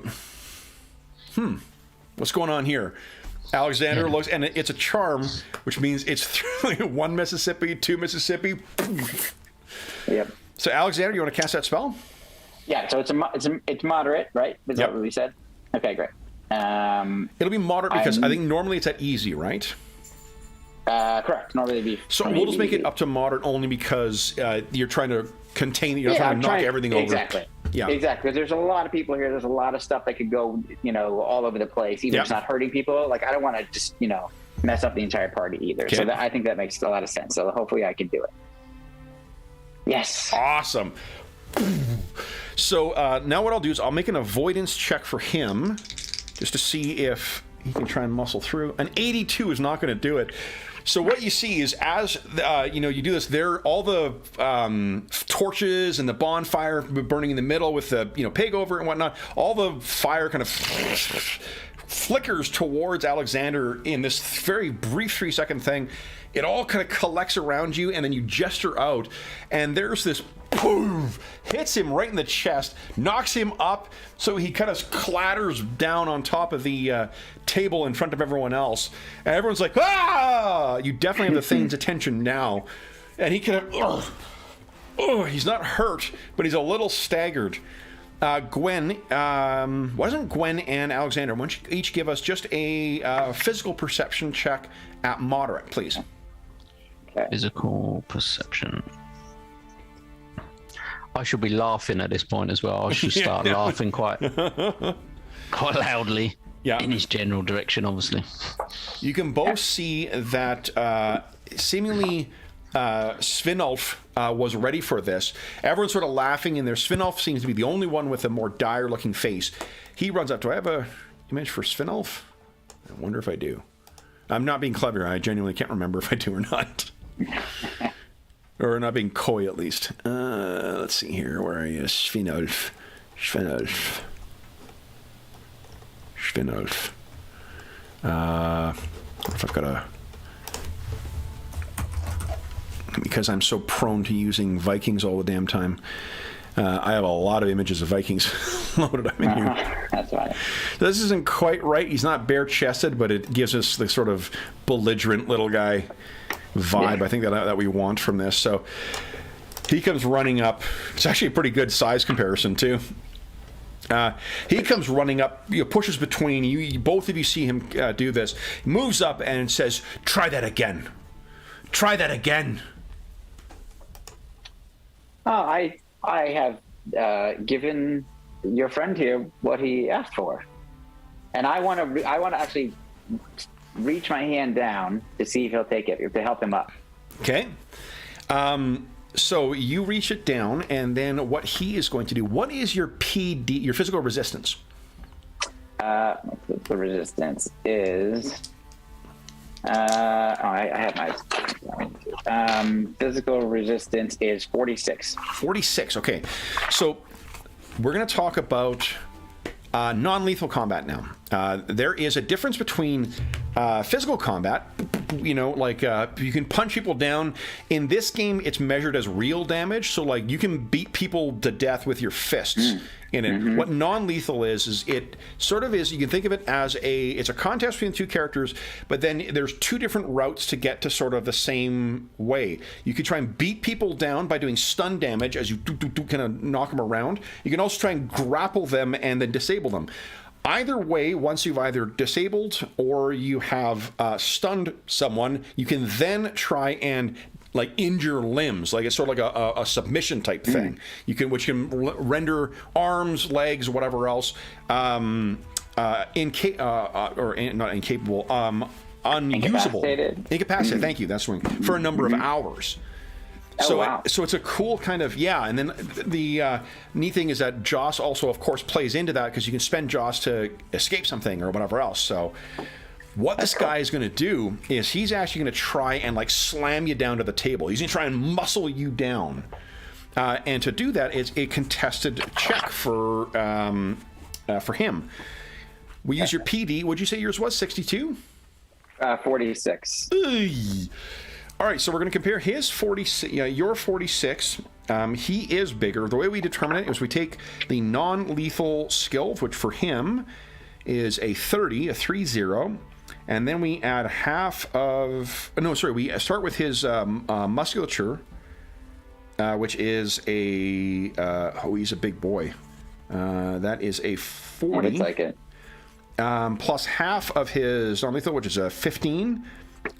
A: what's going on here? Alexander looks, and it's a charm, which means it's 1 Mississippi, 2 Mississippi.
C: Yep.
A: So, Alexander, you want to cast that spell?
C: Yeah. So it's moderate, right? Is that what we said? Okay, great.
A: It'll be moderate because I think normally it's at easy, right?
C: Correct. Normally it'd be.
A: So we'll just make it up to moderate only because you're trying to contain it. You're trying to knock everything over.
C: Exactly.
A: Yeah.
C: Exactly. Because there's a lot of people here. There's a lot of stuff that could go, all over the place. Even if it's not hurting people. Like, I don't want to just, mess up the entire party either. Okay. So I think that makes a lot of sense. So hopefully I can do it. Yes.
A: Awesome. So now what I'll do is I'll make an avoidance check for him just to see if he can try and muscle through. An 82 is not going to do it. So what you see is, as you do this, all the torches and the bonfire burning in the middle with the pig over it and whatnot, all the fire kind of flickers towards Alexander in this very brief 3-second thing. It all kind of collects around you, and then you gesture out, and there's this poof, hits him right in the chest, knocks him up, so he kind of clatters down on top of the table in front of everyone else, and everyone's like, ah! You definitely have the Thane's attention now, and he kind of, he's not hurt, but he's a little staggered. Gwen, wasn't Gwen and Alexander, why don't you each give us just a physical perception check at moderate, please?
C: Okay.
B: Physical perception. I should be laughing at this point as well. I should start laughing quite loudly.
A: Yeah.
B: In his general direction, obviously.
A: You can both see that seemingly Svinolf was ready for this. Everyone's sort of laughing in there. Svinolf seems to be the only one with a more dire-looking face. He runs up. Do I have a image for Svinolf? I wonder if I do. I'm not being clever. I genuinely can't remember if I do or not. Or not being coy, at least. Let's see here. Where are you? Svinolf. If I've got a... Because I'm so prone to using Vikings all the damn time, I have a lot of images of Vikings loaded up in here.
C: That's right.
A: This isn't quite right. He's not bare-chested, but it gives us the sort of belligerent little guy vibe I think that we want from this. So he comes running up. It's actually a pretty good size comparison, too. He comes running up, pushes between you. Both of you see him do this. He moves up and says, "Try that again. Try that again."
C: I have given your friend here what he asked for, and I want to actually reach my hand down to see if he'll take it, to help him up.
A: Okay. So you reach it down, and then what he is going to do, what is your PD, your physical resistance?
C: The resistance is... I have my... physical resistance is 46.
A: 46, okay. So we're going to talk about non-lethal combat now. There is a difference between physical combat, like you can punch people down. In this game, it's measured as real damage, so like you can beat people to death with your fists in it. Mm-hmm. What non-lethal is it sort of is, you can think of it as it's a contest between two characters, but then there's two different routes to get to sort of the same way. You can try and beat people down by doing stun damage as you kind of knock them around. You can also try and grapple them and then disable them. Either way, once you've either disabled or you have stunned someone, you can then try and like injure limbs, like it's sort of like a submission type thing. Which can render arms, legs, whatever else, not incapable, unusable, incapacitated. Thank you. That's one for a number of hours. So it's a cool kind of, and then the neat thing is that Joss also, of course, plays into that because you can spend Joss to escape something or whatever else. So what this guy is going to do is he's actually going to try and like slam you down to the table. He's going to try and muscle you down. And to do that, it's a contested check for him. We use your PD. Would you say yours was 62?
C: 46.
A: All right, so we're going to compare his 46, your 46. He is bigger. The way we determine it is we take the non-lethal skill, which for him is a 30, and then we add half of... we start with his musculature, which is a... he's a big boy. That is a 40.
C: Looks like it.
A: Plus half of his non-lethal, which is a 15,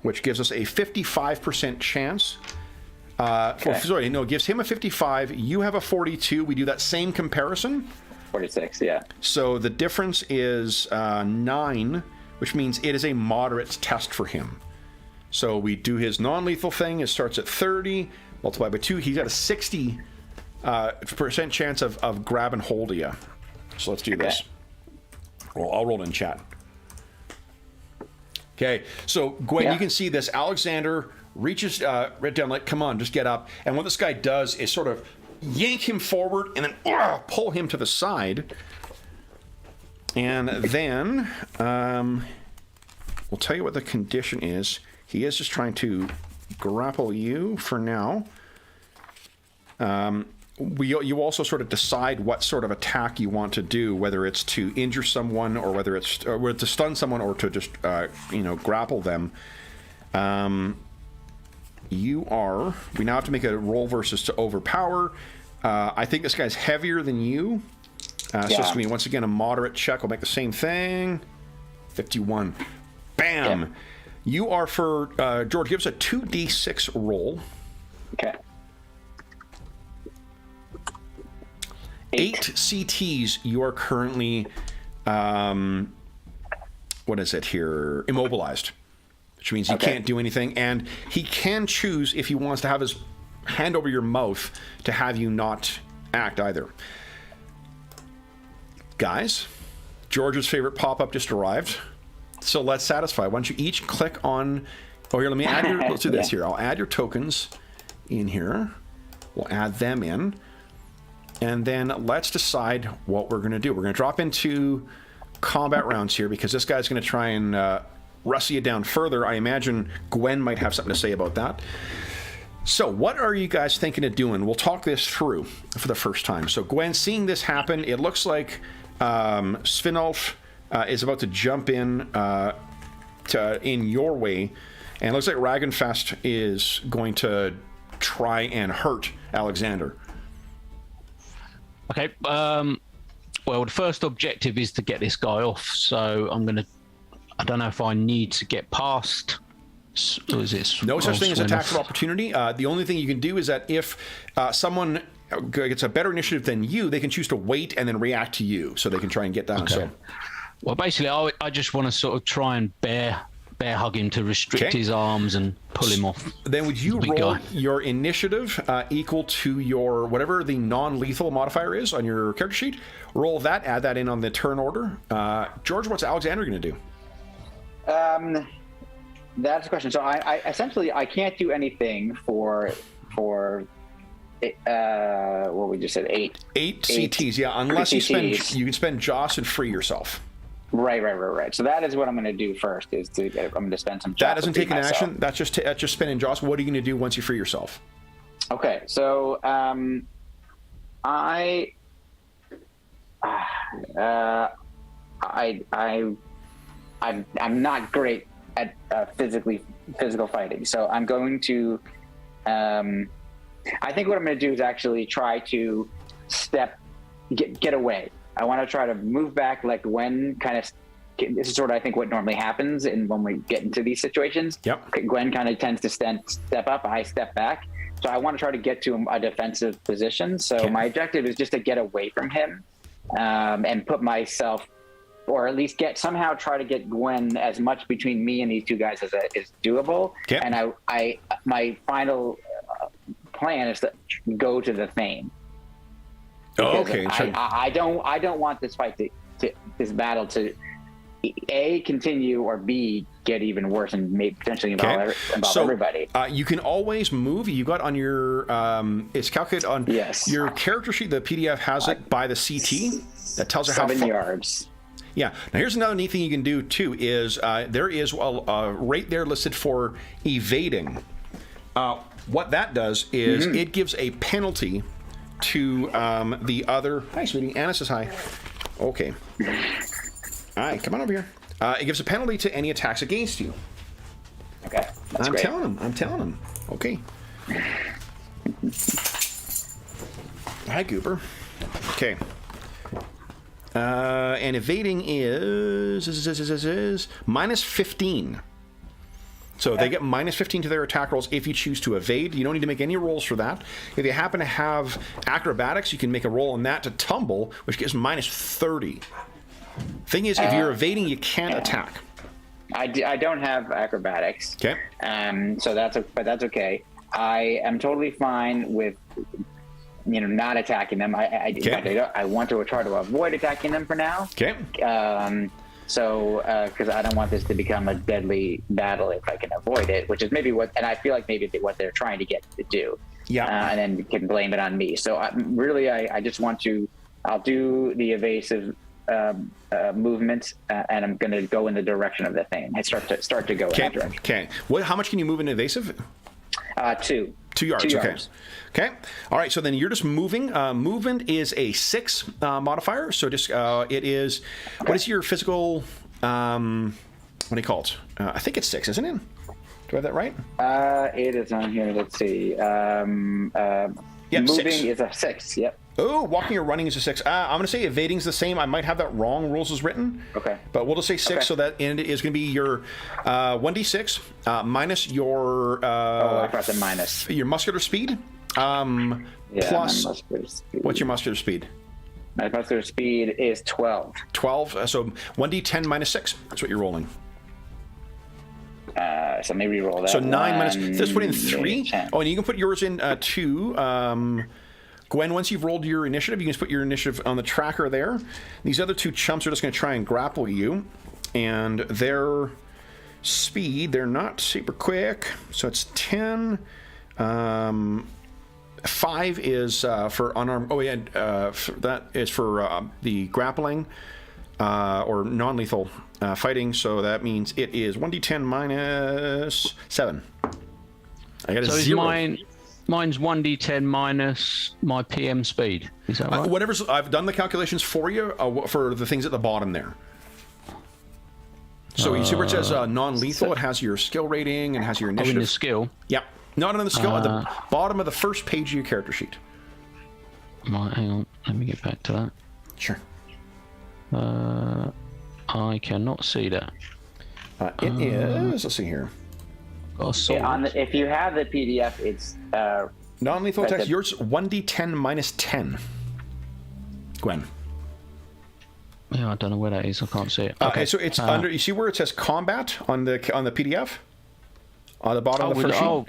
A: which gives us a 55% chance. It gives him a 55. You have a 42. We do that same comparison.
C: 46, yeah.
A: So the difference is 9, which means it is a moderate test for him. So we do his non-lethal thing. It starts at 30, multiplied by 2. He's got a 60% chance of grab and hold you. So let's do this. Well, I'll roll in chat. Okay, so Gwen, you can see this. Alexander reaches right down, like, come on, just get up. And what this guy does is sort of yank him forward and then pull him to the side. And then we'll tell you what the condition is. He is just trying to grapple you for now. You also sort of decide what sort of attack you want to do, whether it's to injure someone or whether it's to stun someone or to just grapple them. We now have to make a roll versus to overpower. I think this guy's heavier than you, so it's going to be once again a moderate check. I'll make the same thing. 51. Bam. Yeah. You are for George. Give us a 2d6 roll.
C: Okay.
A: 8 CTs, you are currently, immobilized, which means he can't do anything, and he can choose, if he wants to have his hand over your mouth, to have you not act either. Guys, George's favorite pop-up just arrived, so let's satisfy. Why don't you each click on, let me add let's do this here. I'll add your tokens in here. We'll add them in. And then let's decide what we're going to do. We're going to drop into combat rounds here because this guy's going to try and wrestle you down further. I imagine Gwen might have something to say about that. So what are you guys thinking of doing? We'll talk this through for the first time. So Gwen, seeing this happen, it looks like Svinolf is about to jump in your way. And it looks like Ragenfest is going to try and hurt Alexander.
B: Okay, well, the first objective is to get this guy off, so I don't know if I need to get past... No
A: such thing as attack of opportunity. The only thing you can do is that if someone gets a better initiative than you, they can choose to wait and then react to you, so they can try and get down. Okay. So,
B: well, basically, I just want to sort of try and bear hug him to restrict his arms and pull him off.
A: Then would you roll your initiative equal to your whatever the non-lethal modifier is on your character sheet? Roll that, add that in on the turn order. George, what's Alexander going to do?
C: That's a question. So I essentially can't do anything for what we just said, 8.
A: 8 CTs, yeah. Unless you can spend Joss and free yourself.
C: Right. So that is what I'm going to do first. I'm going to spend some.
A: That doesn't take an action. That's just spending Joss. What are you going to do once you free yourself?
C: Okay, so I'm not great at physical fighting, so I'm going to. I think what I'm going to do is actually try to get away. I want to try to move back, like Gwen kind of. This is sort of, I think, what normally happens when we get into these situations.
A: Yep.
C: Gwen kind of tends to step up. I step back. So I want to try to get to a defensive position. So my objective is just to get away from him and put myself, or at least somehow try to get Gwen as much between me and these two guys as is doable.
A: Okay.
C: And my final plan is to go to the Thane.
A: Okay.
C: I don't want this fight this battle to continue, or B, get even worse and maybe potentially involve everybody.
A: You can always move. You got on your it's calculated on your character sheet. The PDF has it by the CT that tells you
C: 7 yards.
A: Yeah. Now here's another neat thing you can do too. Is there is a rate there listed for evading. What that does is it gives a penalty to the other. Hi, sweetie. Anna says hi. Okay. All right, come on over here. It gives a penalty to any attacks against you.
C: Okay, that's
A: I'm
C: great.
A: telling him. Okay. Hi, Goober. Okay. And evading is minus 15. So they get minus 15 to their attack rolls if you choose to evade. You don't need to make any rolls for that. If you happen to have acrobatics, you can make a roll on that to tumble, which gives minus 30. Thing is, if you're evading, you can't attack.
C: I don't have acrobatics.
A: Okay.
C: So but that's okay. I am totally fine with not attacking them. I want to try to avoid attacking them for now.
A: Okay.
C: So because I don't want this to become a deadly battle if I can avoid it, which is maybe what what they're trying to get to do.
A: Yeah.
C: And then you can blame it on me. So I just want to. I'll do the evasive movement, and I'm going to go in the direction of the thing. I start to go in that direction.
A: Okay. How much can you move in evasive?
C: 2.
A: 2 yards.
C: 2
A: okay.
C: yards.
A: Okay. All right. So then you're just moving. Movement is a 6 modifier. So just it is. Okay. What is your physical? What do you call it? I think it's 6, isn't it? Do I have that right?
C: It is on here. Let's see.
A: Yep,
C: moving
A: 6.
C: is a 6. Yep.
A: Oh, walking or running is a 6. I'm going to say evading's the same. I might have that wrong. Rules is written.
C: Okay.
A: But we'll just say 6. Okay. So that end is going to be your 1d6 minus your.
C: I forgot the minus.
A: Your muscular speed. Plus. Muscular speed. What's your muscular speed?
C: My muscular speed is 12.
A: 12. So 1d10 minus 6. That's what you're rolling.
C: So maybe roll that.
A: So 9 minus. Let's put in 3. Oh, and you can put yours in 2. Gwen, once you've rolled your initiative, you can just put your initiative on the tracker there. These other 2 chumps are just going to try and grapple you. And their speed, they're not super quick. So it's 10. 5 is for unarmed. Oh, yeah. That is for the grappling or non-lethal fighting. So that means it is 1d10 minus 7. I got a 0.
B: Mine's 1d10 minus my PM speed. Is that right?
A: Whatever's. I've done the calculations for you for the things at the bottom there. So you see where it says non-lethal? It has your skill rating and has your initiative.
B: In the skill?
A: Yep. Not on the skill. At the bottom of the first page of your character sheet.
B: Right, hang on. Let me get back to that.
A: Sure.
B: I cannot see that.
A: It is. Let's see here.
C: If you have the PDF, it's
A: non-lethal attacks. Yours 1d10 minus 10. Gwen.
B: Yeah, I don't know where that is. I can't see it.
A: Okay, so it's under. You see where it says combat on the PDF? On the bottom of the first sheet.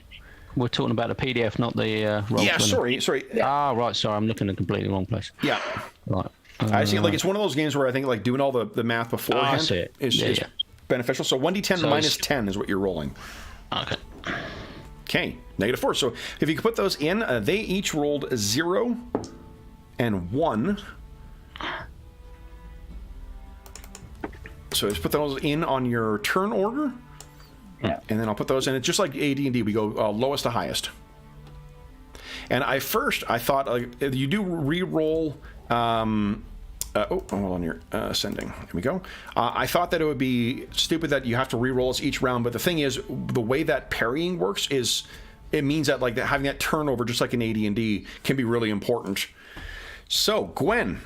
B: We're talking about the PDF, not the roll.
A: Yeah, sorry.
B: Yeah. Right. Sorry, I'm looking in the completely wrong place.
A: Yeah.
B: Right.
A: I see. Like it's one of those games where I think like doing all the math beforehand
B: I see it.
A: is beneficial. So 1d10 minus 10 is what you're rolling.
B: Okay.
A: Okay. -4. So if you could put those in, they each rolled 0 and 1. So just put those in on your turn order.
C: Yeah.
A: And then I'll put those in. It's just like AD&D. We go lowest to highest. And I thought you do re-roll. Hold on here. Ascending. Here we go. I thought that it would be stupid that you have to re-roll each round. But the thing is, the way that parrying works is it means that like having that turnover, just like in AD&D, can be really important. So, Gwen,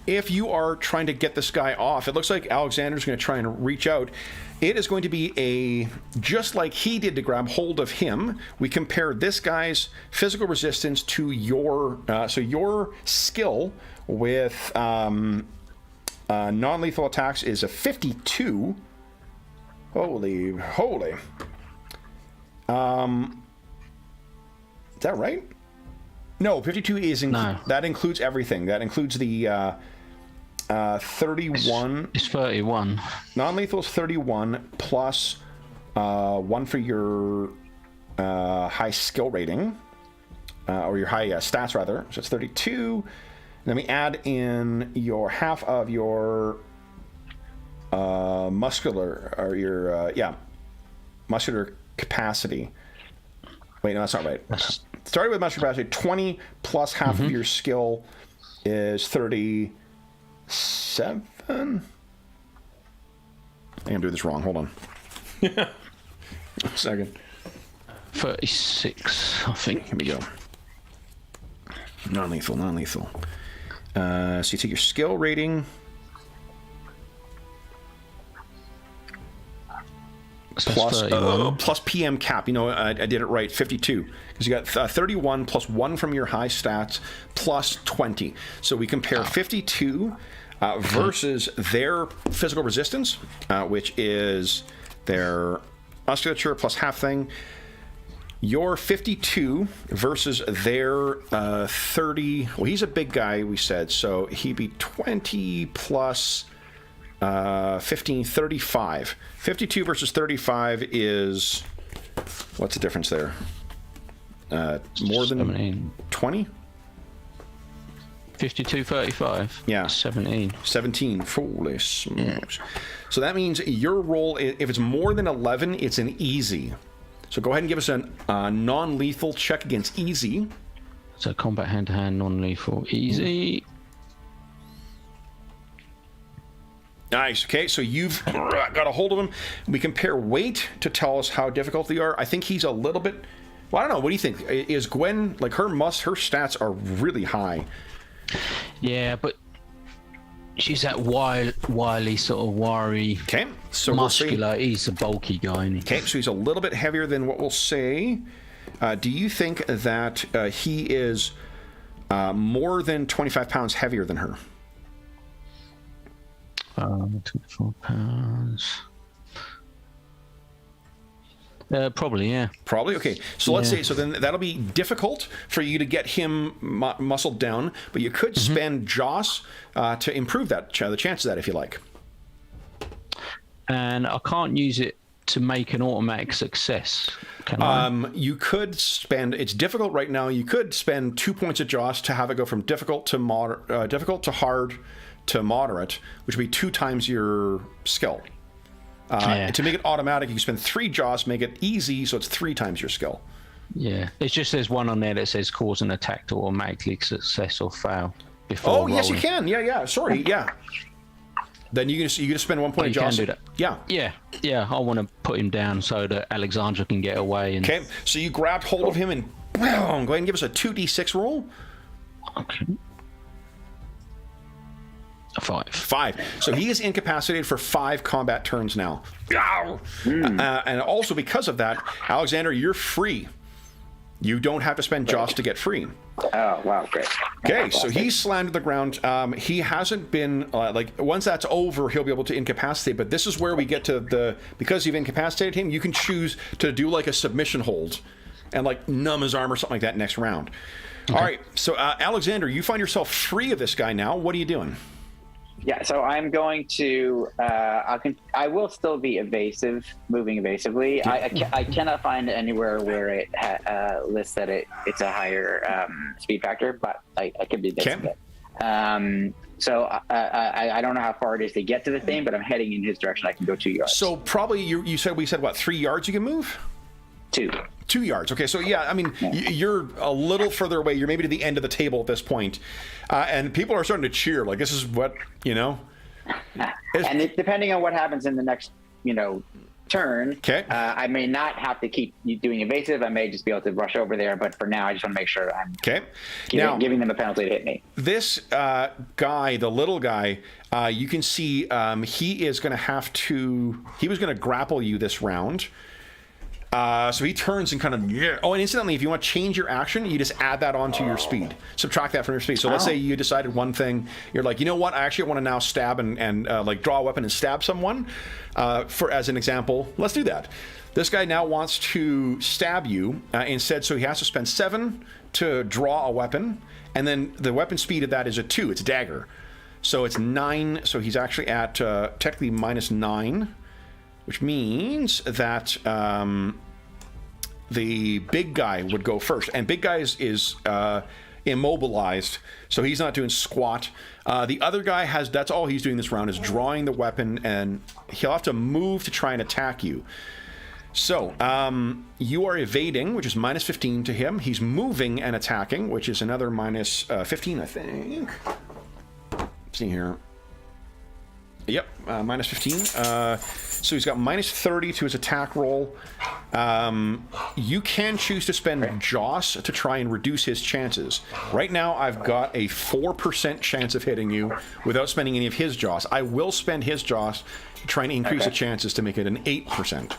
A: if you are trying to get this guy off, it looks like Alexander's going to try and reach out. It is going to be just like he did to grab hold of him. We compare this guy's physical resistance to your skill with non-lethal attacks is a 52. Holy. Is that right? No, 52 isn't. No. That includes everything. That includes the 31.
B: It's 31.
A: Non-lethal is 31 plus 1 for your high skill rating, or your high stats rather. So it's 32. Then we add in your half of your muscular, or your muscular capacity. Wait, no, that's not right. Starting with muscular capacity, 20 plus half of your skill is 37. I think I'm doing this wrong. Hold on. A second.
B: 36, I think.
A: Here we go. Non-lethal. So you take your skill rating. Plus PM cap. You know, I did it right. 52. Because you got 31 plus 1 from your high stats plus 20. So we compare 52 versus their physical resistance, which is their musculature plus half thing. Your 52 versus their 30. Well, he's a big guy, we said. So he'd be 20 plus 15, 35. 52 versus 35 is, what's the difference there? More than
B: 17.
A: 20?
B: 52, 35?
A: Yeah.
B: 17.
A: 17. Holy smokes. So that means your roll, if it's more than 11, it's an easy. So go ahead and give us a non-lethal check against easy.
B: So combat hand-to-hand, non-lethal, easy.
A: Nice. Okay, so you've got a hold of him. We compare weight to tell us how difficult they are. I think he's a little bit... Well, I don't know. What do you think? Is Gwen, like her stats are really high.
B: Yeah, but she's that wily, sort of wiry,
A: okay, so
B: muscular.
A: We'll
B: he's a bulky guy.
A: Okay, so he's a little bit heavier than what we'll say. Do you think that he is more than 25 pounds heavier than her?
B: 24 pounds. Probably, yeah.
A: Probably? Okay. So let's say, so then that'll be difficult for you to get him muscled down, but you could spend Joss to improve that, the chance of that, if you like.
B: And I can't use it to make an automatic success, can I?
A: You could spend, it's difficult right now, you could spend 2 points of Joss to have it go from difficult to hard to moderate, which would be 2 times your skill. To make it automatic, you spend 3 Joss, make it easy, so it's 3 times your skill.
B: Yeah, it's just there's one on there that says cause an attack to automatically success or fail before rolling.
A: Yes, you can. Yeah. Sorry, yeah. Then you can spend 1 point of Joss.
B: You can do that. Yeah. I want to put him down so that Alexandra can get away. And...
A: Okay, so you grabbed hold of him and go ahead and give us a 2d6 roll.
B: Okay. 5.
A: So he is incapacitated for 5 combat turns now. And also because of that, Alexander, you're free. You don't have to spend Joss to get free.
C: Oh, wow, great.
A: Okay, so he's slammed to the ground. He hasn't been, once that's over, he'll be able to incapacitate, but this is where we get to because you've incapacitated him, you can choose to do like a submission hold and like numb his arm or something like that next round. Okay. All right, so Alexander, you find yourself free of this guy now. What are you doing?
C: Yeah, so I'm going to. I will still be evasive, moving evasively. I cannot find anywhere where it lists that it's a higher speed factor, but I could be missing it. So I don't know how far it is to get to the thing, but I'm heading in his direction. I can go 2 yards.
A: So probably we said what, 3 yards you can move?
C: 2.
A: 2 yards. Okay, so yeah, I mean, you're a little further away. You're maybe to the end of the table at this point, and people are starting to cheer. Like, this is what, you know.
C: And depending on what happens in the next, turn,
A: okay.
C: I may not have to keep doing evasive. I may just be able to rush over there. But for now, I just want to make sure I'm giving them a penalty to hit me.
A: This guy, the little guy, you can see he is going to have to. He was going to grapple you this round. So he turns and kind of, and incidentally, if you want to change your action, you just add that onto your speed. Subtract that from your speed. So let's say you decided one thing. You're like, you know what? I actually want to now stab and like draw a weapon and stab someone. As an example, let's do that. This guy now wants to stab you instead, so he has to spend 7 to draw a weapon, and then the weapon speed of that is a 2. It's a dagger. So it's 9. So he's actually at technically -9. Which means that the big guy would go first. And big guy is immobilized, so he's not doing squat. The other guy that's all he's doing this round is drawing the weapon, and he'll have to move to try and attack you. So you are evading, which is -15 to him. He's moving and attacking, which is another -15, I think. Let's see here. Yep, -15. So he's got -30 to his attack roll. You can choose to spend Joss to try and reduce his chances. Right now, I've got a 4% chance of hitting you without spending any of his Joss. I will spend his Joss to try and increase the chances to make it an 8%.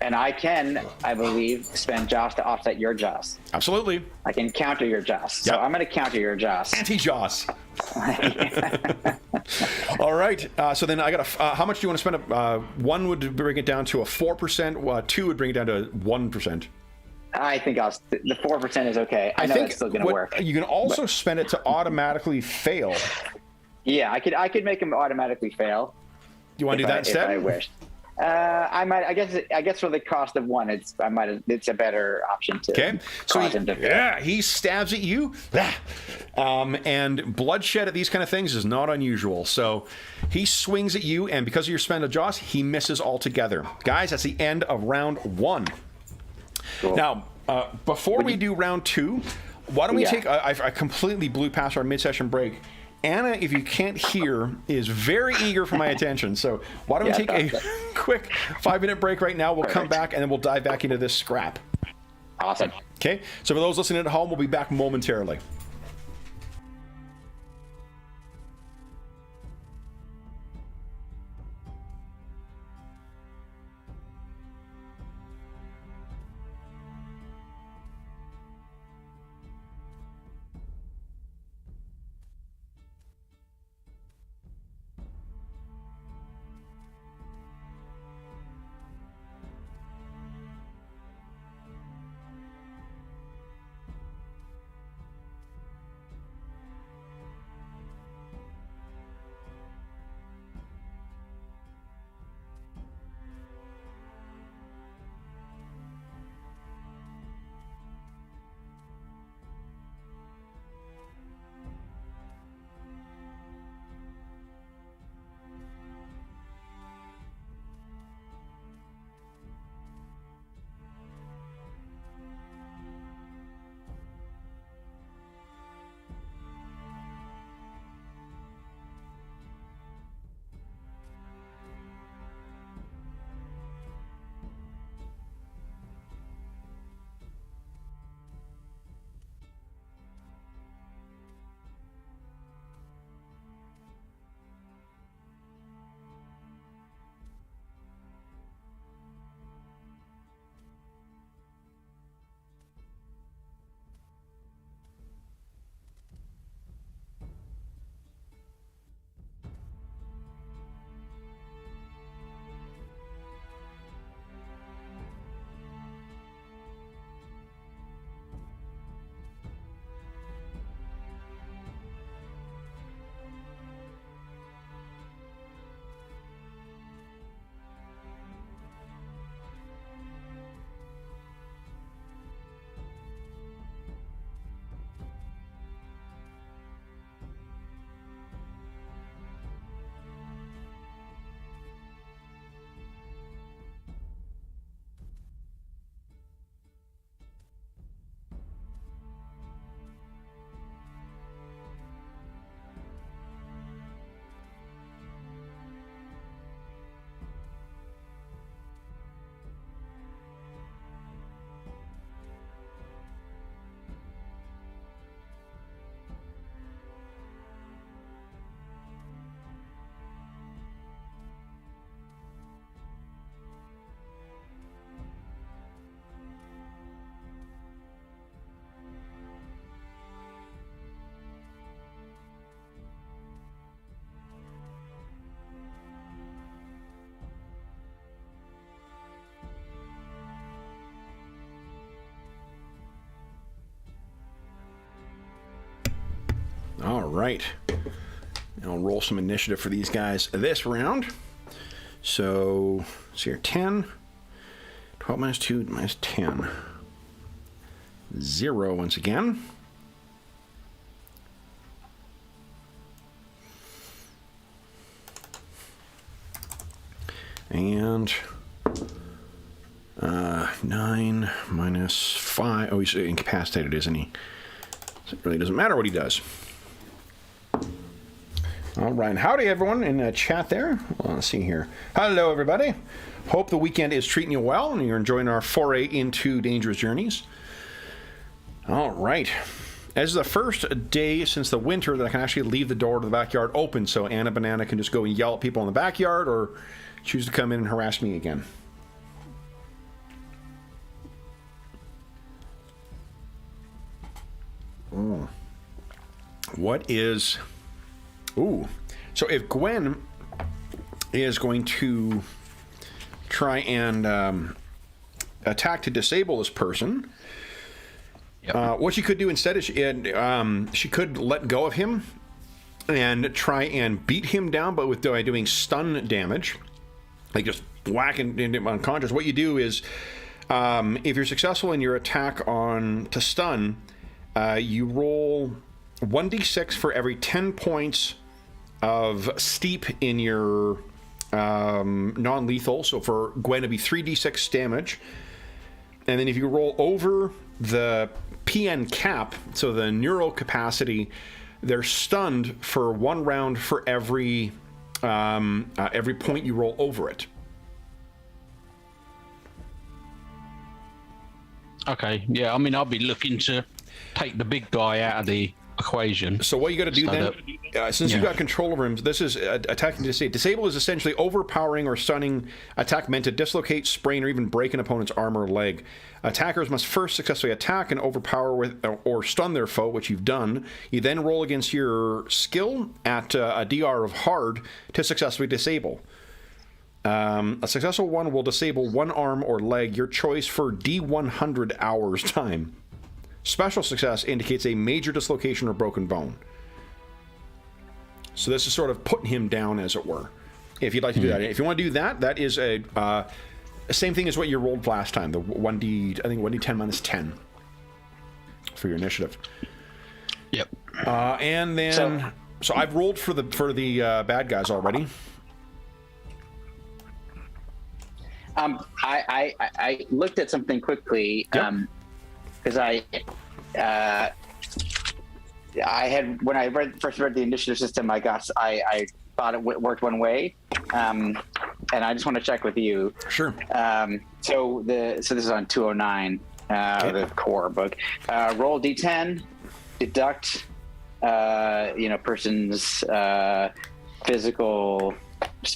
C: And I can, I believe, spend Joss to offset your Joss.
A: Absolutely.
C: I can counter your Joss. So I'm going to counter your Joss.
A: Anti-Joss. All right. So then I got how much do you want to spend? 1 would bring it down to a 4%. 2 would bring it down to 1%.
C: I think the 4% is okay. I know
A: think
C: it's still going to work.
A: You can also spend it to automatically fail.
C: Yeah, I could make him automatically fail.
A: You want to do that instead?
C: If I wish. I might. I guess for the cost of 1, it's a better option to.
A: Okay. So he stabs at you, and bloodshed at these kind of things is not unusual. So he swings at you, and because of your spend of Joss, he misses altogether. Guys, that's the end of round 1. Cool. Now, before we do round 2, why don't we take? I completely blew past our mid-session break. Anna, if you can't hear, is very eager for my attention. So why don't we take a quick 5-minute break right now? We'll come back, and then we'll dive back into this scrap.
C: Awesome.
A: Okay, so for those listening at home, we'll be back momentarily. right. I'll roll some initiative for these guys this round. So, let's see here. 10. 12 minus 2 minus 10. 0 once again. And 9 minus 5. Oh, he's incapacitated, isn't he? So it really doesn't matter what he does. All right. Howdy, everyone in the chat there. Well, let's see here. Hello, everybody. Hope the weekend is treating you well and you're enjoying our foray into Dangerous Journeys. All right. As is the first day since the winter that I can actually leave the door to the backyard open so Anna Banana can just go and yell at people in the backyard or choose to come in and harass me again. What is... Ooh. So if Gwen is going to try and attack to disable this person, what she could do instead is she could let go of him and try and beat him down, but by doing stun damage. Like just whacking him unconscious. What you do is, if you're successful in your attack to stun, you roll 1d6 for every 10 points of steep in your non-lethal. So for Gwen, it'd be 3d6 damage. And then if you roll over the PN cap, so the neural capacity, they're stunned for 1 round for every point you roll over it.
B: Okay, yeah, I mean, I'll be looking to take the big guy out of the equation.
A: So what you got to do then, since you've got control over him, this is attacking to disable. Disable is essentially overpowering or stunning attack meant to dislocate, sprain, or even break an opponent's arm or leg. Attackers must first successfully attack and overpower with or stun their foe, which you've done. You then roll against your skill at a DR of hard to successfully disable. A successful one will disable 1 arm or leg, your choice for D100 hours time. Special success indicates a major dislocation or broken bone. So this is sort of putting him down, as it were. If you'd like to do that. If you want to do that, that is a same thing as what you rolled last time. The 1d, I think 1d10 minus 10 for your initiative.
B: Yep.
A: And then, so I've rolled for the bad guys already.
C: I looked at something quickly because I had, when I first read the initiative system, I thought it worked one way, and I just want to check with you.
A: Sure.
C: So this is on 209, the core book. Roll d10, deduct, person's physical.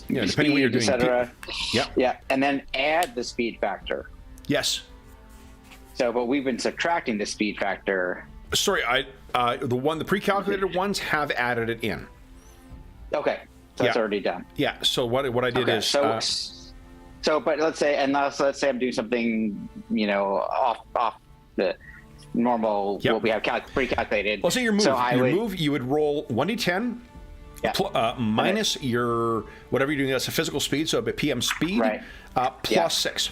A: Yeah, depending what you're doing,
C: etc.
A: Yeah,
C: and then add the speed factor.
A: Yes.
C: So, but we've been subtracting the speed factor.
A: Sorry, the pre-calculated ones have added it in.
C: Okay, so that's already done.
A: Yeah. So what I did is
C: but let's say I'm doing something off the normal. What we have pre-calculated.
A: Well, so your move. You would roll 1d10. Yeah. Minus your whatever you're doing. That's a physical speed, so a PM speed.
C: Right.
A: Plus 6.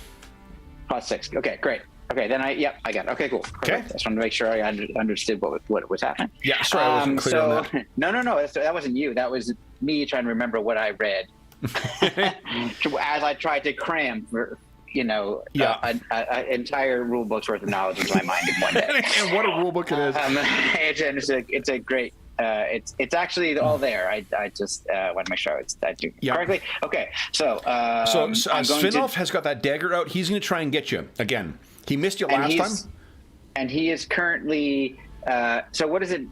C: Plus 6. Okay, great. Okay, then I got it. Okay, cool. Okay. I just wanted to make sure I understood what was happening.
A: Yeah, sorry, I wasn't clear on that.
C: No, that wasn't you. That was me trying to remember what I read as I tried to cram for an entire rule book's worth of knowledge into my mind in one day.
A: And what a rule book it is!
C: It's a great. It's actually all there. I just want to make sure I do correctly. Okay, so
A: Svinolf has got that dagger out. He's going to try and get you again. He missed you last time,
C: and he is currently. So what is it?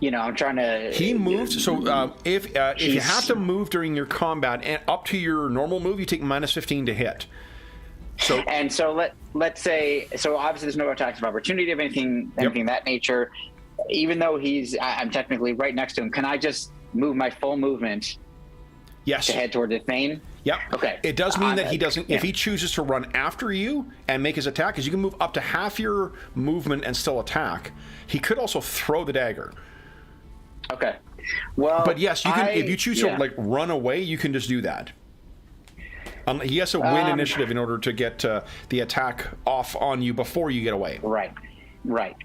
C: I'm trying to.
A: He moved. So if you have to move during your combat and up to your normal move, you take minus 15 to hit. So
C: let's say obviously there's no attacks of opportunity of anything that nature. Even though I'm technically right next to him, can I just move my full movement?
A: Yes.
C: To head toward the thing?
A: Yep.
C: Okay.
A: It does mean that he doesn't, if he chooses to run after you and make his attack, because you can move up to half your movement and still attack, he could also throw the dagger.
C: Okay. Well,
A: but yes, you can. If you choose to like run away, you can just do that. He has to win initiative in order to get the attack off on you before you get away.
C: Right.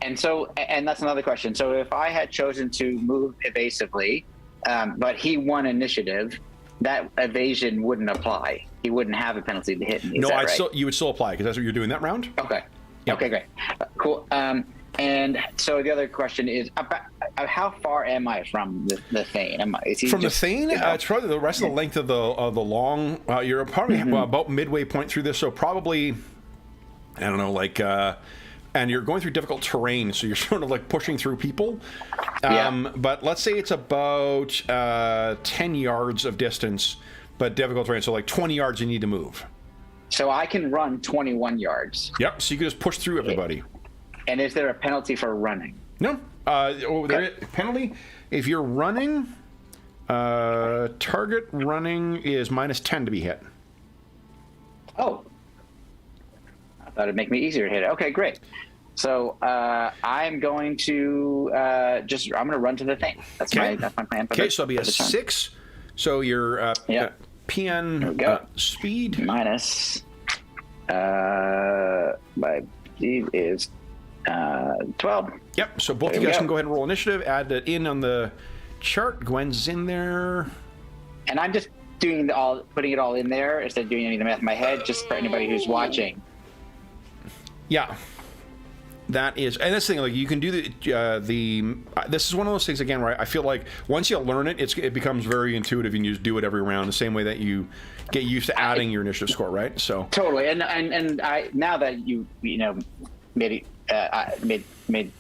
C: And so, and that's another question. So if I had chosen to move evasively, but he won initiative, that evasion wouldn't apply. He wouldn't have a penalty to hit me.
A: No, you would still apply because that's what you're doing that round.
C: Okay.
A: Yep.
C: Okay, great. Cool. And so the other question is, about how far am I from the Thane?
A: From the Thane? It's probably the rest of the length of the long. You're probably about midway point through this, so probably, I don't know, like, and you're going through difficult terrain, so you're sort of like pushing through people. But let's say it's about 10 yards of distance, but difficult terrain, so like 20 yards you need to move.
C: So I can run 21 yards.
A: Yep, so you can just push through everybody.
C: And is there a penalty for running?
A: No. There is penalty. If you're running, target running is -10 to be hit.
C: Oh. I thought it'd make me easier to hit it. Okay, great. So I'm going to I'm going to run to the thing. That's my plan.
A: Okay, so it'll be a 6. So your PN speed
C: minus my speed is 12.
A: Yep. So both of you guys can go ahead and roll initiative. Add it in on the chart. Gwen's in there.
C: And I'm just putting it all in there instead of doing any of the math in my head, just for anybody who's watching.
A: Yeah. That is, and this thing, like you can do this is one of those things again where I feel like once you learn it, it becomes very intuitive and you just do it every round the same way that you get used to adding your initiative score, right? So
C: totally, and I now that you made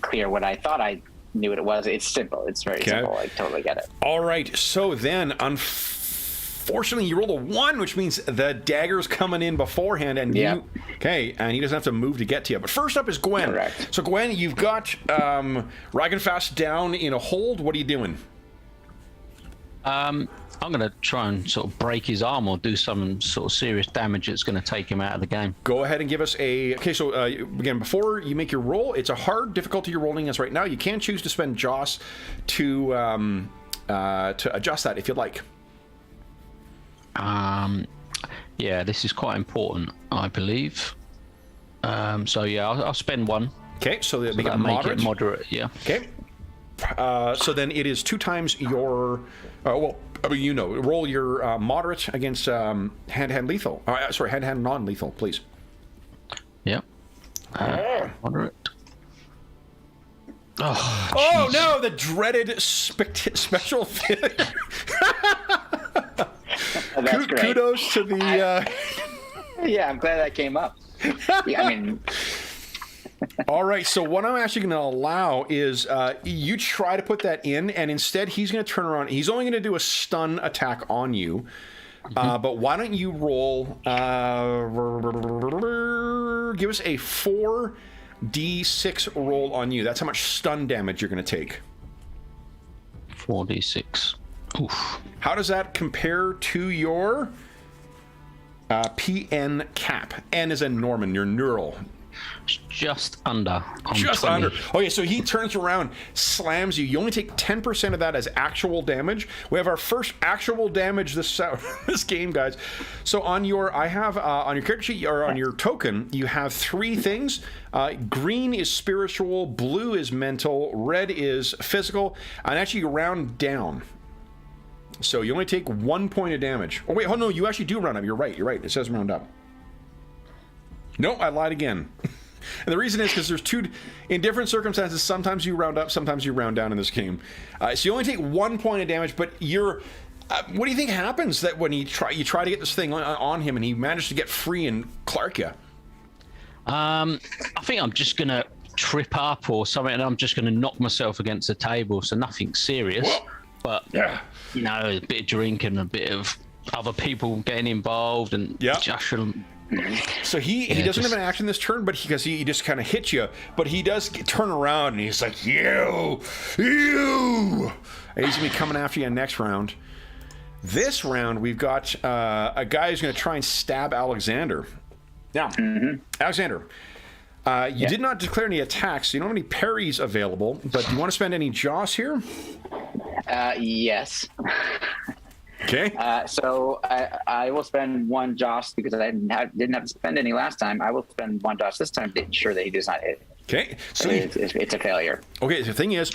C: clear what I thought I knew what it was. It's simple. It's very simple. I totally get it.
A: All right. So then, unfortunately, you rolled a 1, which means the dagger's coming in beforehand, and and he doesn't have to move to get to you. But first up is Gwen.
C: Correct.
A: So Gwen, you've got Ragenfast down in a hold. What are you doing?
B: I'm going to try and sort of break his arm or do some sort of serious damage that's going to take him out of the game.
A: Go ahead and give us a... Okay, so again, before you make your roll, it's a hard difficulty you're rolling as right now. You can choose to spend Joss to adjust that if you'd like.
B: Yeah, this is quite important, I believe. So yeah, I'll spend 1.
A: Okay, so they make it moderate. Yeah. Okay. So then it is 2 times your... roll your moderate against hand-to-hand lethal. Hand-to-hand non-lethal, please.
B: Yep. Moderate.
A: Oh no, the dreaded special failure.
C: That's great.
A: Kudos to the...
C: Yeah, I'm glad that came up. Yeah, I mean...
A: All right, so what I'm actually going to allow is you try to put that in, and instead he's going to turn around. He's only going to do a stun attack on you. But why don't you roll... give us a 4d6 roll on you. That's how much stun damage you're going to take.
B: 4d6. Oof.
A: How does that compare to your PN cap? N is in Norman, your neural.
B: Just under.
A: Just
B: 20.
A: under. Okay, so he turns around, slams you. You only take 10% of that as actual damage. We have our first actual damage this game, guys. So on your, on your character sheet or on your token, you have 3 things. Green is spiritual, blue is mental, red is physical, and actually you round down. So you only take 1 point of damage. Oh wait, no, you actually do round up. You're right. It says round up. No, I lied again. And the reason is because there's 2, in different circumstances, sometimes you round up, sometimes you round down in this game. So you only take 1 point of damage, but you're... what do you think happens that when you try to get this thing on him and he managed to get free and clark you?
B: I think I'm just going to trip up or something, and I'm just going to knock myself against the table, so nothing serious.
A: Whoa.
B: But, a bit of drink and a bit of other people getting involved and just...
A: So he doesn't have an action this turn, but because he just kind of hits you, but he does turn around and he's like, you, and he's gonna be coming after you next round. This round we've got a guy who's gonna try and stab Alexander. Now, Alexander, you did not declare any attacks, so you don't have any parries available, but do you want to spend any Joss here?
C: Yes.
A: Okay.
C: So I will spend one Joss because I didn't have to spend any last time. I will spend one Joss this time to ensure that he does not hit.
A: Okay. So
C: it's a failure.
A: Okay. The thing is,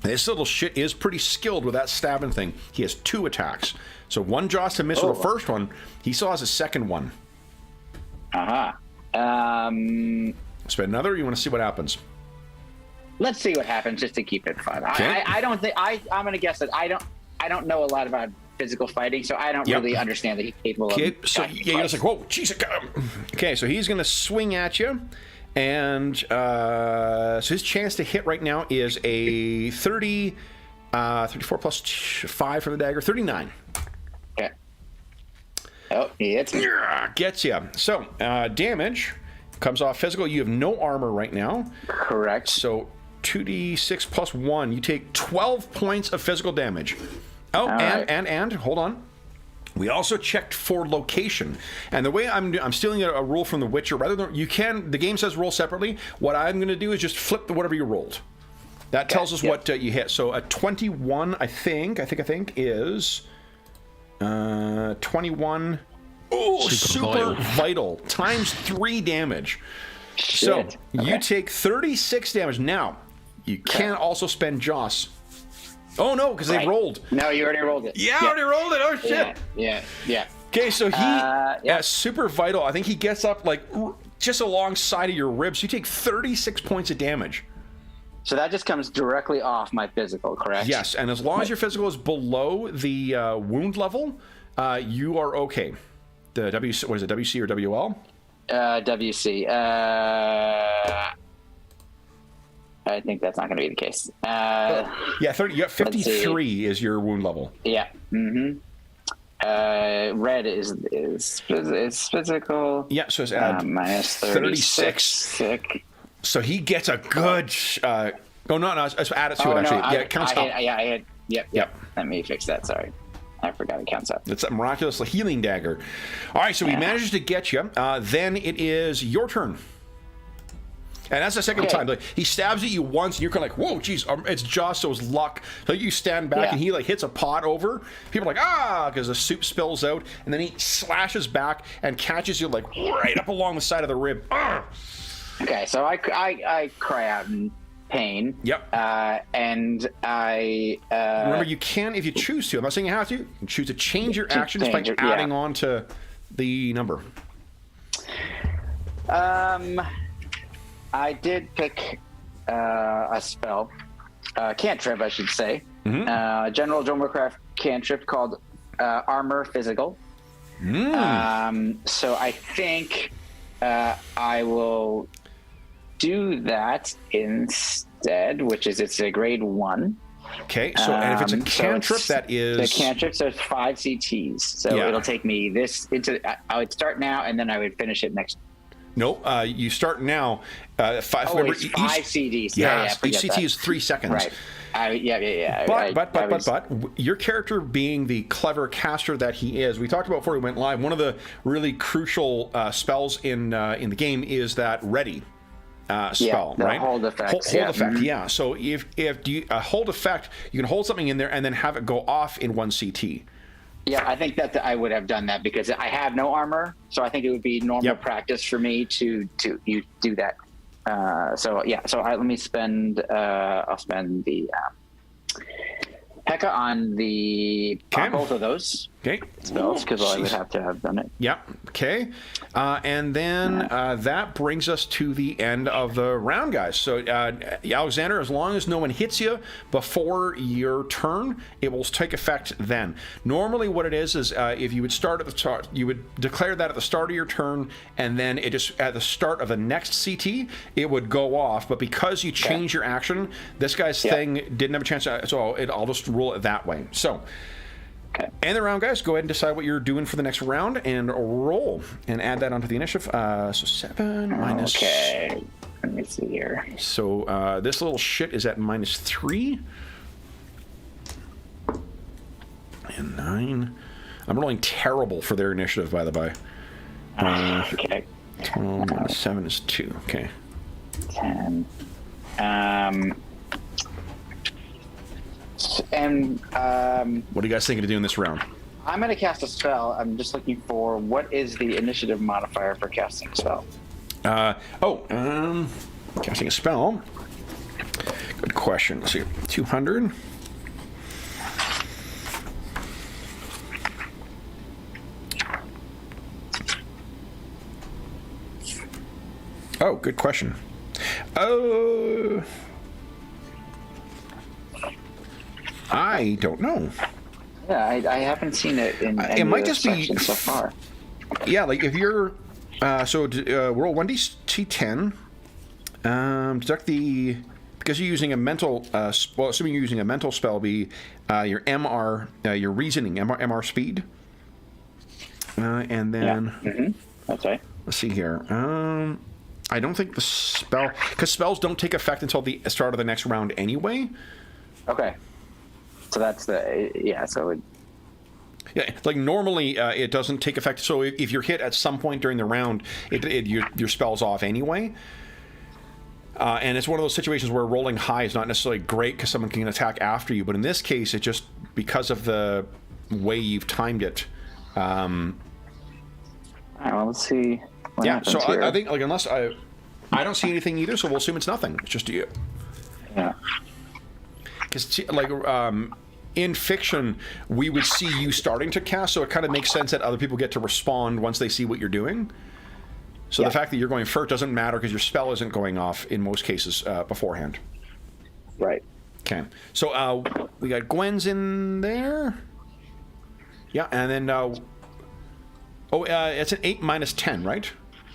A: this little shit is pretty skilled with that stabbing thing. He has 2 attacks. So one Joss to miss with the first one. He still has a second one. Spend another. Or you want to see what happens?
C: Let's see what happens just to keep it fun.
A: Okay.
C: I don't think I'm going to guess that I don't know a lot about physical fighting, so I don't really understand that he's capable of.
A: So yeah, you're just like, whoa, jeez. Okay, so he's gonna swing at you, and so his chance to hit right now is a 30, 34 plus 5 for the dagger, 39.
C: Okay. Oh, he hits me.
A: Gets you. So damage comes off physical. You have no armor right now.
C: Correct.
A: So 2d6 plus 1. You take 12 points of physical damage. Oh, and hold on. We also checked for location, and the way I'm stealing a rule from The Witcher. Rather than the game says roll separately. What I'm going to do is just flip whatever you rolled. That tells us what you hit. So a 21, I think is 21. Oh, super vital times 3 damage.
C: Shit.
A: So you take 36 damage. Now you can also spend Joss. Oh no, because they rolled.
C: No, you already rolled it.
A: Yeah, I already rolled it. Oh shit.
C: Yeah.
A: Okay, so he super vital. I think he gets up like just alongside of your ribs. You take 36 points of damage.
C: So that just comes directly off my physical, correct?
A: Yes, and as long as your physical is below the wound level, you are okay. The WC, what is it, WC or WL?
C: WC. I think that's not going to be the case.
A: Yeah, 30. You got 53 is your wound level.
C: Yeah. Mm-hmm. Red is physical.
A: Yeah, so it's
C: minus 36. Sick.
A: So he gets a good. No, let's add it to it actually. It counts up.
C: I hit. Yep. Let me fix that. Sorry. I forgot it counts up.
A: It's a miraculous healing dagger. All right, so he manages to get you. Then it is your turn. And that's the second time. Like, he stabs at you once, and you're kind of like, whoa, geez, it's Josso's luck. So you stand back, and he like hits a pot over. People are like, because the soup spills out. And then he slashes back and catches you like right up along the side of the rib.
C: Okay, so I cry out in pain.
A: Yep.
C: And I...
A: Remember, you can, if you choose to, I'm not saying you have to, you can choose to change your action just by adding on to the number.
C: I did pick a spell, cantrip, I should say.
A: Mm-hmm.
C: General John Warcraft cantrip called Armor Physical. So I think I will do that instead, which is it's a grade 1.
A: Okay, so and if it's a cantrip, that is
C: the cantrip. So it's 5 CTs. So it'll take me I would start now, and then I would finish it next.
A: Nope, you start now. 5.
C: Remember, it's 5 CDs.
A: Yeah, each CT is 3 seconds.
C: Right.
A: But your character being the clever caster that he is, we talked about before we went live. One of the really crucial spells in the game is that ready spell, right?
C: Hold effect.
A: Hold effect. Mm-hmm. Yeah. So if hold effect, you can hold something in there and then have it go off in 1 CT.
C: Yeah, I think that I would have done that because I have no armor, so I think it would be normal practice for me to do that. Let me spend. I'll spend the P.E.K.K.A. on both of those spells because I would have to have done it.
A: Yep. Okay. And then that brings us to the end of the round, guys. So Alexander, as long as no one hits you before your turn, it will take effect then. Normally what it is if you would start at the start, you would declare that at the start of your turn, and then it just at the start of the next CT, it would go off. But because you change your action, this guy's thing didn't have a chance to, so I'll just rule it that way. So end the round, guys. Go ahead and decide what you're doing for the next round and roll and add that onto the initiative. So 7 minus.
C: Okay. Let me see here.
A: So this little shit is at -3 and 9. I'm rolling terrible for their initiative, by the by.
C: Okay.
A: 12 minus 7 is 2. Okay.
C: 10. And
A: what are you guys thinking of doing this round?
C: I'm going to cast a spell. I'm just looking for what is the initiative modifier for casting a spell.
A: Casting a spell. Good question. Let's see. 200. Oh, good question. Oh, I don't know.
C: Yeah, I haven't seen it in any
A: it might
C: of the
A: just be
C: sections so far.
A: Yeah, like if you're roll 1d10, deduct the, because you're using a mental assuming you're using a mental spell, be your MR, your reasoning MR speed, and then
C: That's right.
A: let's see here. I don't think the spell, because spells don't take effect until the start of the next round anyway.
C: Okay. So that's so it,
A: yeah, like normally it doesn't take effect. So if you're hit at some point during the round, your spell's off anyway. And it's one of those situations where rolling high is not necessarily great because someone can attack after you. But in this case, it just, because of the way you've timed it.
C: all right, well, let's see.
A: Yeah, so I think, like, unless I don't see anything either, so we'll assume it's nothing. It's just you.
C: Yeah.
A: Because, like, in fiction, we would see you starting to cast, so it kind of makes sense that other people get to respond once they see what you're doing. So the fact that you're going first doesn't matter because your spell isn't going off in most cases beforehand.
C: Right.
A: Okay. So we got Gwen's in there. Yeah, and then it's an 8 minus 10, right?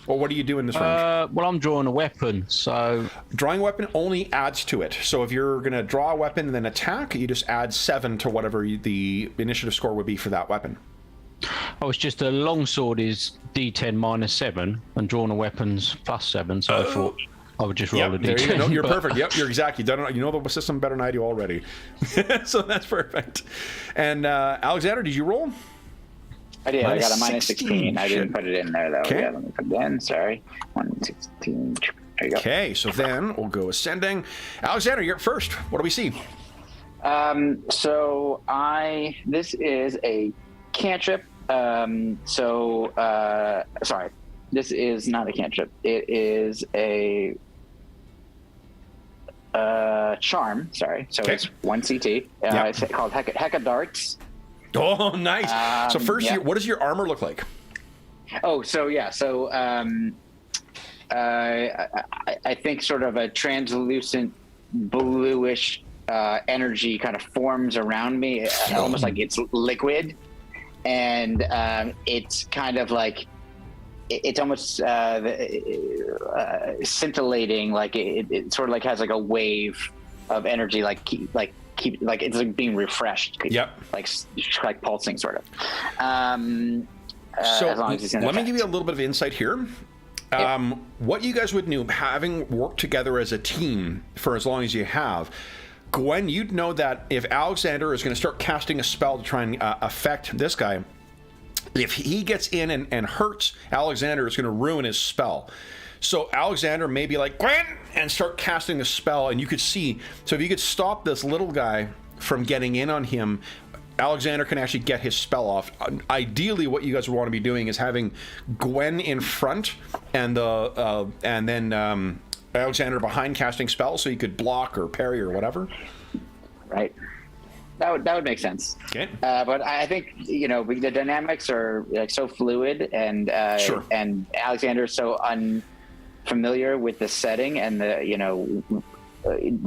A: Well, what do you do in this range?
B: Well, I'm drawing a weapon, so...
A: Drawing a weapon only adds to it. So if you're going to draw a weapon and then attack, you just add 7 to whatever the initiative score would be for that weapon.
B: Oh, it's just a longsword is D10 minus 7, and drawing a weapon's plus 7, so I thought I would just roll a D10.
A: There you go. You're perfect. Yep, you're exactly. You know the system better than I do already. So that's perfect. And Alexander, did you roll?
C: I did. I got a minus
A: 16.
C: 16. I didn't put it in there, though.
A: Okay.
C: Yeah, let me put it in. Sorry. 116. There you go.
A: Okay, so then we'll go ascending. Alexander, you're up first. What do we see?
C: This is a cantrip. Sorry. This is not a cantrip. It is a charm. Sorry. So it's 1 CT. It's called Hecka Darts.
A: Oh, nice. So first, what does your armor look like?
C: Oh, so yeah. So I think sort of a translucent bluish energy kind of forms around me, almost like it's liquid. And it's kind of like, it's almost scintillating, like it sort of like has like a wave of energy, like it's like being refreshed.
A: Yep.
C: Like pulsing, sort of.
A: So
C: as long as it's
A: let me give you a little bit of insight here. What you guys would know, having worked together as a team for as long as you have, Gwen, you'd know that if Alexander is going to start casting a spell to try and affect this guy, if he gets in and hurts Alexander, it's going to ruin his spell. So Alexander may be like, Gwen, and start casting a spell, and you could see, so if you could stop this little guy from getting in on him, Alexander can actually get his spell off. Ideally, what you guys would want to be doing is having Gwen in front and then Alexander behind casting spells, so he could block or parry or whatever.
C: Right. That would make sense.
A: Okay.
C: But I think the dynamics are like so fluid, and
A: Sure.
C: and Alexander's so unfamiliar with the setting, and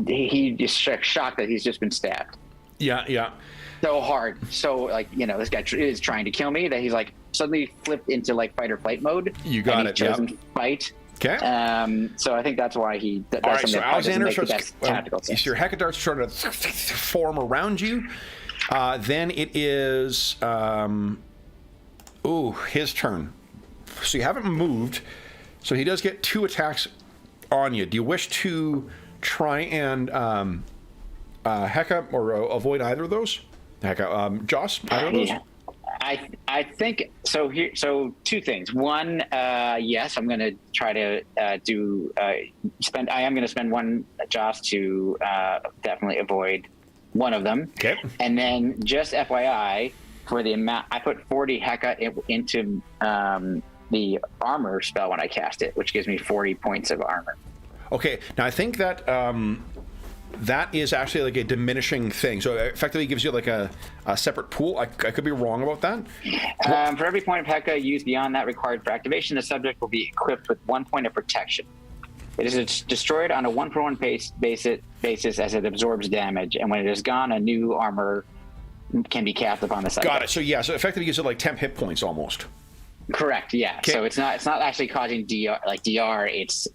C: he just shocked that he's just been stabbed.
A: Yeah.
C: So hard, so this guy is trying to kill me, that he's like suddenly flipped into like fight or flight mode.
A: You got
C: and
A: it.
C: He's chosen fight.
A: Okay.
C: So I think that's why he does
A: All right.
C: something
A: So
C: that probably doesn't
A: Alexander
C: make the
A: starts.
C: best tactical sense.
A: Your Heckadarts sort of form around you. Then it is his turn. So you haven't moved. So he does get 2 attacks on you. Do you wish to try and Hecka or avoid either of those? Hecka, Joss, either of those?
C: Yeah. I think so. Here, so 2 things. One, yes, I'm going to try to spend 1 Joss to definitely avoid one of them.
A: Okay.
C: And then just FYI, for the amount, I put 40 Heka into the armor spell when I cast it, which gives me 40 points of armor.
A: Okay. Now I think that that is actually like a diminishing thing. So it effectively gives you like a separate pool. I could be wrong about that.
C: For every point of Heka used beyond that required for activation, the subject will be equipped with 1 point of protection. It is destroyed on a 1-for-1 basis as it absorbs damage, and when it is gone, a new armor can be cast upon the subject.
A: Got it. So yeah, so effectively gives it like 10 hit points almost.
C: Correct. Yeah.
A: Okay.
C: So it's not actually causing DR. It's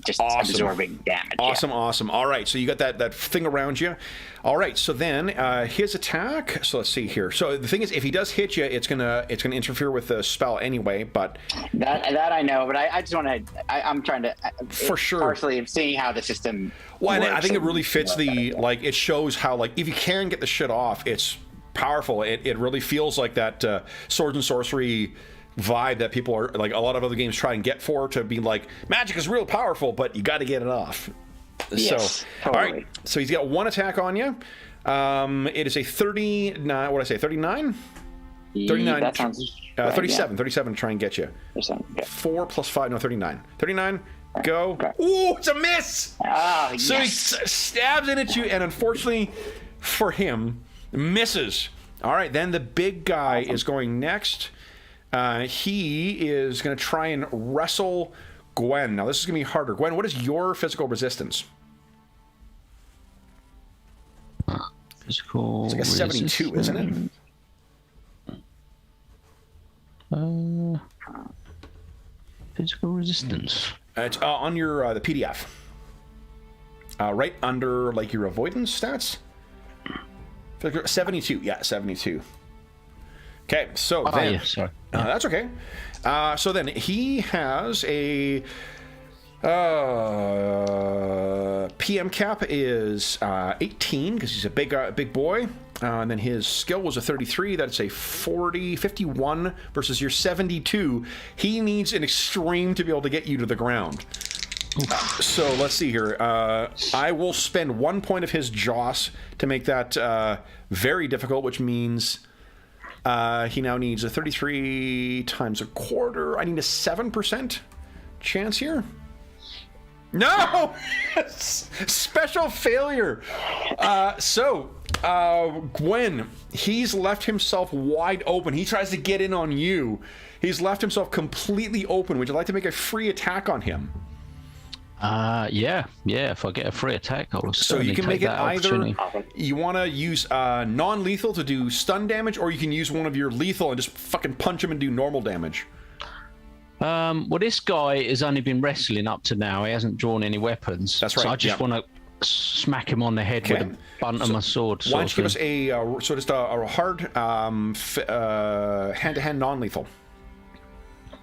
C: just absorbing damage.
A: Awesome. All right. So you got that thing around you. All right. So then his attack. So let's see here. So the thing is, if he does hit you, it's gonna interfere with the spell anyway. But
C: that I know. But I just want to. I'm trying to.
A: For sure.
C: Partially seeing how the system.
A: Well,
C: works,
A: I think it really fits like it shows how like if you can get the shit off, it's powerful. It really feels like that swords and sorcery vibe that people are like a lot of other games try and get for, to be like magic is real powerful, but you got to get it off.
C: Yes,
A: so
C: totally.
A: all right, so he's got one attack on you. It is a 39. What did I say? 39. 39.
C: That sounds right,
A: 37.
C: yeah.
A: 37 to try and get you.
C: Okay.
A: 4 plus 5. No, 39. 39. Go.
C: Okay.
A: Ooh, it's a miss.
C: Oh,
A: So
C: yes.
A: he stabs in at you, and unfortunately for him, misses. All right, then the big guy is going next. He is going to try and wrestle Gwen. Now, this is going to be harder. Gwen, what is your physical resistance?
B: Physical.
A: It's like a 72, isn't
B: it? Physical resistance.
A: It's on your the PDF. Right under like your avoidance stats. 72. Yeah, 72. Okay, so then...
B: yeah, sorry.
A: That's okay. So then he has a... PM cap is 18, because he's a big boy. And then his skill was a 33. That's a 51 versus your 72. He needs an extreme to be able to get you to the ground. So let's see here. I will spend 1 point of his Joss to make that very difficult, which means... he now needs a 33 times a quarter. I need a 7% chance here. No! Special failure. Gwen, he's left himself wide open. He tries to get in on you. He's left himself completely open. Would you like to make a free attack on him?
B: Yeah. If I get a free attack, I'll
A: So you can make it either.
C: Awesome.
A: You want to use non-lethal to do stun damage, or you can use one of your lethal and just fucking punch him and do normal damage.
B: Well, this guy has only been wrestling up to now. He hasn't drawn any weapons.
A: That's right.
B: So I just want to smack him on the head with a bunt of my sword.
A: Why don't you give us a hard hand-to-hand non-lethal?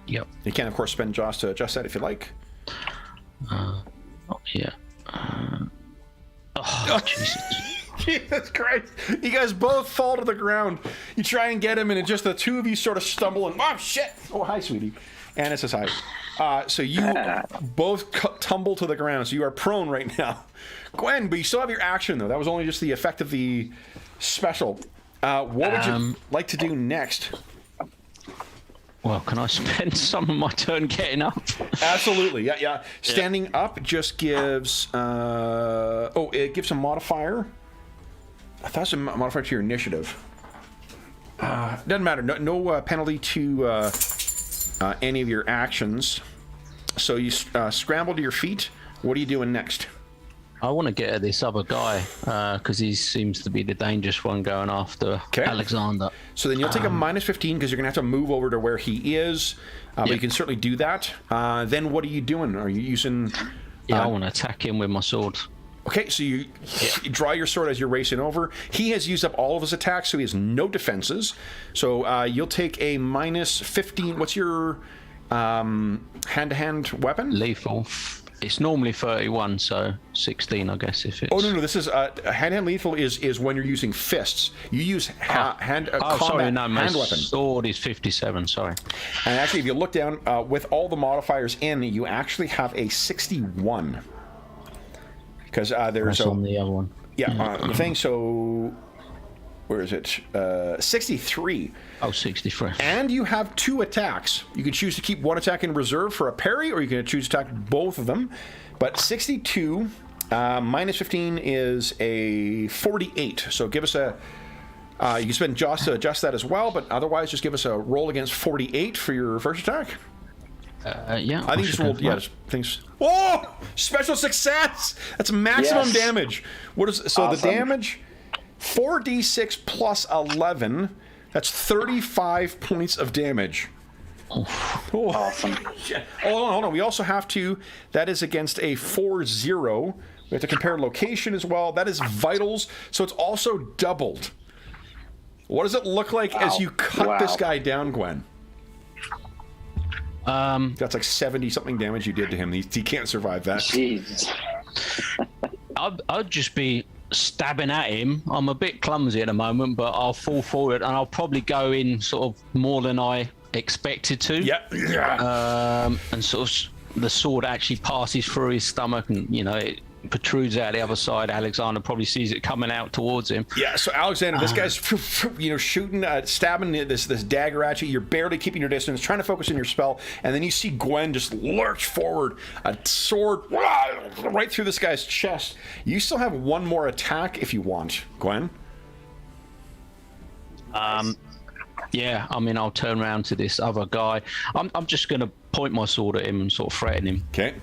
B: Yep.
A: You can, of course, spend Joss to adjust that if you like.
B: Yeah. Jesus.
A: Jesus Christ. You guys both fall to the ground. You try and get him, and just the two of you sort of stumble and, oh, shit. Oh, hi, sweetie. And it's a hi. So you both tumble to the ground. So you are prone right now. Gwen, but you still have your action, though. That was only just the effect of the special. What would you like to do next?
B: Well, can I spend some of my turn getting up?
A: Absolutely, yeah. Standing up just gives... it gives a modifier. I thought it was a modifier to your initiative. Doesn't matter. No penalty to any of your actions. So you scramble to your feet. What are you doing next?
B: I want to get at this other guy because he seems to be the dangerous one going after Alexander.
A: So then you'll take a minus 15 because you're going to have to move over to where he is. But you can certainly do that. Then what are you doing? Are you using...
B: I want to attack him with my sword.
A: Okay, so you draw your sword as you're racing over. He has used up all of his attacks, so he has no defenses. So you'll take a minus 15. What's your hand-to-hand weapon?
B: Lethal. It's normally 31, so 16, I guess, if it's...
A: Oh, no, this is... hand-to-hand lethal is when you're using fists. You use combat hand weapon.
B: Sword is 57, sorry.
A: And actually, if you look down, with all the modifiers in, you actually have a 61. Because there's
B: on the other one.
A: the thing. So where is it? 63.
B: Oh, 63.
A: And you have 2 attacks. You can choose to keep 1 attack in reserve for a parry, or you can choose to attack both of them. But 62 minus 15 is a 48. So give us a... you can spend JAWS to adjust that as well, but otherwise just give us a roll against 48 for your first attack.
B: Yeah.
A: I think just rolled... Yeah, things... Oh! Special success! That's maximum damage. What is... So awesome. The damage... 4d6 plus 11. That's 35 points of damage. Oh.
C: Awesome.
A: Hold on. We also have to... That is against a 4-0. We have to compare location as well. That is vitals, so it's also doubled. What does it look like as you cut this guy down, Gwen? That's like 70-something damage you did to him. He can't survive that.
C: Jeez.
B: I'd just be stabbing at him. I'm a bit clumsy at the moment, but I'll fall forward and I'll probably go in sort of more than I expected to.
A: Yeah.
B: And sort of the sword actually passes through his stomach, and it protrudes out the other side. Alexander probably sees it coming out towards him.
A: Yeah, so Alexander, this guy's shooting, stabbing this dagger at you. You're barely keeping your distance, trying to focus on your spell, and then you see Gwen just lurch forward, a sword right through this guy's chest. You still have 1 more attack if you want, Gwen.
B: Yeah, I mean, I'll turn around to this other guy. I'm just going to point my sword at him and sort of threaten him.
A: Okay.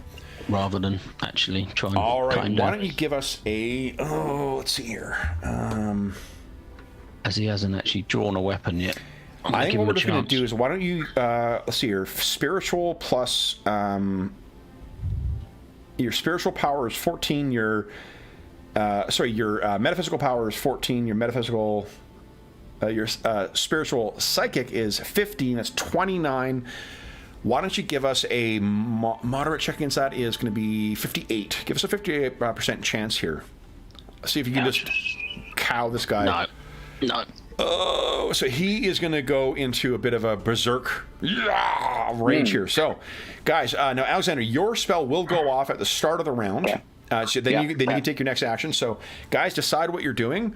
B: Rather than actually try and
A: all right,
B: cut him
A: why
B: down.
A: don't you give us a... Oh, let's see here.
B: As he hasn't actually drawn a weapon yet.
A: I think what we're just going to do is, why don't you... let's see here. Spiritual plus... your spiritual power is 14. Your... your metaphysical power is 14. Your metaphysical... your spiritual psychic is 15. That's 29. Why don't you give us a moderate check against that is going to be 58. Give us a 58% chance here. See if you can just cow this guy.
B: No.
A: Oh, so he is going to go into a bit of a berserk rage here. So, guys, now Alexander, your spell will go off at the start of the round. So then you can take your next action. So, guys, decide what you're doing.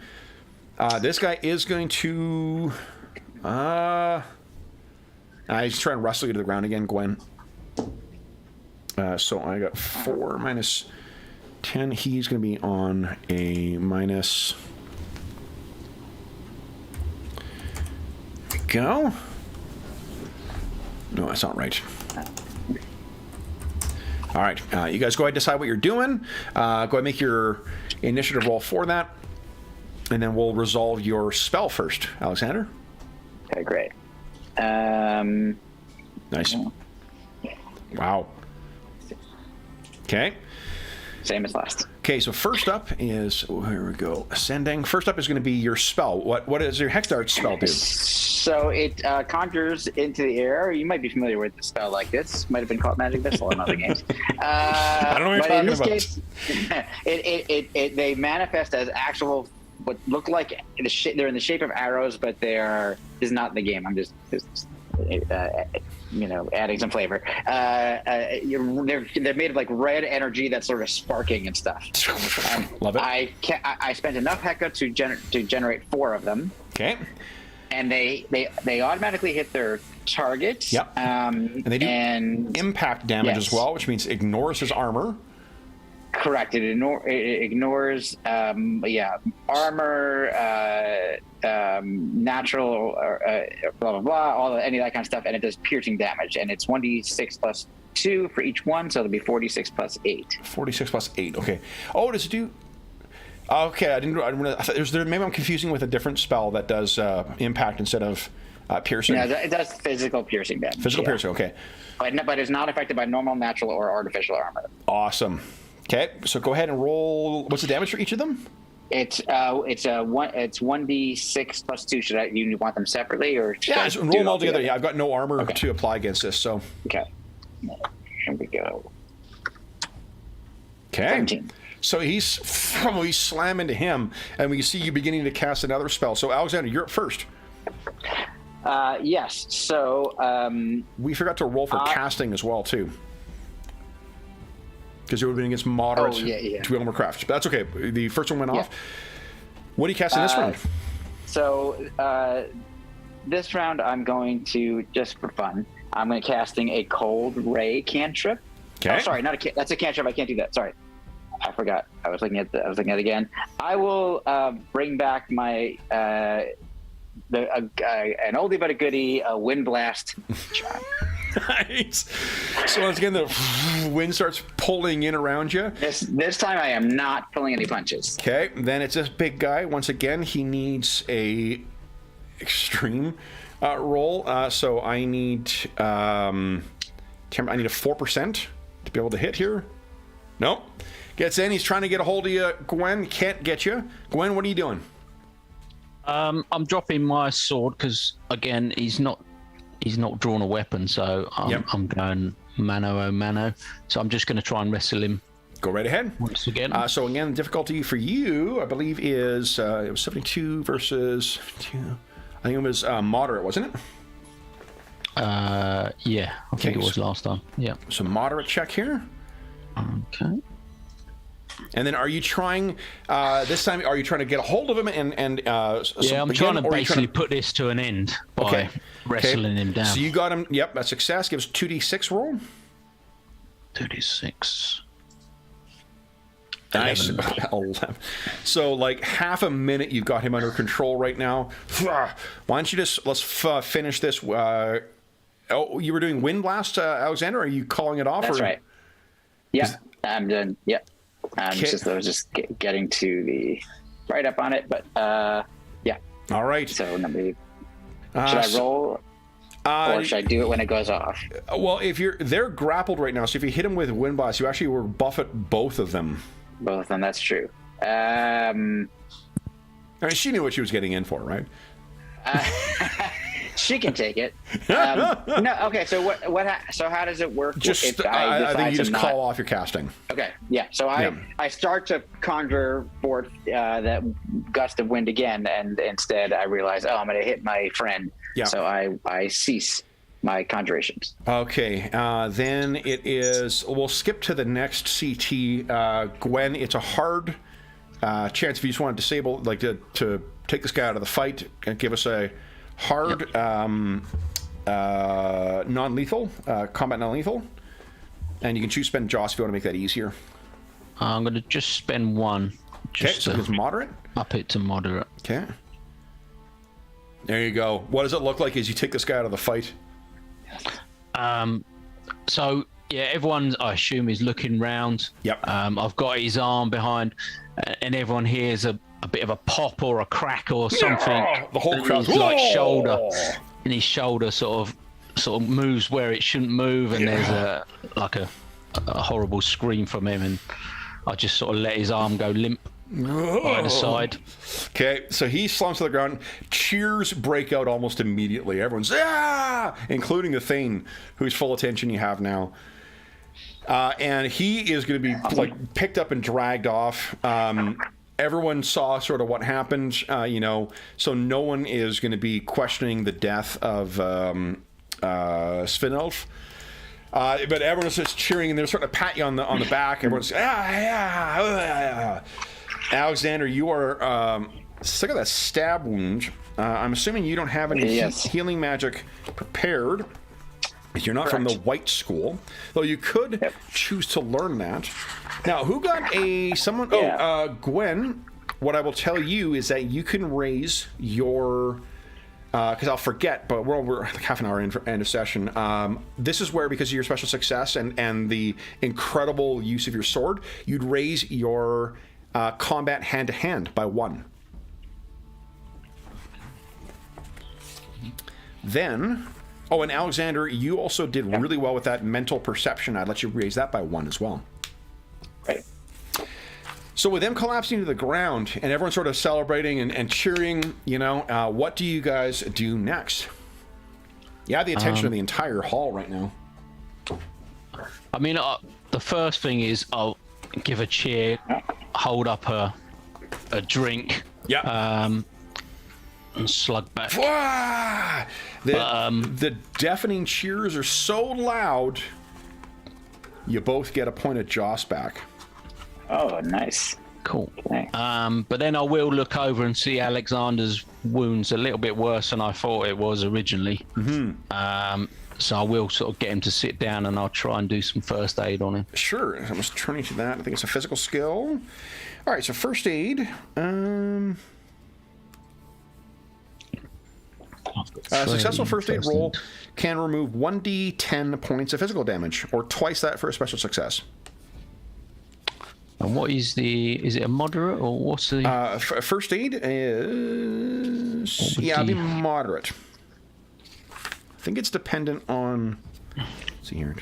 A: This guy is going to... he's trying to wrestle you to the ground again, Gwen. So I got 4 minus 10. He's going to be on a minus... There we go. No, that's not right. All right. You guys go ahead and decide what you're doing. Go ahead and make your initiative roll for that. And then we'll resolve your spell first, Alexander.
C: Okay, great.
A: Nice. Wow. Okay.
C: Same as last.
A: Okay, so first up is... Oh, here we go. Ascending. First up is going to be your spell. What does your Hex Dart spell do?
C: So it conjures into the air. You might be familiar with a spell like this. Might have been called Magic Missile in other games.
A: I don't know what you're talking
C: about. Case, they manifest as actual... what look like they're in the shape of arrows, but this is not the game. I'm just adding some flavor. They're made of like red energy that's sort of sparking and stuff.
A: Love it.
C: I spent enough Heka to generate 4 of them.
A: Okay.
C: And they automatically hit their target.
A: Yep. And they do impact damage as well, which means ignores his armor.
C: Correct. It ignores, armor, natural, blah blah blah, any of that kind of stuff, and it does piercing damage, and it's 1d6 plus 2 for each one, so it'll be 46 plus 8. 46 plus 8. Okay. Oh, does it do? Okay, I thought maybe I'm confusing with a different spell that does impact instead of piercing. No, it does physical piercing damage.
A: Physical piercing. Okay.
C: But it's not affected by normal, natural, or artificial armor.
A: Awesome. Okay, so go ahead and roll. What's the damage for each of them?
C: It's 1d6 plus 2. You want them separately, or
A: just roll them all together? Yeah, I've got no armor to apply against this, so.
C: Okay. Here we go.
A: Okay.
C: 17.
A: So he's slamming to him, and we can see you beginning to cast another spell. So Alexander, you're up first.
C: Yes. So
A: we forgot to roll for casting as well too. because it would have been against moderate to Elmer Craft. But that's okay. The first one went off. What are you casting this round?
C: So this round, I'm going to, just for fun, I'm going to casting a Cold Ray cantrip.
A: Okay.
C: Oh, sorry, that's a cantrip. I can't do that. Sorry, I forgot. I was looking at it again. I will bring back my an oldie but a goodie, a Wind Blast charm.
A: Nice. So once again, the wind starts pulling in around you.
C: This time I am not pulling any punches.
A: Okay, then it's this big guy. Once again, he needs a extreme roll. So I need I need a 4% to be able to hit here. Nope. Gets in. He's trying to get a hold of you, Gwen. Can't get you. Gwen, what are you doing?
B: I'm dropping my sword because again he's not drawn a weapon, so I'm going mano. So I'm just going to try and wrestle him.
A: Go right ahead.
B: Once again.
A: So again, the difficulty for you, I believe, is it was 72 versus 72. I think it was moderate, wasn't it?
B: Yeah, I think it was last time. Yeah.
A: So moderate check here.
B: Okay.
A: And then, are you trying this time? Are you trying to get a hold of him and
B: I'm trying to basically put this to an end by wrestling him down.
A: So you got him. Yep, that's success. Gives 2d6 roll.
B: 2d6.
A: Nice. 11. So like half a minute, you've got him under control right now. Why don't you let's finish this? Oh, you were doing Wind Blast, Alexander. Are you calling it off?
C: That's right. Yeah, I'm done. Yep. I was just getting to the write up on it, but yeah.
A: All right.
C: So should I roll, or should I do it when it goes off?
A: Well, they're grappled right now, so if you hit them with Wind Blast, you actually will buffet both of them.
C: Both of them. That's true.
A: I mean, she knew what she was getting in for, right?
C: She can take it. No, okay. So so how does it work?
A: Just I think you just call off your casting.
C: Okay, yeah. So I start to conjure forth that gust of wind again, and instead I realize, I'm going to hit my friend. Yeah. So I cease my conjurations.
A: Okay. Then it is. We'll skip to the next CT. Gwen, it's a hard chance if you just want to disable, like to take this guy out of the fight and give us a hard non-lethal, combat non-lethal, and you can choose spend Joss if you want to make that easier.
B: I'm going to just spend one.
A: Okay, so it's moderate?
B: Up it to moderate.
A: Okay. There you go. What does it look like as you take this guy out of the fight?
B: So, yeah, everyone, I assume, is looking round.
A: Yep.
B: I've got his arm behind, and everyone hears a bit of a pop or a crack or something.
A: The whole crowd,
B: like shoulder, and his shoulder sort of moves where it shouldn't move, and there's a horrible scream from him, and I just sort of let his arm go limp by the side.
A: Okay, so he slumps to the ground. Cheers break out almost immediately. Everyone's including the Thane, whose full attention you have now. And he is going to be like picked up and dragged off. Everyone saw sort of what happened, so no one is going to be questioning the death of Svinelf. But everyone's just cheering, and they're sort of pat you on the back. Everyone's Alexander, you are sick of that stab wound. I'm assuming you don't have any healing magic prepared. You're not from the White School, though you could choose to learn that. Now, who got someone? Gwen. What I will tell you is that you can raise your, because I'll forget, but we're over like half an hour in for end of session. This is where, because of your special success and the incredible use of your sword, you'd raise your combat hand to hand by 1. Then. Oh, and Alexander, you also did really well with that mental perception. I'd let you raise that by 1 as well.
C: Right.
A: So with them collapsing to the ground and everyone sort of celebrating and cheering, what do you guys do next? You have the attention of the entire hall right now.
B: I mean, the first thing is I'll give a cheer, hold up a drink.
A: Yeah.
B: And slug back.
A: The deafening cheers are so loud You both get a point of Joss back.
C: Oh, nice.
B: Cool.
C: Okay.
B: But then I will look over and see Alexander's wounds a little bit worse than I thought it was originally. So I will sort of get him to sit down and I'll try and do some first aid on him.
A: Sure. I'm just turning to that. I think it's a physical skill. All right, so first aid. Successful first aid roll can remove 1d10 points of physical damage, or twice that for a special success.
B: And what is it a moderate or what's the...
A: First aid is... Yeah, it'd be moderate. I think it's dependent on... Let's see here.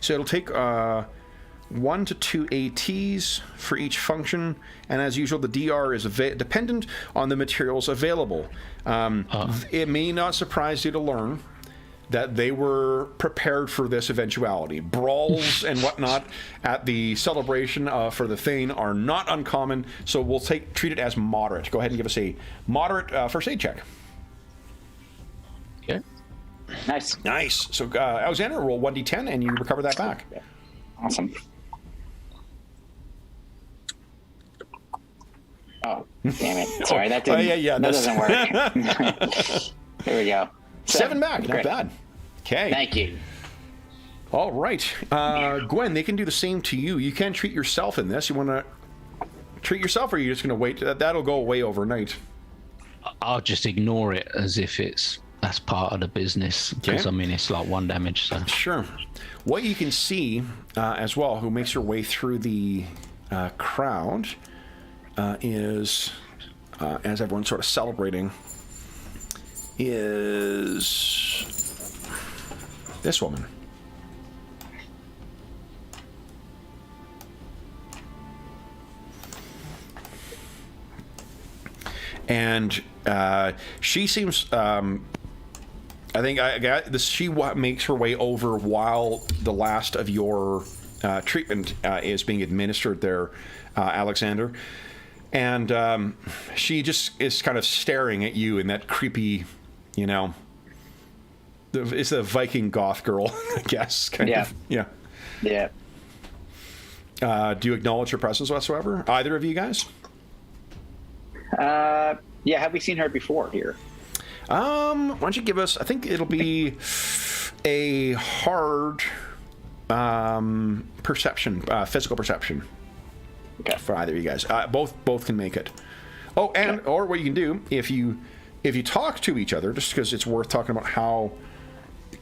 A: So it'll take 1 to 2 ATs for each function, and as usual, the DR is dependent on the materials available. It may not surprise you to learn that they were prepared for this eventuality. Brawls and whatnot at the celebration for the Thane are not uncommon, so we'll treat it as moderate. Go ahead and give us a moderate first aid check.
B: Okay.
C: Nice.
A: So, Alexander, roll 1d10 and you recover that back.
C: Awesome. Oh, damn it. Sorry, that didn't, that doesn't work. Here we go.
A: 7 back, not
C: Great.
A: bad. Okay.
C: Thank you.
A: All right. Gwen, they can do the same to you. You can treat yourself in this. You want to treat yourself, or are you just going to wait? That'll go away overnight.
B: I'll just ignore it as if that's part of the business, because I mean it's like 1 damage. So
A: sure. What you can see as well, who makes your way through the crowd, is as everyone's sort of celebrating, is this woman. And she seems, I think she makes her way over while the last of your treatment is being administered there, Alexander. And she just is kind of staring at you in that creepy, it's a Viking goth girl, I guess. Kind of. Yeah. Do you acknowledge her presence whatsoever? Either of you guys?
C: Yeah, have we seen her before here?
A: Why don't you give us, I think it'll be a hard perception, physical perception.
C: Okay.
A: For either of you guys. Both can make it. Oh, and or what you can do, if you talk to each other, just because it's worth talking about how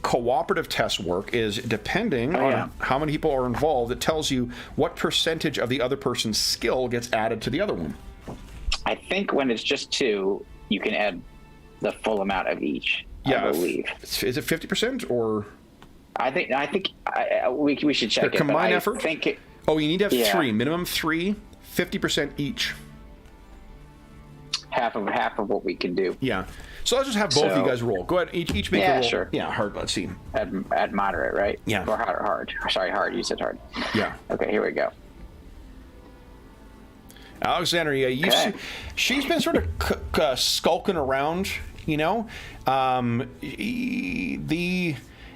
A: cooperative tests work, is depending on how many people are involved, it tells you what percentage of the other person's skill gets added to the other one.
C: I think when it's just 2, you can add the full amount of each. I believe.
A: Is it 50% or?
C: I think we should check it.
A: Combined effort. You need to have 3, minimum 3, 50% each.
C: Half of what we can do.
A: Yeah. So let's just have both of you guys roll. Go ahead, each make a roll.
C: Sure.
A: Yeah, hard. Let's see.
C: At moderate, right?
A: Yeah.
C: Or hard. Sorry, hard. You said hard.
A: Yeah.
C: Okay, here we go.
A: Alexander, she's been sort of skulking around,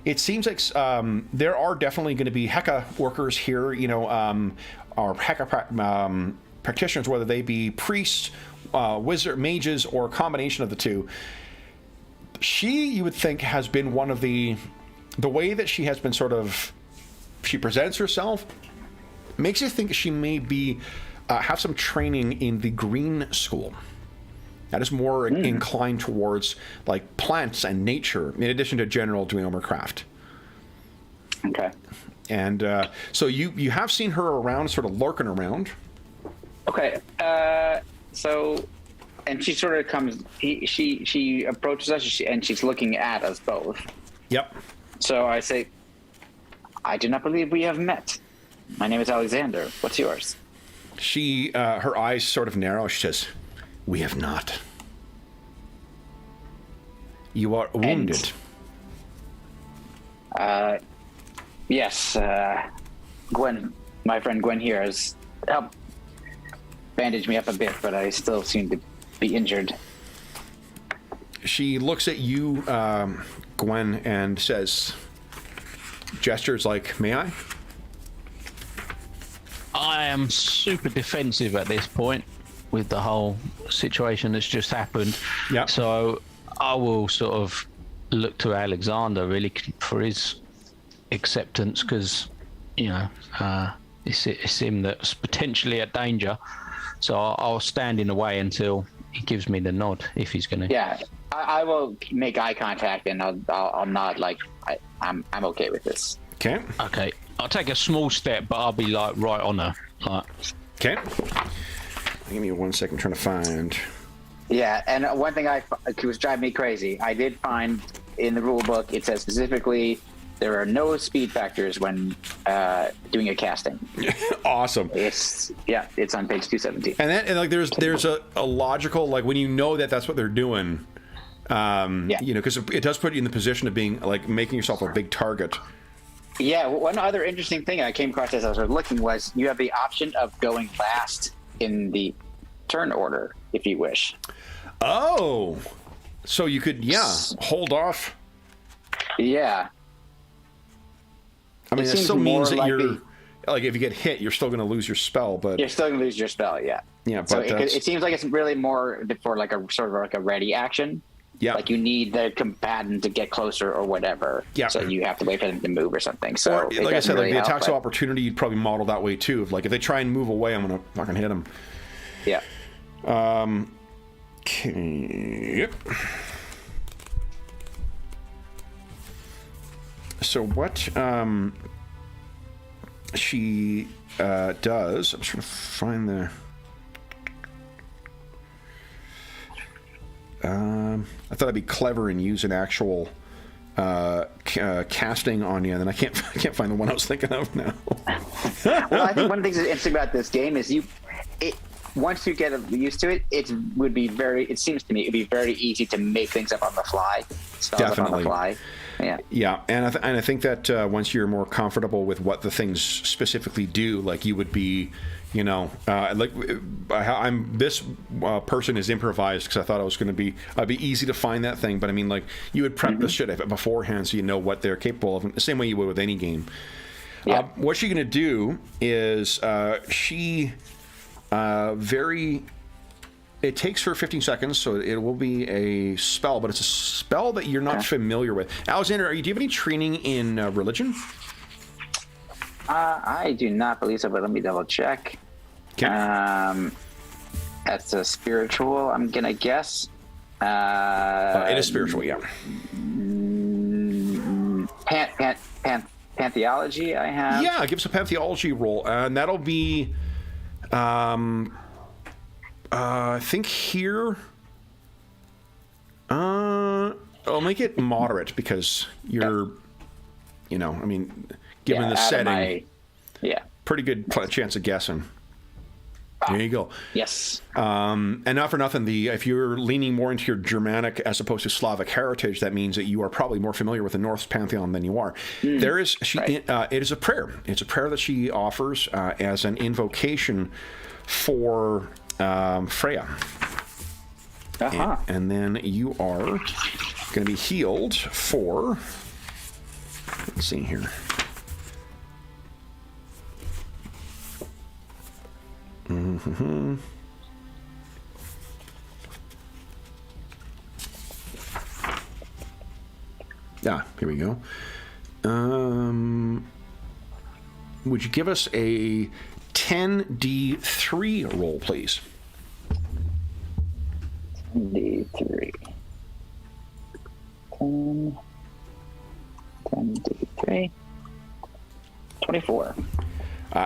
A: it seems like there are definitely going to be Heka workers here, or Heka practitioners, whether they be priests, wizard, mages, or a combination of the two. She, you would think, has been one of the way that she has been she presents herself makes you think she may be have some training in the Green School. That is more inclined towards like plants and nature, in addition to general Dweomercraft.
C: Okay.
A: And so you have seen her around, sort of lurking around.
C: Okay. So, and she sort of comes. She approaches us, and she's looking at us both.
A: Yep.
C: So I say, "I do not believe we have met. My name is Alexander. What's yours?"
A: She, her eyes sort of narrow. She says, "We have not. You are wounded."
C: Yes. Gwen, my friend Gwen here, has helped bandage me up a bit, but I still seem to be injured.
A: She looks at you, Gwen, and says, gestures like, may I?
B: I am super defensive at this point with the whole situation that's just happened.
A: Yeah.
B: So I will sort of look to Alexander really for his acceptance, because it's him that's potentially at danger. So I'll stand in the way until he gives me the nod, if he's going to.
C: Yeah, I will make eye contact, and I'll nod like I'm okay with this.
A: Okay.
B: Okay. I'll take a small step, but I'll be like right on her. Like.
A: Okay. Give me 1 second, trying to find.
C: Yeah, and one thing it was driving me crazy. I did find in the rule book, it says specifically there are no speed factors when doing a casting.
A: Awesome.
C: It's on page 217.
A: And like there's a logical, like, when you know that's what they're doing. Because it does put you in the position of being like making yourself a big target.
C: Yeah, one other interesting thing I came across as I was looking was you have the option of going last in the turn order if you wish.
A: Oh, so you could hold off.
C: Yeah.
A: I mean, it still means that you're like, if you get hit, you're still going to lose your spell, but
C: you're still going to lose your spell. Yeah.
A: Yeah, but
C: so it seems like it's really more for like a sort of like a ready action.
A: Yeah.
C: Like you need the combatant to get closer or whatever.
A: Yeah.
C: So you have to wait for them to move or something. So
A: or, like I said, like the attacks of opportunity, you'd probably model that way too. Like if they try and move away, I'm gonna fucking hit them.
C: Yeah.
A: Okay. Yep. So what she does, I'm trying to find the. I thought I'd be clever and use an actual casting on you, and then I can't find the one I was thinking of now.
C: Well, I think one of the things that's interesting about this game is once you get used to it, it seems to me it'd be very easy to make things up on the fly.
A: Definitely.
C: On the fly. Yeah, and I think that once you're more comfortable with what the things specifically do, like you would be, this person is improvised because I thought I'd be easy to find that thing, but I mean, like, you would prep the shit beforehand so you know what they're capable of, the same way you would with any game. Yeah.
A: What she's going to do is it takes her 15 seconds, so it will be a spell, but it's a spell that you're not familiar with. Alexander, do you have any training in religion?
C: I do not believe so, but let me double check.
A: Okay.
C: That's a spiritual, I'm going to guess.
A: It is spiritual, yeah.
C: Pantheology, I have.
A: Yeah, give us a pantheology roll, and that'll be... I think here... I'll make it moderate because you're, given the setting, pretty good chance of guessing. There you go.
C: Yes.
A: And not for nothing, if you're leaning more into your Germanic as opposed to Slavic heritage, that means that you are probably more familiar with the Norse pantheon than you are. It is a prayer. It's a prayer that she offers as an invocation for Freya. And then you are going to be healed for, let's see here. Mm-hmm. Yeah, here we go. Would you give us a 10d3 roll, please?
C: 10d3. 10d3. 24.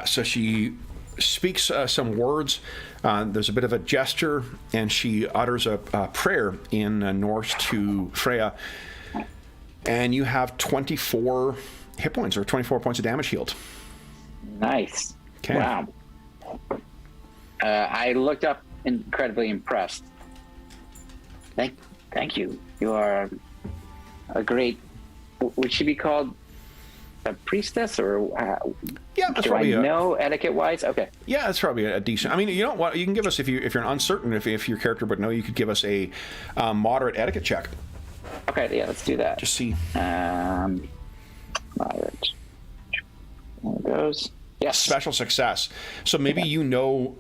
A: So she speaks some words. There's a bit of a gesture, and she utters a prayer in Norse to Freya. And you have 24 hit points, or 24 points of damage healed.
C: Nice.
A: Okay.
C: Wow. I looked up incredibly impressed. Thank you. You are a great... Would she be called a priestess, or
A: yeah, that's
C: do
A: probably
C: I know etiquette-wise? Okay.
A: Yeah, that's probably a decent. I mean, you know what? You can give us, if you're uncertain if your character would know, you could give us a moderate etiquette check.
C: Okay, yeah, let's do that.
A: Just see.
C: Moderate. There it goes. Yes.
A: Special success. So maybe you know,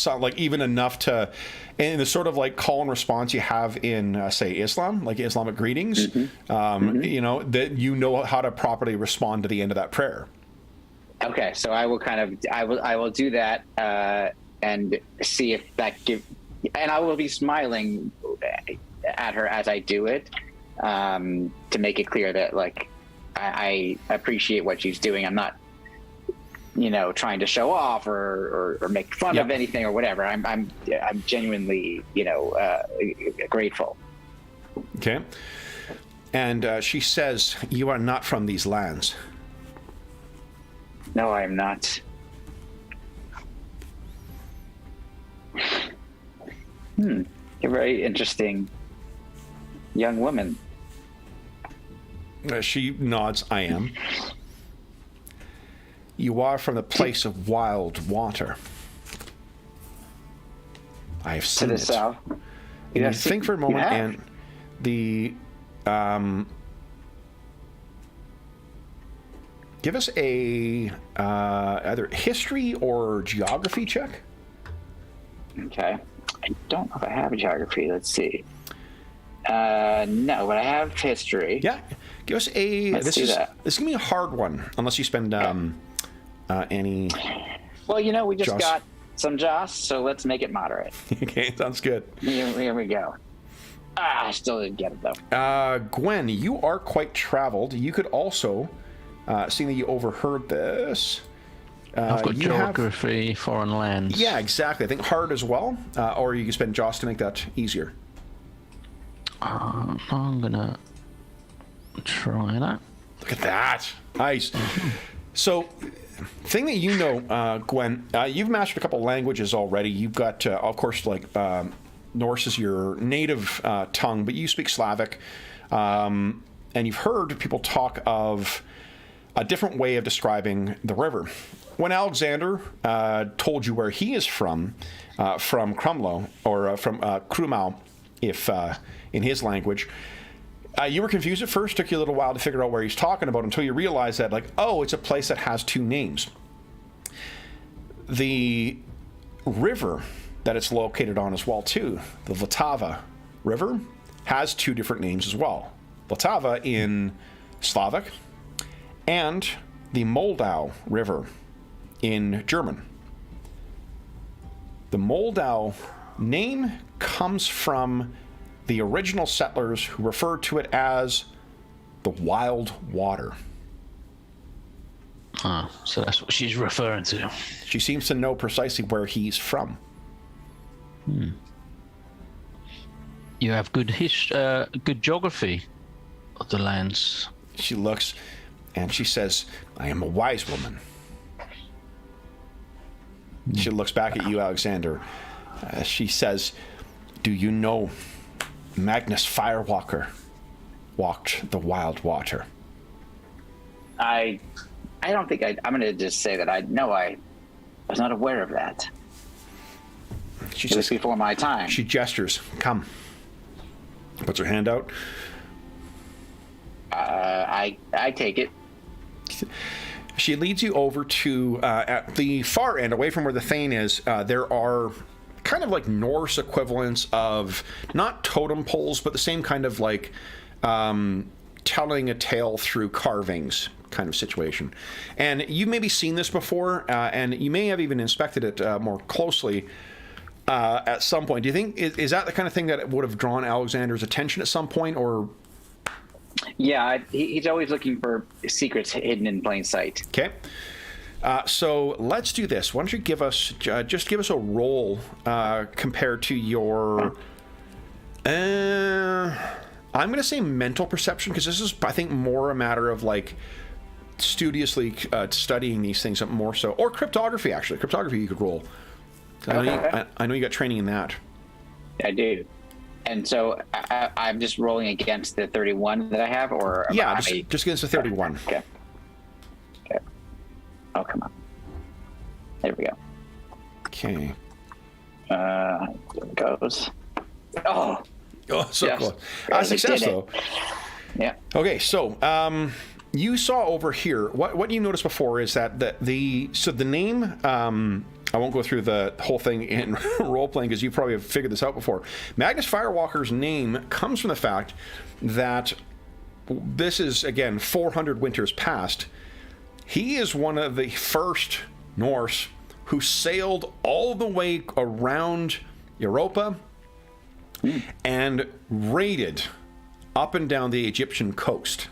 A: like even enough to, in the sort of like call and response you have in, say, Islam, like Islamic greetings, you know, that you know how to properly respond to the end of that prayer.
C: Okay, so I will do that and see if that and I will be smiling at her as I do it to make it clear that like I appreciate what she's doing. I'm not, you know, trying to show off or make fun of anything or whatever. I'm genuinely, you know, grateful.
A: Okay, and she says, "You are not from these lands."
C: No, I am not. You're a very interesting young woman.
A: She nods, "I am." "You are from the place of wild water." "I have seen it."
C: South.
A: And you think for a moment, and the give us a either history or geography check.
C: Okay. I don't know if I have geography. Let's see. No, but I have history.
A: Yeah. Give us a.
C: This
A: is gonna be a hard one unless you spend any.
C: Well, you know, we just got some Joss, so let's make it moderate.
A: Okay, sounds good.
C: Here we go. I still didn't get it though.
A: Gwen, you are quite traveled. You could also, seeing that you overheard this.
B: I've got geography, foreign lands.
A: Yeah, exactly. I think hard as well, or you can spend Joss to make that easier.
B: I'm gonna try that.
A: Look at that. Nice. So, thing that you know, Gwen, you've mastered a couple languages already. You've got, of course, like Norse is your native tongue, but you speak Slavic, and you've heard people talk of a different way of describing the river. When Alexander told you where he is from Crumlow, or from Krumau, if in his language, you were confused at first. Took you a little while to figure out where he's talking about until you realized that, like, oh, it's a place that has two names. The river that it's located on as well, too, the Vltava River, has two different names as well. Vltava in Slavic, and the Moldau River in German. The Moldau name comes from the original settlers who referred to it as the wild water.
B: So that's what she's referring to.
A: She seems to know precisely where he's from.
B: You have good good geography of the lands.
A: She looks and she says, "I am a wise woman." She looks back at you, Alexander. She says, "Do you know Magnus Firewalker walked the wild water?"
C: I don't think I'm going to just say that I was not aware of that.
A: She
C: it was
A: says,
C: before my time.
A: She gestures, "Come." Puts her hand out.
C: I take it.
A: She leads you over to, at the far end, away from where the Thane is, there are kind of like Norse equivalents of, not totem poles, but the same kind of like telling a tale through carvings kind of situation. And you've maybe seen this before, and you may have even inspected it more closely at some point. Do you think, is that the kind of thing that would have drawn Alexander's attention at some point, or...
C: Yeah, he's always looking for secrets hidden in plain sight.
A: Okay. So let's do this. Why don't you give us just give us a roll compared to your... I'm going to say mental perception, because this is, I think, more a matter of like studiously studying these things more so. Or cryptography, actually. Cryptography you could roll. I know you got training in that.
C: I do. And so I'm just rolling against the 31 that I have, or
A: yeah, just against the 31.
C: Okay. Oh, come on. There we go.
A: Okay.
C: There it goes. Oh,
A: so
C: yes.
A: close. Success though.
C: Yeah.
A: Okay, so you saw over here, what you noticed before is that the name, I won't go through the whole thing in role-playing because you probably have figured this out before. Magnus Firewalker's name comes from the fact that this is, again, 400 winters past. He is one of the first Norse who sailed all the way around Europa and raided up and down the Egyptian coast.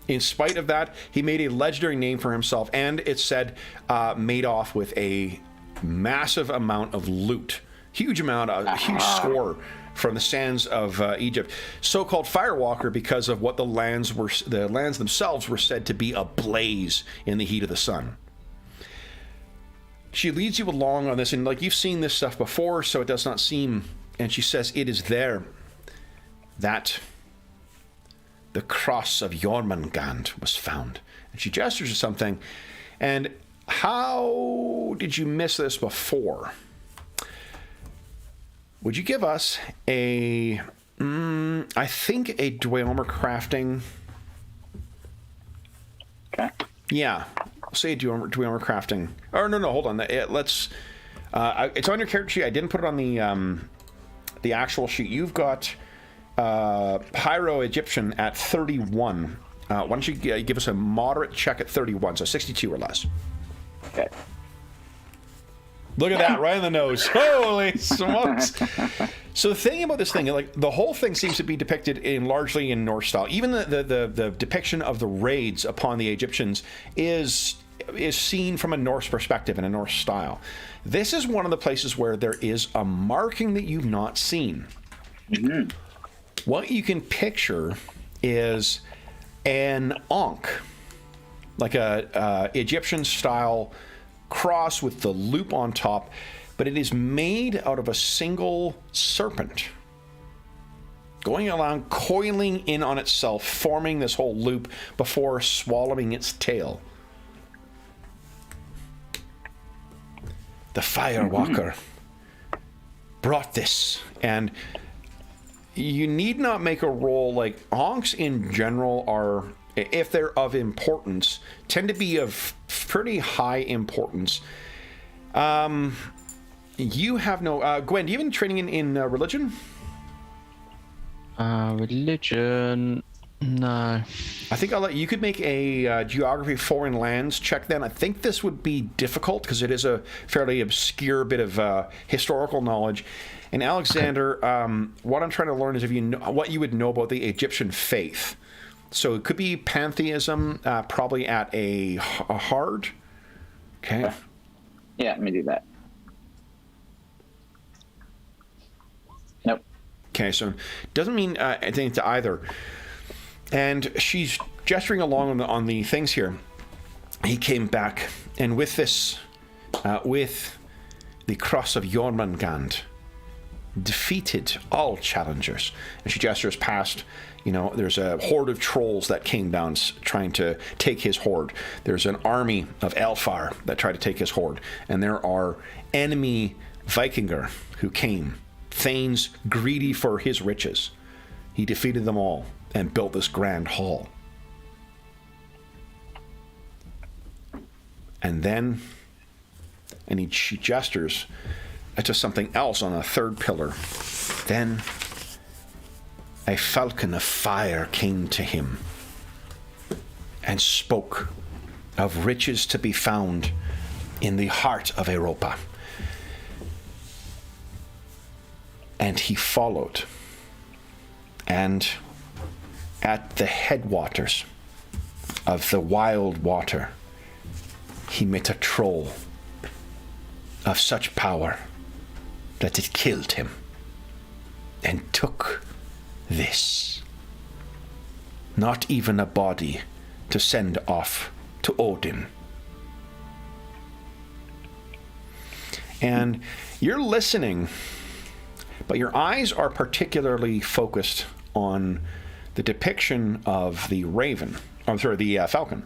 A: In spite of that, he made a legendary name for himself, and it said made off with a massive amount of loot. Huge score from the sands of Egypt. So-called Firewalker because of what the lands themselves were said to be ablaze in the heat of the sun. She leads you along on this, and like you've seen this stuff before, so it does not seem. And she says, "It is there that the cross of Jormungand was found." And she gestures to something. And how did you miss this before? Would you give us I think a Dweomer crafting.
C: Okay.
A: Yeah. I'll say a Dweomer crafting. Or no, hold on. Let's. It's on your character sheet. I didn't put it on the actual sheet. You've got Pyro Egyptian at 31. Why don't you give us a moderate check at 31, so 62 or less.
C: Okay.
A: Look at that, right in the nose. Holy smokes. So the thing about this thing, like the whole thing seems to be depicted largely in Norse style. Even the depiction of the raids upon the Egyptians is seen from a Norse perspective in a Norse style. This is one of the places where there is a marking that you've not seen. Mm-hmm. What you can picture is an ankh, like a Egyptian style cross with the loop on top, but it is made out of a single serpent going along, coiling in on itself, forming this whole loop before swallowing its tail. The Firewalker brought this, and you need not make a roll. Like ankhs in general are, if they're of importance, tend to be of pretty high importance. You have no... Gwen, do you have any training in religion?
B: Religion... No.
A: I think you could make a geography foreign lands check then. I think this would be difficult because it is a fairly obscure bit of historical knowledge. And Alexander, what I'm trying to learn is if you know, what you would know about the Egyptian faith. So it could be pantheism, probably at a hard. Okay.
C: Yeah, let me do that. Nope.
A: Okay, so doesn't mean anything to either. And she's gesturing along on the things here. He came back, and with this, with the cross of Jormungand, defeated all challengers. And she gestures past. There's a horde of trolls that came down trying to take his horde. There's an army of Elfar that tried to take his horde. And there are enemy Vikinger who came, thanes greedy for his riches. He defeated them all and built this grand hall. And then, she gestures to something else on a third pillar. Then a falcon of fire came to him and spoke of riches to be found in the heart of Europa. And he followed, and at the headwaters of the wild water, he met a troll of such power that it killed him and took this. Not even a body to send off to Odin. And you're listening, but your eyes are particularly focused on the depiction of the the falcon.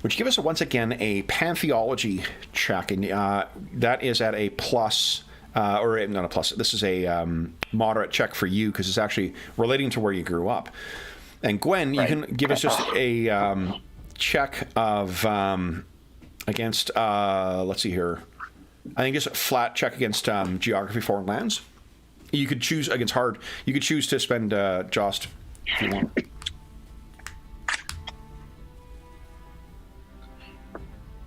A: Would you give us once again a pantheology check? And that is at a plus, or not a plus. This is a moderate check for you because it's actually relating to where you grew up. And Gwen, you can give us just a check of against. Let's see here. I think just a flat check against geography, foreign lands. You could choose against hard. You could choose to spend Jost if you want.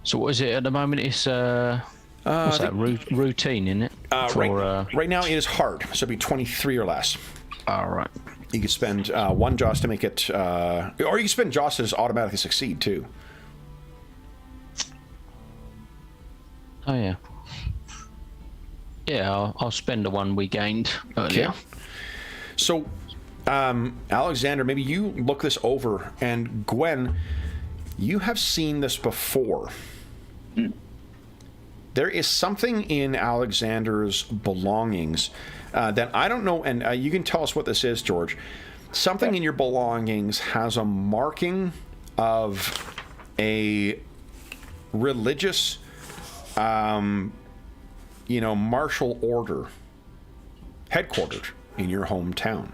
B: So what is it at the moment? It's what's that? Routine, isn't it?
A: Right now it is hard, so it'd be 23 or less.
B: All right.
A: You could spend one Jost to make it, or you can spend Jost to just automatically succeed too.
B: Oh yeah. Yeah, I'll spend the one we gained earlier.
A: Okay. So, Alexander, maybe you look this over, and Gwen, you have seen this before. There is something in Alexander's belongings that I don't know, and you can tell us what this is, George. Something in your belongings has a marking of a religious, martial order headquartered in your hometown.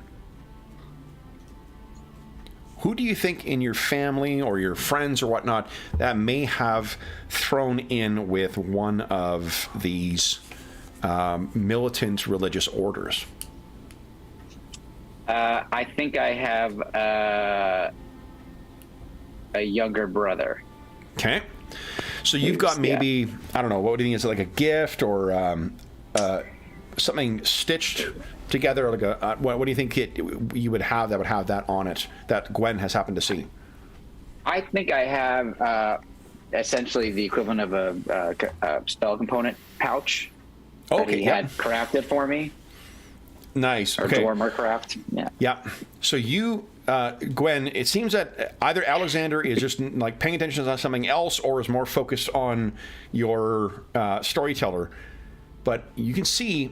A: Who do you think in your family or your friends or whatnot that may have thrown in with one of these militant religious orders?
C: I think I have a younger brother.
A: Okay. So you've got maybe, I don't know, what do you think is like a gift or something stitched together? Like what do you think you would have that on it that Gwen has happened to see?
C: I think I have essentially the equivalent of a spell component pouch that he had crafted for me.
A: Nice.
C: Or Dormer craft. Yeah.
A: Yeah. So you, Gwen, it seems that either Alexander is just like paying attention to something else or is more focused on your storyteller. But you can see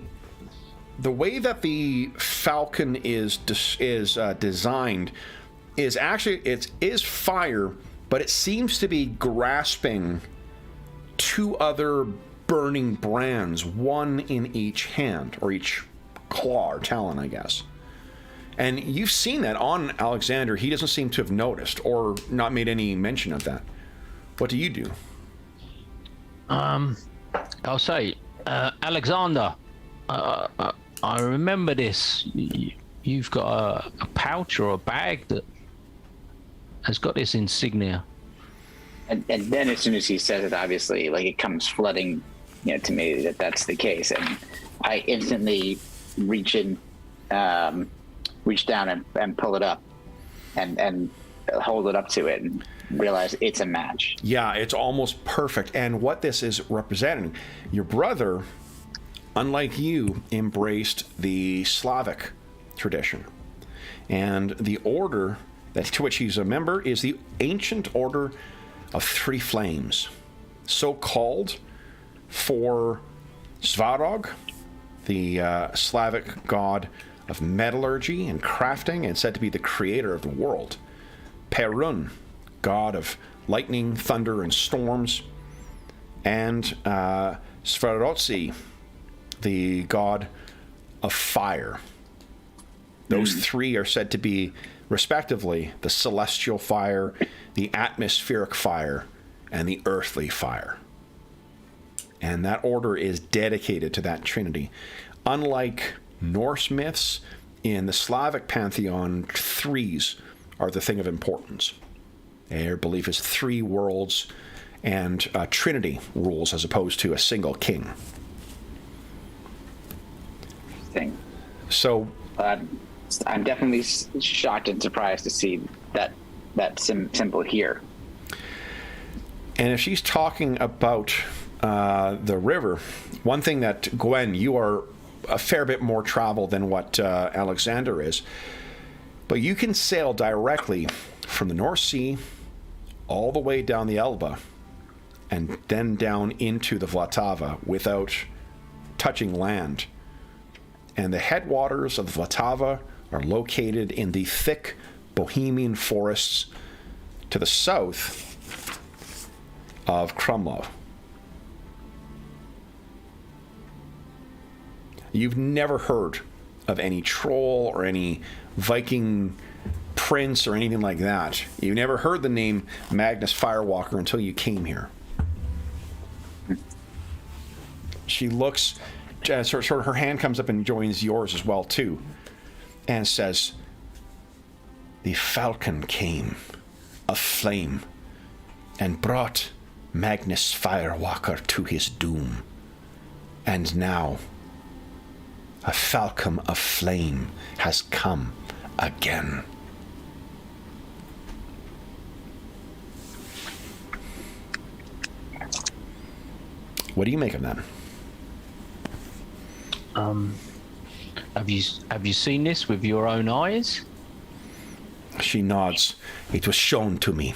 A: the way that the falcon is designed is actually, it is fire, but it seems to be grasping two other burning brands, one in each hand, or each claw or talon, I guess. And you've seen that on Alexander. He doesn't seem to have noticed or not made any mention of that. What do you do?
B: I'll say, Alexander, I remember this. You've got a pouch or a bag that has got this insignia.
C: And then as soon as he says it, obviously, like it comes flooding, to me that that's the case, and I instantly reach down and pull it up, and hold it up to it, and realize it's a match.
A: Yeah, it's almost perfect. And what this is representing, your brother, unlike you, embraced the Slavic tradition, and the order to which he's a member is the ancient order of Three Flames, so called for Svarog, the Slavic god of metallurgy and crafting, and said to be the creator of the world. Perun, god of lightning, thunder, and storms. And Svarotsi, the god of fire. Those three are said to be, respectively, the celestial fire, the atmospheric fire, and the earthly fire. And that order is dedicated to that trinity. Unlike Norse myths, in the Slavic pantheon, threes are the thing of importance. Their belief is three worlds and trinity rules as opposed to a single king.
C: Interesting.
A: So
C: I'm definitely shocked and surprised to see that symbol here.
A: And if she's talking about the river, one thing that, Gwen, you are a fair bit more travel than what Alexander is, but you can sail directly from the North Sea all the way down the Elbe and then down into the Vltava without touching land. And the headwaters of the Vltava are located in the thick Bohemian forests to the south of Krumlov. You've never heard of any troll or any Viking prince or anything like that. You never heard the name Magnus Firewalker until you came here. She looks, sort of her hand comes up and joins yours as well, too, and says, "The falcon came, of flame, and brought Magnus Firewalker to his doom. And now, a falcon of flame has come again." What do you make of that?
B: Have you seen this with your own eyes?
A: She nods. "It was shown to me.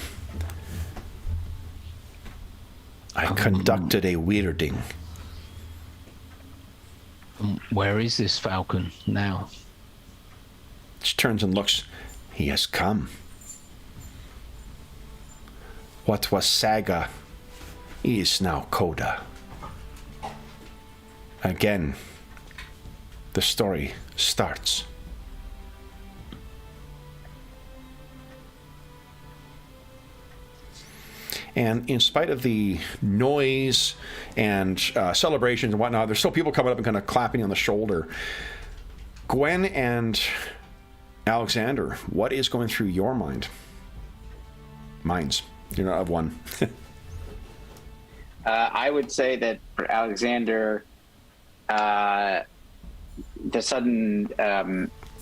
A: I conducted a weirding."
B: Where is this falcon now?
A: She turns and looks. "He has come. What was Saga is now Coda." Again, the story starts. And in spite of the noise and celebrations and whatnot, there's still people coming up and kind of clapping on the shoulder. Gwen and Alexander, what is going through your minds? You're not of one.
C: I would say that for Alexander, the sudden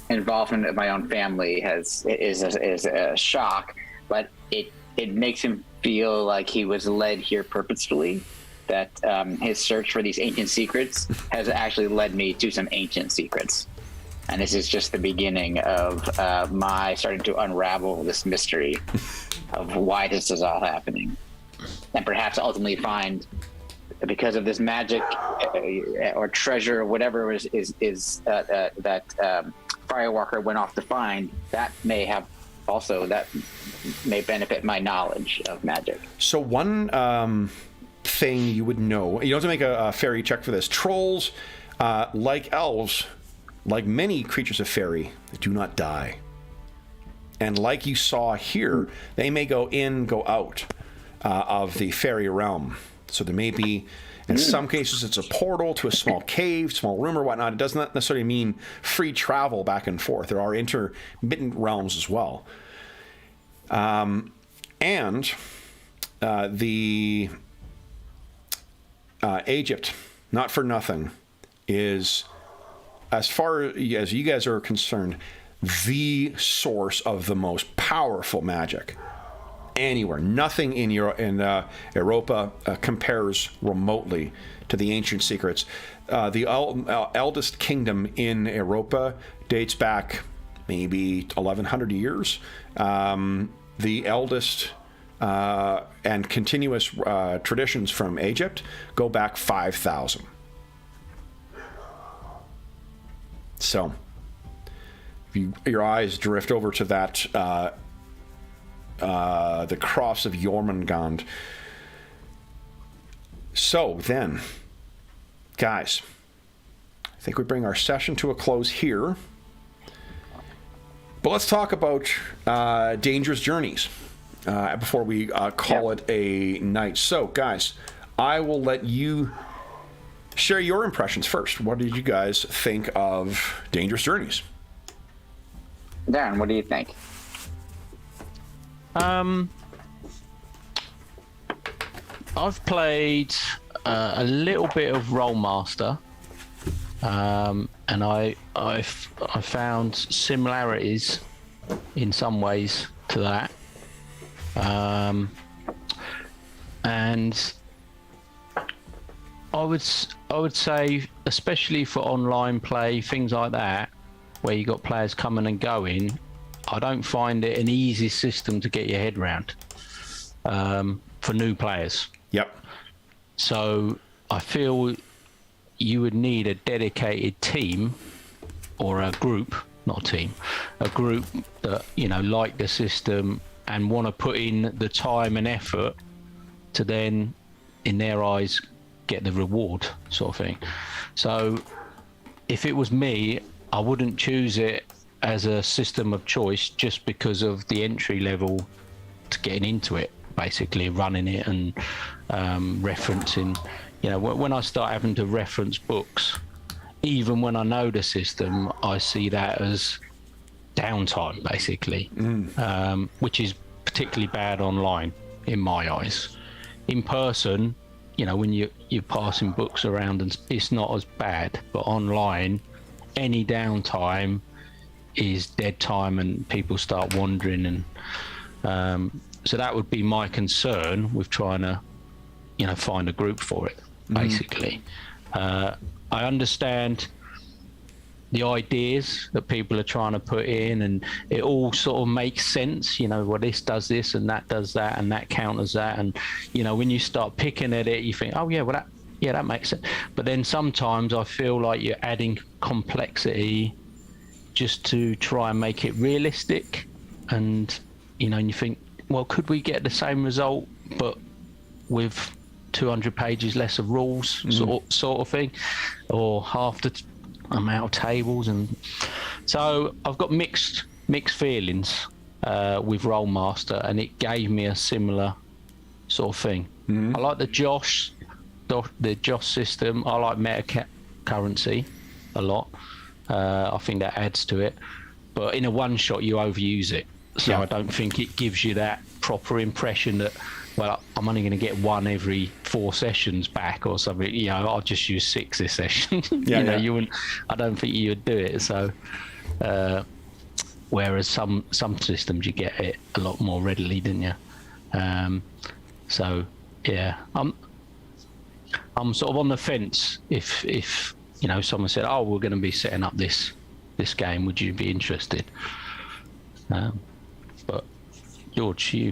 C: involvement of my own family is a shock, but it makes him feel like he was led here purposefully. That his search for these ancient secrets has actually led me to some ancient secrets, and this is just the beginning of my starting to unravel this mystery of why this is all happening, and perhaps ultimately find, because of this magic or treasure or whatever is that Firewalker went off to find, that may benefit my knowledge of magic.
A: So one thing you would know, you don't have to make a fairy check for this. Trolls, like elves, like many creatures of fairy, they do not die. And like you saw here, they may go in, go out of the fairy realm. So there may be, in some cases, it's a portal to a small cave, small room or whatnot. It does not necessarily mean free travel back and forth. There are intermittent realms as well. And the Egypt, not for nothing, is, as far as you guys are concerned, the source of the most powerful magic anywhere. Nothing in Europa compares remotely to the ancient secrets. The eldest kingdom in Europa dates back maybe 1,100 years. The eldest and continuous traditions from Egypt go back 5,000. So, if your eyes drift over to that, the Cross of Jormungand. So then, guys, I think we bring our session to a close here. But let's talk about Dangerous Journeys before we call it a night. So, guys, I will let you share your impressions first. What did you guys think of Dangerous Journeys?
C: Darren, what do you think?
B: I've played a little bit of Rollmaster, and I found similarities in some ways to that, and I would say, especially for online play, things like that, where you got players coming and going, I don't find it an easy system to get your head around for new players.
A: Yep.
B: So I feel you would need a dedicated team or a group, not a team, a group that, like the system and want to put in the time and effort to then, in their eyes, get the reward, sort of thing. So if it was me, I wouldn't choose it as a system of choice just because of the entry level to getting into it, basically running it and referencing. You know, when I start having to reference books, even when I know the system, I see that as downtime, basically, which is particularly bad online in my eyes. In person, you know, when you're passing books around, and it's not as bad, but online, any downtime is dead time and people start wandering, and so that would be my concern with trying to, you know, find a group for it, basically. I understand the ideas that people are trying to put in, and it all sort of makes sense, you know, well, this does this and that does that and that counters that, and you know, when you start picking at it, you think, oh yeah, well that makes sense. But then sometimes I feel like you're adding complexity just to try and make it realistic, and you know, and you think, well, could we get the same result but with 200 pages less of rules, sort of thing, or half the amount of tables? And so I've got mixed feelings with Rollmaster, and it gave me a similar sort of thing. I like the Josh system. I like meta currency a lot. I think that adds to it, but in a one shot you overuse it, so I don't think it gives you that proper impression that, well, I'm only going to get one every 4 sessions back or something. You know, I'll just use 6 this session. You wouldn't. I don't think you would do it. So, whereas some systems you get it a lot more readily, didn't you? So yeah, I'm sort of on the fence. If you know, someone said, "Oh, we're going to be setting up this game, would you be interested?" But George, you.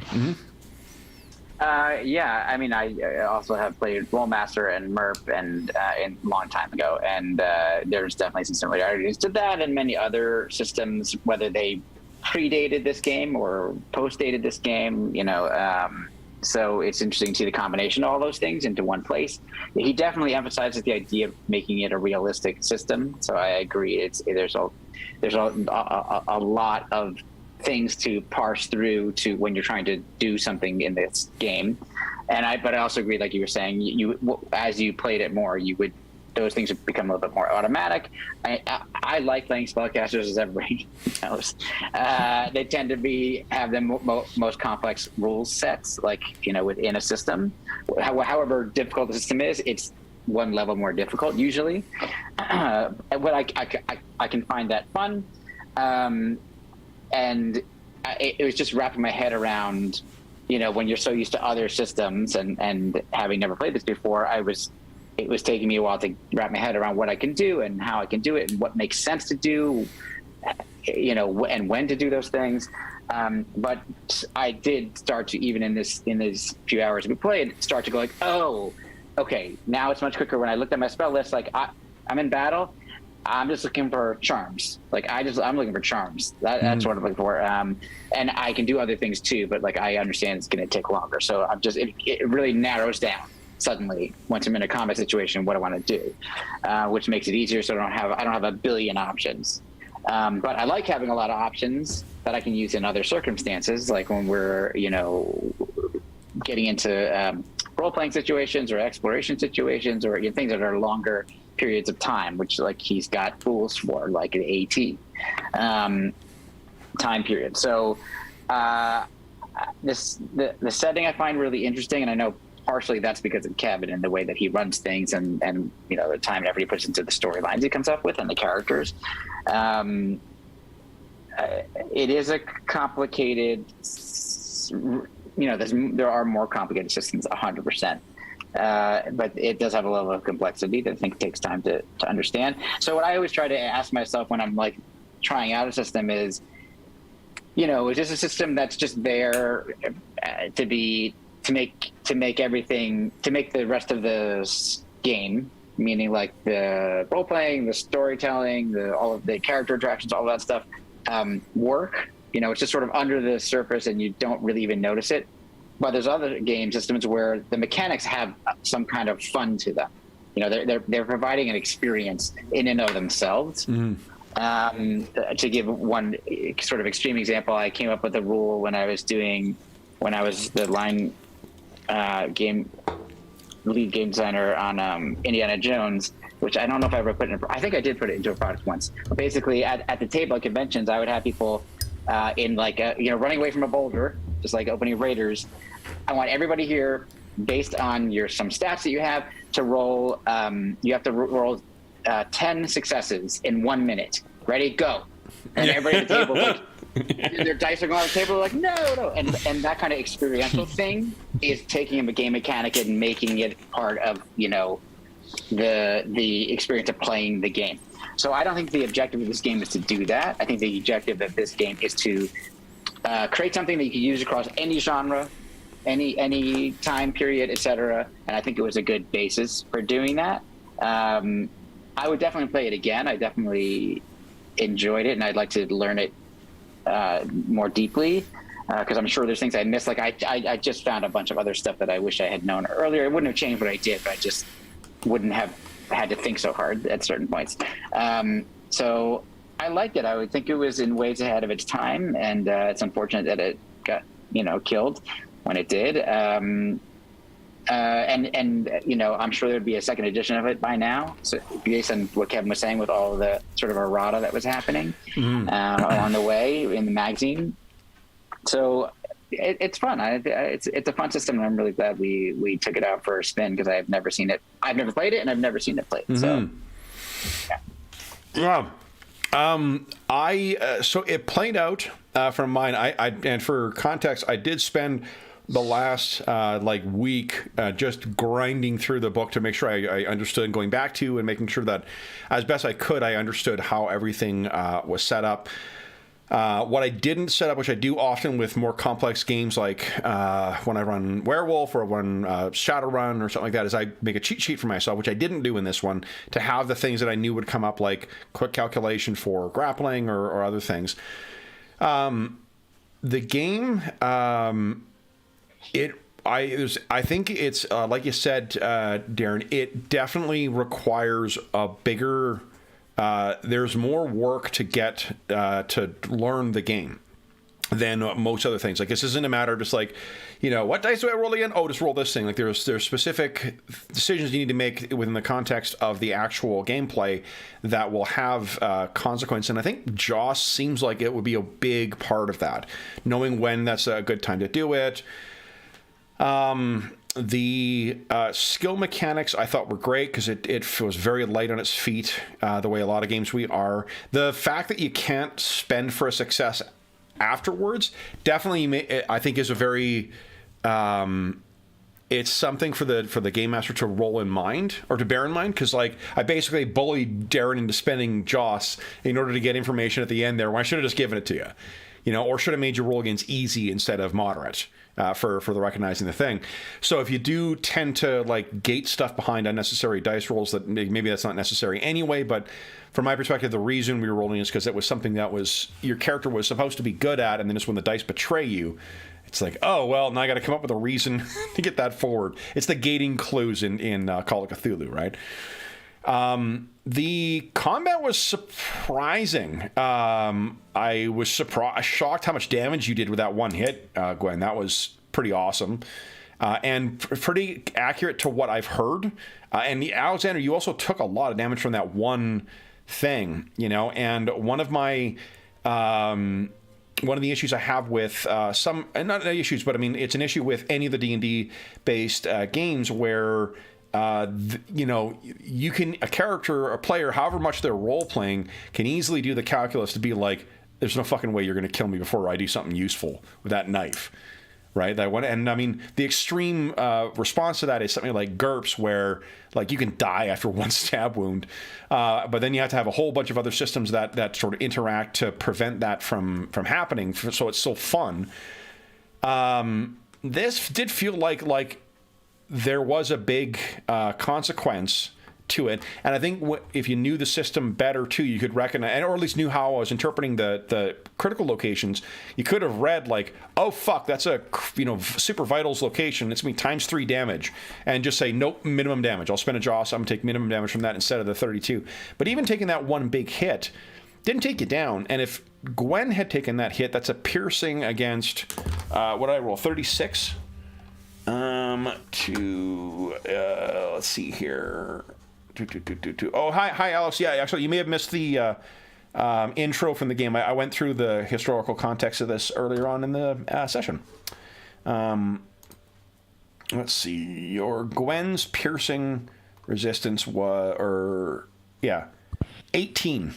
C: Yeah, I mean, I also have played Rollmaster and MERP and a long time ago, and there's definitely some similarities to that and many other systems, whether they predated this game or post-dated this game, you know. So it's interesting to see the combination of all those things into one place. He definitely emphasizes the idea of making it a realistic system. So I agree. There's a lot of things to parse through to when you're trying to do something in this game. But I also agree, like you were saying, you as you played it more, those things have become a little bit more automatic. I like playing spellcasters, as everybody knows. They tend to have the most complex rules sets, like, you know, within a system. However difficult the system is, it's one level more difficult usually. But I can find that fun. And it was just wrapping my head around, you know, when you're so used to other systems and having never played this before, it was taking me a while to wrap my head around what I can do and how I can do it and what makes sense to do, you know, and when to do those things. But I did start to, even in these few hours we played, start to go like, oh, okay, now it's much quicker. When I looked at my spell list, like I'm in battle, I'm just looking for charms. Like I'm looking for charms. That's what I'm looking for. And I can do other things too, but like I understand it's going to take longer. So it really narrows down suddenly once I'm in a combat situation what I want to do, which makes it easier. So I don't have a billion options. But I like having a lot of options that I can use in other circumstances, like when we're, you know, getting into role-playing situations or exploration situations, or, you know, things that are longer periods of time, which, like, he's got tools for, like an AT time period. So the setting I find really interesting, and I know partially that's because of Kevin and the way that he runs things and you know, the time and effort he puts into the storylines he comes up with and the characters. It is a complicated, you know, there are more complicated systems, 100%. But it does have a level of complexity that I think takes time to understand. So what I always try to ask myself when I'm like trying out a system is, you know, is this a system that's just there to make everything, to make the rest of the game, meaning like the role playing, the storytelling, all of the character interactions, all that stuff, work? You know, it's just sort of under the surface and you don't really even notice it. But there's other game systems where the mechanics have some kind of fun to them. You know, they're providing an experience in and of themselves. To give one sort of extreme example, I came up with a rule when I was the line lead game designer on Indiana Jones, which I don't know if I ever put in. I think I did put it into a product once. But basically, at the table at conventions, I would have people in like running away from a boulder, just like opening Raiders. I want everybody here, based on some stats that you have, to roll. You have to roll 10 successes in 1 minute. Ready, go! And everybody at the table, like, their dice are going on the table, like, no. And that kind of experiential thing is taking a game mechanic and making it part of, the experience of playing the game. So I don't think the objective of this game is to do that. I think the objective of this game is to create something that you can use across any genre, any time period, etc. And I think it was a good basis for doing that. I would definitely play it again. I definitely enjoyed it, and I'd like to learn it more deeply, because I'm sure there's things I missed. Like I just found a bunch of other stuff that I wish I had known earlier. It wouldn't have changed what I did, but I just wouldn't have had to think so hard at certain points. So I liked it. I would think it was in ways ahead of its time, and it's unfortunate that it got killed when it did. And I'm sure there'd be a second edition of it by now. So based on what Kevin was saying, with all the sort of errata that was happening along the way in the magazine. So it's fun. It's a fun system, and I'm really glad we took it out for a spin, because I've never seen it. I've never played it, and I've never seen it played. So
A: yeah. So it played out from mine. And for context, I did spend the last week just grinding through the book to make sure I understood, and going back to and making sure that as best I could, I understood how everything was set up. What I didn't set up, which I do often with more complex games, like when I run Werewolf or run Shadowrun or something like that, is I make a cheat sheet for myself, which I didn't do in this one, to have the things that I knew would come up, like quick calculation for grappling or other things. The game, I think it's like you said, Darren, it definitely requires a bigger. There's more work to get to learn the game than most other things. Like, this isn't a matter of just like, what dice do I roll again? Oh, just roll this thing. Like, there's specific decisions you need to make within the context of the actual gameplay that will have consequence. And I think Joss seems like it would be a big part of that, knowing when that's a good time to do it. The skill mechanics I thought were great, because it was very light on its feet, the way a lot of games we are. The fact that you can't spend for a success afterwards definitely, I think, is a very it's something for the game master to roll in mind, or to bear in mind, because like I basically bullied Darren into spending Joss in order to get information at the end there. Well, I should have just given it to you, or should have made your roll against easy instead of moderate. For the recognizing the thing. So if you do tend to like gate stuff behind unnecessary dice rolls, that maybe that's not necessary anyway, but from my perspective, the reason we were rolling is because it was something that was your character was supposed to be good at, and then it's when the dice betray you, it's like, oh well, now I got to come up with a reason to get that forward. It's the gating clues in Call of Cthulhu, right? The combat was surprising. I was shocked how much damage you did with that one hit, Gwen. That was pretty awesome. And pretty accurate to what I've heard. And Alexander, you also took a lot of damage from that one thing, and one of my, one of the issues I have with not issues, but I mean, it's an issue with any of the D&D based games where you can, a character, a player, however much they're role playing, can easily do the calculus to be like, there's no fucking way you're going to kill me before I do something useful with that knife, right? That one, and I mean, the extreme response to that is something like GURPS, where like you can die after one stab wound, but then you have to have a whole bunch of other systems that sort of interact to prevent that from happening. So it's still fun. This did feel like there was a big consequence to it, and I think if you knew the system better too, you could recognize, or at least knew how I was interpreting the critical locations. You could have read like, oh fuck, that's a super vitals location, it's me times 3 damage, and just say nope, minimum damage. I'll spend a Joss, I'm gonna take minimum damage from that instead of the 32. But even taking that one big hit, didn't take you down. And if Gwen had taken that hit, that's a piercing against, what did I roll, 36? Let's see here. Oh, hi, Alex. Yeah, actually, you may have missed the intro from the game. I went through the historical context of this earlier on in the session. Let's see. Your Gwen's piercing resistance was, 18.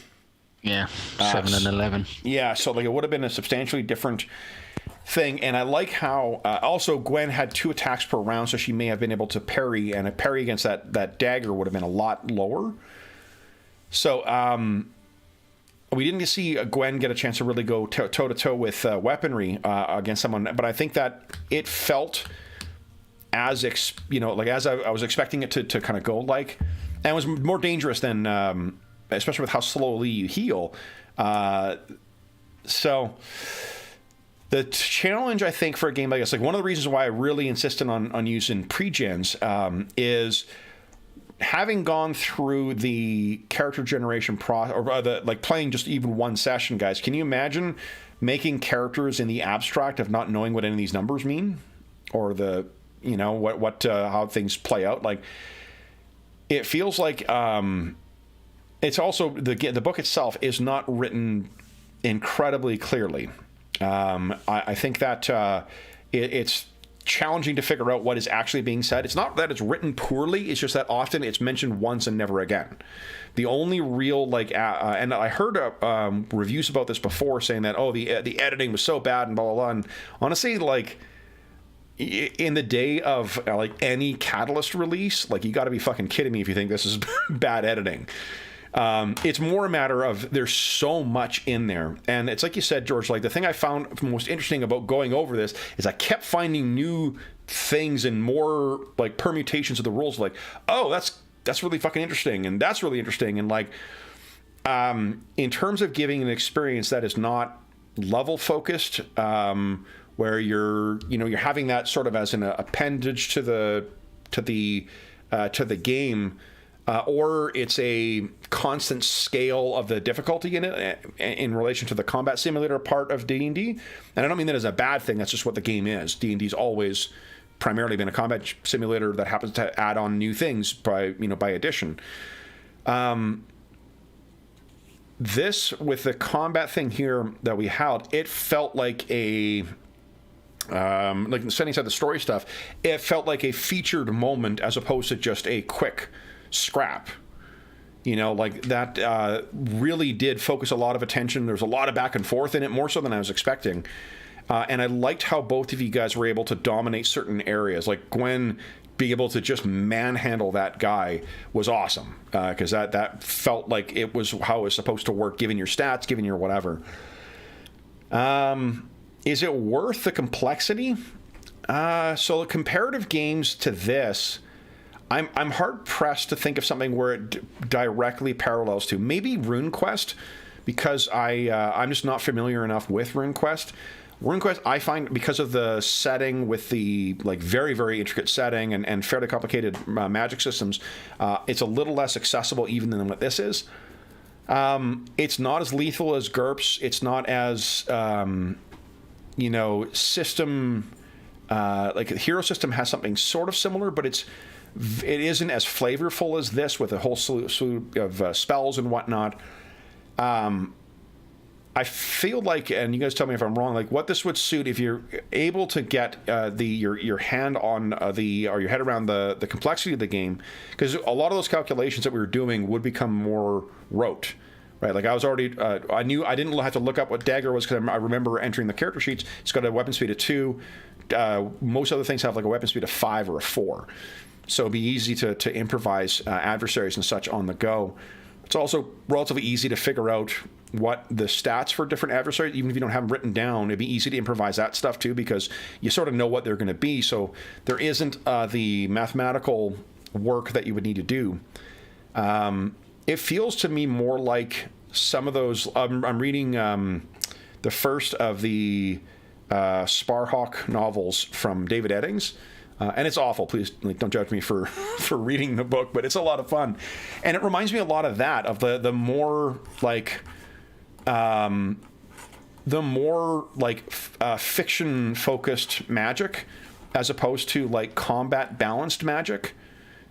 B: Yeah, 7 and 11.
A: Yeah, so like it would have been a substantially different thing. And I like how also Gwen had 2 attacks per round, so she may have been able to parry, and a parry against that dagger would have been a lot lower. So we didn't see Gwen get a chance to really go toe to toe with weaponry against someone, but I think that it felt as as I was expecting it to kind of go, like, and it was more dangerous than especially with how slowly you heal. So the challenge, I think, for a game like this, like one of the reasons why I really insisted on using pre-gens is having gone through the character generation playing just even one session, guys. Can you imagine making characters in the abstract of not knowing what any of these numbers mean, or how things play out? Like, it feels like it's also the book itself is not written incredibly clearly. I think that it's challenging to figure out what is actually being said. It's not that it's written poorly, it's just that often it's mentioned once and never again. The only real and I heard reviews about this before saying that the editing was so bad and blah blah blah. And honestly, like, in the day of any Catalyst release, like, you got to be fucking kidding me if you think this is bad editing. It's more a matter of there's so much in there. And it's like you said, George, like, the thing I found most interesting about going over this is I kept finding new things and more like permutations of the rules. Like, oh, that's really fucking interesting. And that's really interesting. And like, in terms of giving an experience that is not level focused, where you're having that sort of as an appendage to the game, or it's a constant scale of the difficulty in it in relation to the combat simulator part of AD&D. And I don't mean that as a bad thing. That's just what the game is. D&D's always primarily been a combat simulator that happens to add on new things by addition. This, with the combat thing here that we held, it felt like a like setting aside the story stuff, it felt like a featured moment as opposed to just a quick scrap. Like that really did focus a lot of attention. There's a lot of back and forth in it, more so than I was expecting. And I liked how both of you guys were able to dominate certain areas. Like Gwen being able to just manhandle that guy was awesome, because that felt like it was how it was supposed to work, given your stats, given your whatever. Is it worth the complexity? So the comparative games to this, I'm hard pressed to think of something where it directly parallels to. Maybe RuneQuest, because I'm just not familiar enough with RuneQuest. RuneQuest, I find, because of the setting with the very, very intricate setting and fairly complicated magic systems, it's a little less accessible even than what this is. It's not as lethal as GURPS. It's not as system, like the hero system has something sort of similar, but it isn't as flavorful as this, with a whole slew of spells and whatnot. I feel like, and you guys tell me if I'm wrong, like what this would suit if you're able to get your hand on or your head around the complexity of the game, because a lot of those calculations that we were doing would become more rote. Right, like I was already, I knew I didn't have to look up what dagger was, because I remember entering the character sheets. It's got a weapon speed of 2. Most other things have like a weapon speed of 5 or a 4. So it'd be easy to improvise adversaries and such on the go. It's also relatively easy to figure out what the stats for different adversaries, even if you don't have them written down. It'd be easy to improvise that stuff too, because you sort of know what they're going to be. So there isn't the mathematical work that you would need to do. It feels to me more like some of those. I'm reading the first of the Sparhawk novels from David Eddings, and it's awful. Please don't judge me for reading the book, but it's a lot of fun, and it reminds me a lot of that, of the more like the more like fiction focused magic as opposed to like combat balanced magic.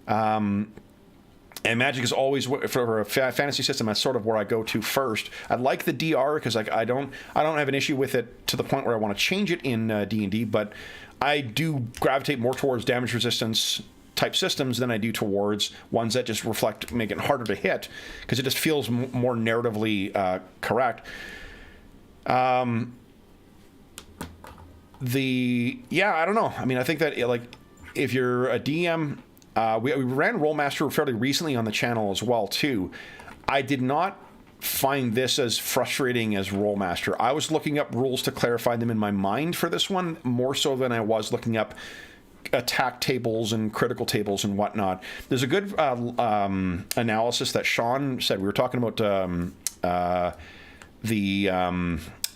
A: And magic is always, for a fantasy system, that's sort of where I go to first. I like the DR because like I don't have an issue with it to the point where I want to change it in D&D, but I do gravitate more towards damage resistance type systems than I do towards ones that just make it harder to hit, because it just feels more narratively correct. I don't know. I mean, I think that like if you're a DM. We ran Rollmaster fairly recently on the channel as well, too. I did not find this as frustrating as Rollmaster. I was looking up rules to clarify them in my mind for this one, more so than I was looking up attack tables and critical tables and whatnot. There's a good analysis that Sean said. We were talking about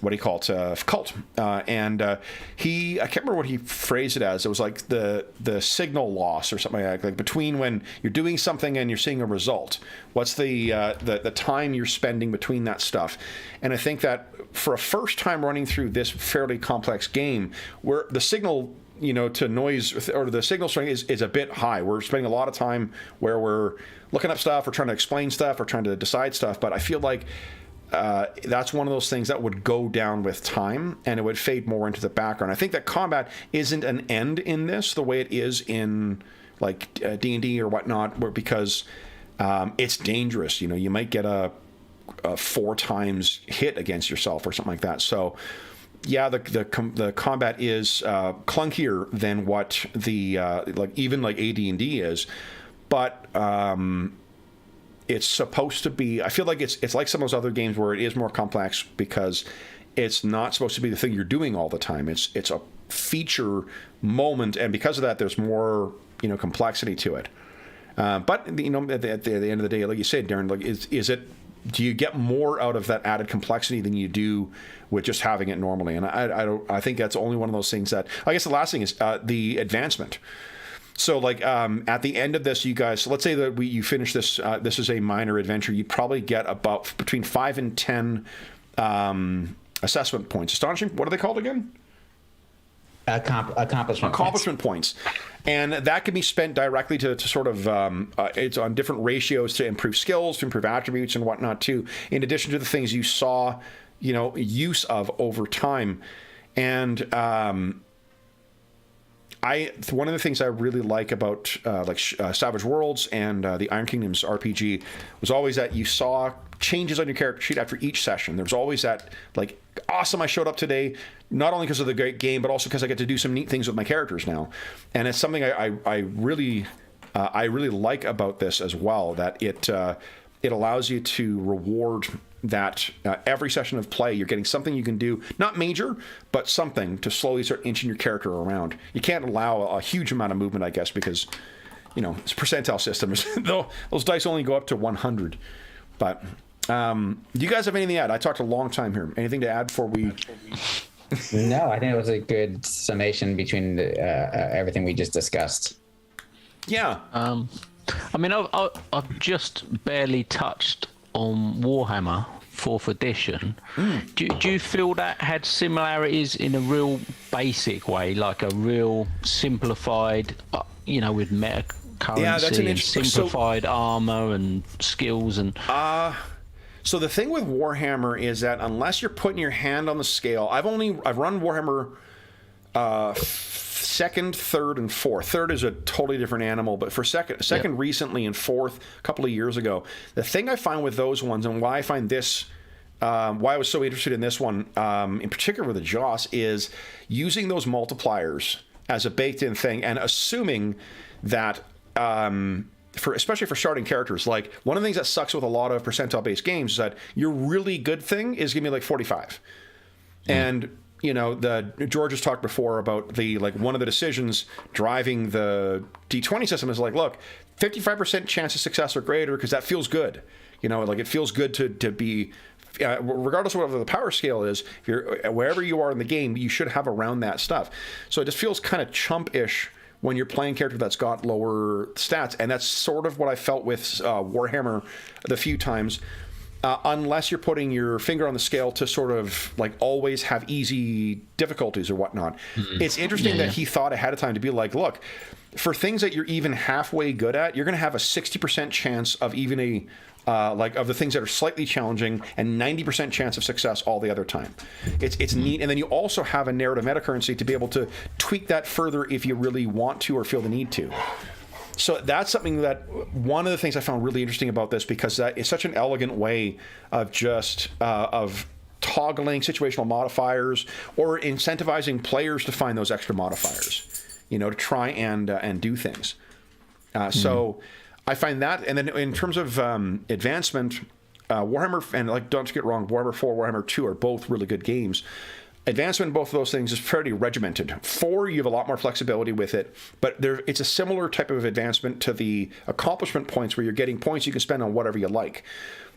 A: what do you call it? Cult. And I can't remember what he phrased it as. It was like the signal loss or something like between when you're doing something and you're seeing a result. What's the time you're spending between that stuff? And I think that for a first time running through this fairly complex game, where the signal, to noise, or the signal strength is a bit high. We're spending a lot of time where we're looking up stuff, we're trying to explain stuff, we're trying to decide stuff, but I feel like that's one of those things that would go down with time and it would fade more into the background. I think that combat isn't an end in this the way it is in like D&D or whatnot, because it's dangerous. You might get a 4 times hit against yourself or something like that. So yeah, the combat is clunkier than what the even AD&D is, but it's supposed to be. I feel like it's like some of those other games where it is more complex because it's not supposed to be the thing you're doing all the time. It's a feature moment, and because of that, there's more complexity to it. But at the end of the day, like you said, Darren, like do you get more out of that added complexity than you do with just having it normally? And I think that's only one of those things that, I guess the last thing is the advancement. So like at the end of this, you guys, let's say that you finish this, this is a minor adventure, you'd probably get about between 5 and 10 assessment points. Astonishing, what are they called again? Accomplishment points. And that can be spent directly to sort of, it's on different ratios to improve skills, to improve attributes and whatnot too, in addition to the things you saw, use of over time. And one of the things I really like about Savage Worlds and the Iron Kingdoms RPG was always that you saw changes on your character sheet after each session. There was always that, like, awesome, I showed up today, not only because of the great game, but also because I get to do some neat things with my characters now. And it's something I really like about this as well, that it allows you to reward that every session of play you're getting something you can do, not major, but something to slowly start inching your character around. You can't allow a huge amount of movement, I guess, because it's percentile systems. Those dice only go up to 100. But do you guys have anything to add? I talked a long time here. Anything to add before we...
D: No, I think it was a good summation between everything we just discussed.
A: Yeah.
B: I mean, I've just barely touched on Warhammer 4th edition. Do you feel that had similarities in a real basic way, like a real simplified, with meta currency and simplified armor and skills and...
A: So the thing with Warhammer is that unless you're putting your hand on the scale, I've run Warhammer 2nd, 3rd, and 4th. 3rd is a totally different animal, but for second recently, and 4th a couple of years ago, the thing I find with those ones, and why I find this, why I was so interested in this one, in particular with the Joss, is using those multipliers as a baked-in thing, and assuming that especially for starting characters, like one of the things that sucks with a lot of percentile-based games is that your really good thing is gonna be like 45, and George has talked before about one of the decisions driving the D20 system is like, look, 55% chance of success or greater, because that feels good. It feels good to be, regardless of whatever the power scale is, if you're wherever you are in the game, you should have around that stuff. So it just feels kind of chump-ish when you're playing a character that's got lower stats, and that's sort of what I felt with Warhammer the few times. unless you're putting your finger on the scale to sort of like always have easy difficulties or whatnot. It's interesting that he thought ahead of time to be like, look, for things that you're even halfway good at, you're going to have a 60% chance of even like of the things that are slightly challenging, and 90% chance of success all the other time. It's neat. And then you also have a narrative meta currency to be able to tweak that further if you really want to or feel the need to. So that's something that one of the things I found really interesting about this, because that is such an elegant way of just of toggling situational modifiers or incentivizing players to find those extra modifiers, to try and do things. So I find that, and then in terms of advancement, Warhammer, and like, don't get wrong, Warhammer 4, Warhammer 2 are both really good games. Advancement in both of those things is fairly regimented. 4, you have a lot more flexibility with it, but it's a similar type of advancement to the accomplishment points, where you're getting points you can spend on whatever you like.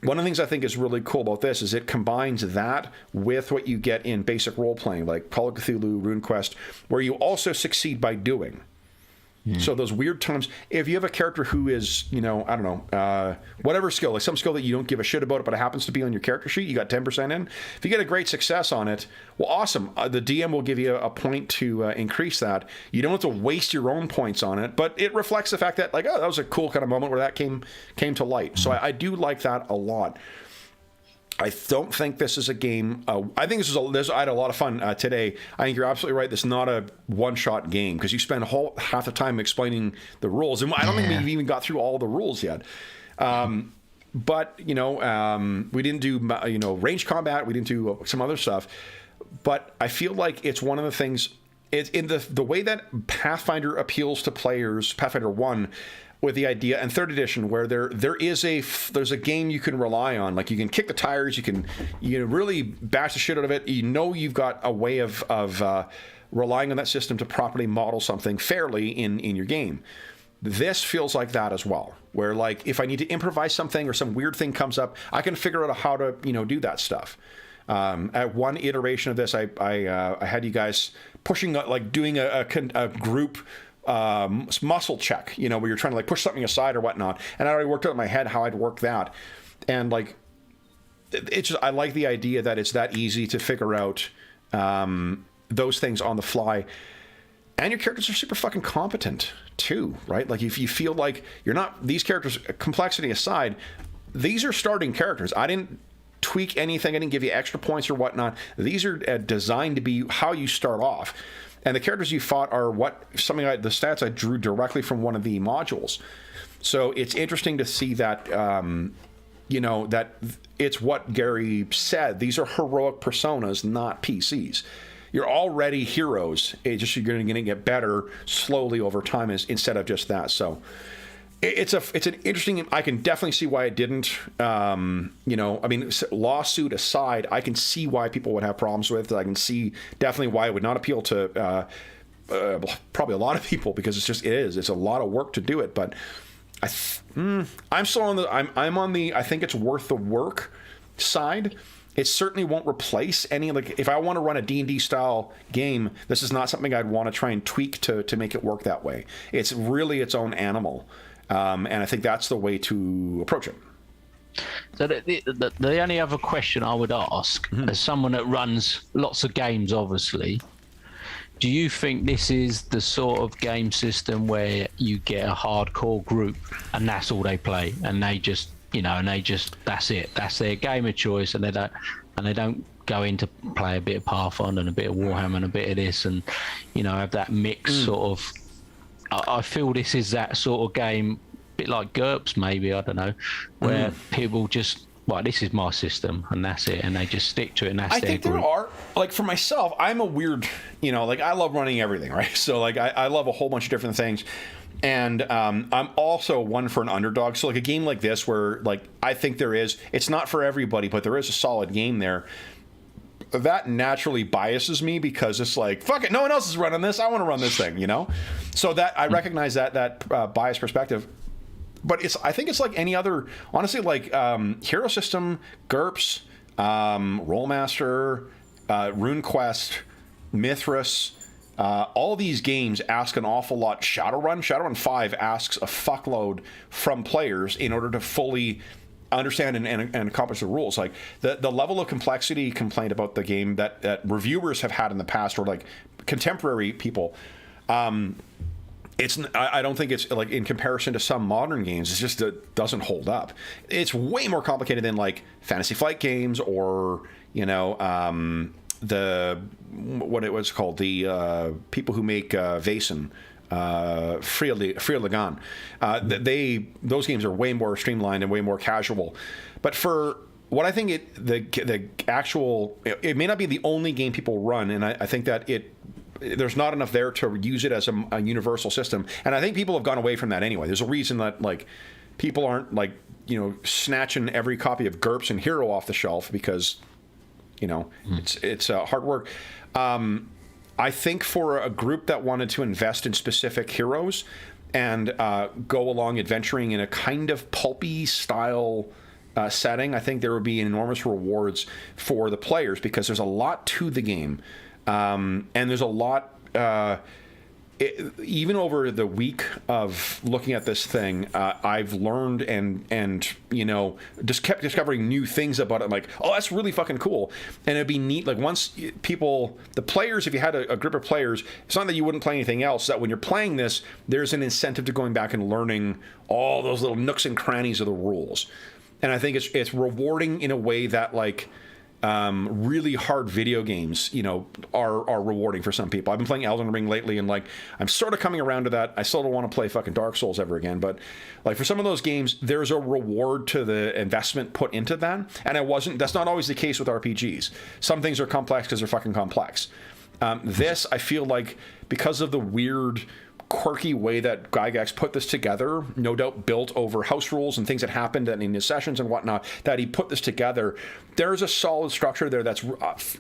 A: One of the things I think is really cool about this is it combines that with what you get in basic role-playing, like Call of Cthulhu, RuneQuest, where you also succeed by doing. So those weird times, if you have a character who is, I don't know, whatever skill, like some skill that you don't give a shit about it, but it happens to be on your character sheet, you got 10% in. If you get a great success on it, well, awesome. The DM will give you a point to increase that. You don't have to waste your own points on it, but it reflects the fact that, like, oh, that was a cool kind of moment where that came to light. So I do like that a lot. I don't think this is a game. I think I had a lot of fun today. I think you're absolutely right. This is not a one-shot game, because you spend half the time explaining the rules, and I don't think we've even got through all the rules yet. But we didn't do range combat. We didn't do some other stuff. But I feel like it's one of the things. It's in the way that Pathfinder appeals to players. Pathfinder 1. With the idea, and 3rd edition, where there's a game you can rely on. Like, you can kick the tires, you can really bash the shit out of it. You've got a way of relying on that system to properly model something fairly in your game. This feels like that as well, where, like, if I need to improvise something or some weird thing comes up, I can figure out how to do that stuff. At one iteration of this, I had you guys pushing, like, doing a group muscle check, where you're trying to, like, push something aside or whatnot, and I already worked out in my head how I'd work that. And, like, it's just, I like the idea that it's that easy to figure out those things on the fly, and your characters are super fucking competent too, right? Like, if you feel like you're not, these characters, complexity aside, these are starting characters. I didn't tweak anything, I didn't give you extra points or whatnot. These are designed to be how you start off. And the characters you fought are the stats I drew directly from one of the modules. So it's interesting to see that, that it's what Gary said. These are heroic personas, not PCs. You're already heroes. It's just you're going to get better slowly over time instead of just that. So it's an interesting. I can definitely see why it didn't. Lawsuit aside, I can see why people would have problems with it. I can see definitely why it would not appeal to probably a lot of people, because it's a lot of work to do it. But I'm still on the I think it's worth the work side. It certainly won't replace any, like, if I want to run a D&D style game, this is not something I'd want to try and tweak to make it work that way. It's really its own animal. And I think that's the way to approach it.
B: So the only other question I would ask, as someone that runs lots of games, obviously, do you think this is the sort of game system where you get a hardcore group and that's all they play, and they just, that's it, that's their game of choice, and they don't go in to play a bit of Pathfinder and a bit of Warhammer and a bit of this, and have that mix sort of. I feel this is that sort of game, a bit like GURPS maybe, I don't know, where people just, this is my system and that's it, and they just stick to it, and that's their group. I think there are, like, for myself, I'm a weird, like, I love running everything, right? So, like, I love a whole bunch of different things, and I'm also one for an underdog. So, like, a game like this where, like, I think it's not for everybody, but there is a solid game there. That naturally biases me, because it's like, fuck it, no one else is running this, I want to run this thing, So that I recognize that biased perspective, but I think it's like any other, honestly, like Hero System, GURPS, Rollmaster, RuneQuest, Mythus, all these games ask an awful lot. Shadowrun 5 asks a fuckload from players in order to fully
A: understand and accomplish the rules. Like the level of complexity complained about the game that reviewers have had in the past, or like contemporary people, I don't think it's like, in comparison to some modern games, it's just doesn't hold up. It's way more complicated than like Fantasy Flight games, or what it was called, the people who make Vaesen. Free Lagan. Those games are way more streamlined and way more casual. But for what I think the actual, it may not be the only game people run, and I think that there's not enough there to use it as a universal system. And I think people have gone away from that anyway. There's a reason that like people aren't like, snatching every copy of GURPS and Hero off the shelf, because it's hard work. I think for a group that wanted to invest in specific heroes and go along adventuring in a kind of pulpy style setting, I think there would be enormous rewards for the players, because there's a lot to the game. And there's a lot, even over the week of looking at this thing, I've learned and just kept discovering new things about it. I'm like, oh, that's really fucking cool. And it'd be neat. Like, once the players, if you had a group of players, it's not that you wouldn't play anything else, that when you're playing this, there's an incentive to going back and learning all those little nooks and crannies of the rules. And I think it's rewarding in a way that, like, really hard video games, are rewarding for some people. I've been playing Elden Ring lately, and like, I'm sort of coming around to that. I still don't want to play fucking Dark Souls ever again, but like, for some of those games, there's a reward to the investment put into that. And that's not always the case with RPGs. Some things are complex because they're fucking complex. This, I feel like, because of the weird, quirky way that Gygax put this together, no doubt built over house rules and things that happened in his sessions and whatnot, that he put this together, there's a solid structure there that's,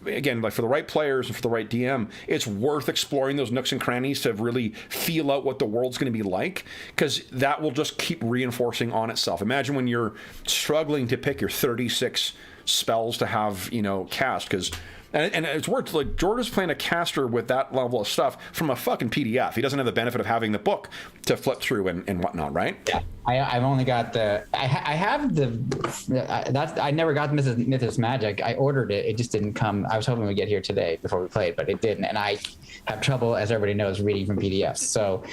A: again, like, for the right players and for the right DM, it's worth exploring those nooks and crannies to really feel out what the world's going to be like, because that will just keep reinforcing on itself. Imagine when you're struggling to pick your 36 spells to have, cast, because... And it's weird, like, Jordan's playing a caster with that level of stuff from a fucking PDF. He doesn't have the benefit of having the book to flip through and whatnot, right?
D: Yeah, I've only got I have I never got Mythus Magic. I ordered it. It just didn't come. I was hoping we'd get here today before we played, but it didn't. And I have trouble, as everybody knows, reading from PDFs. So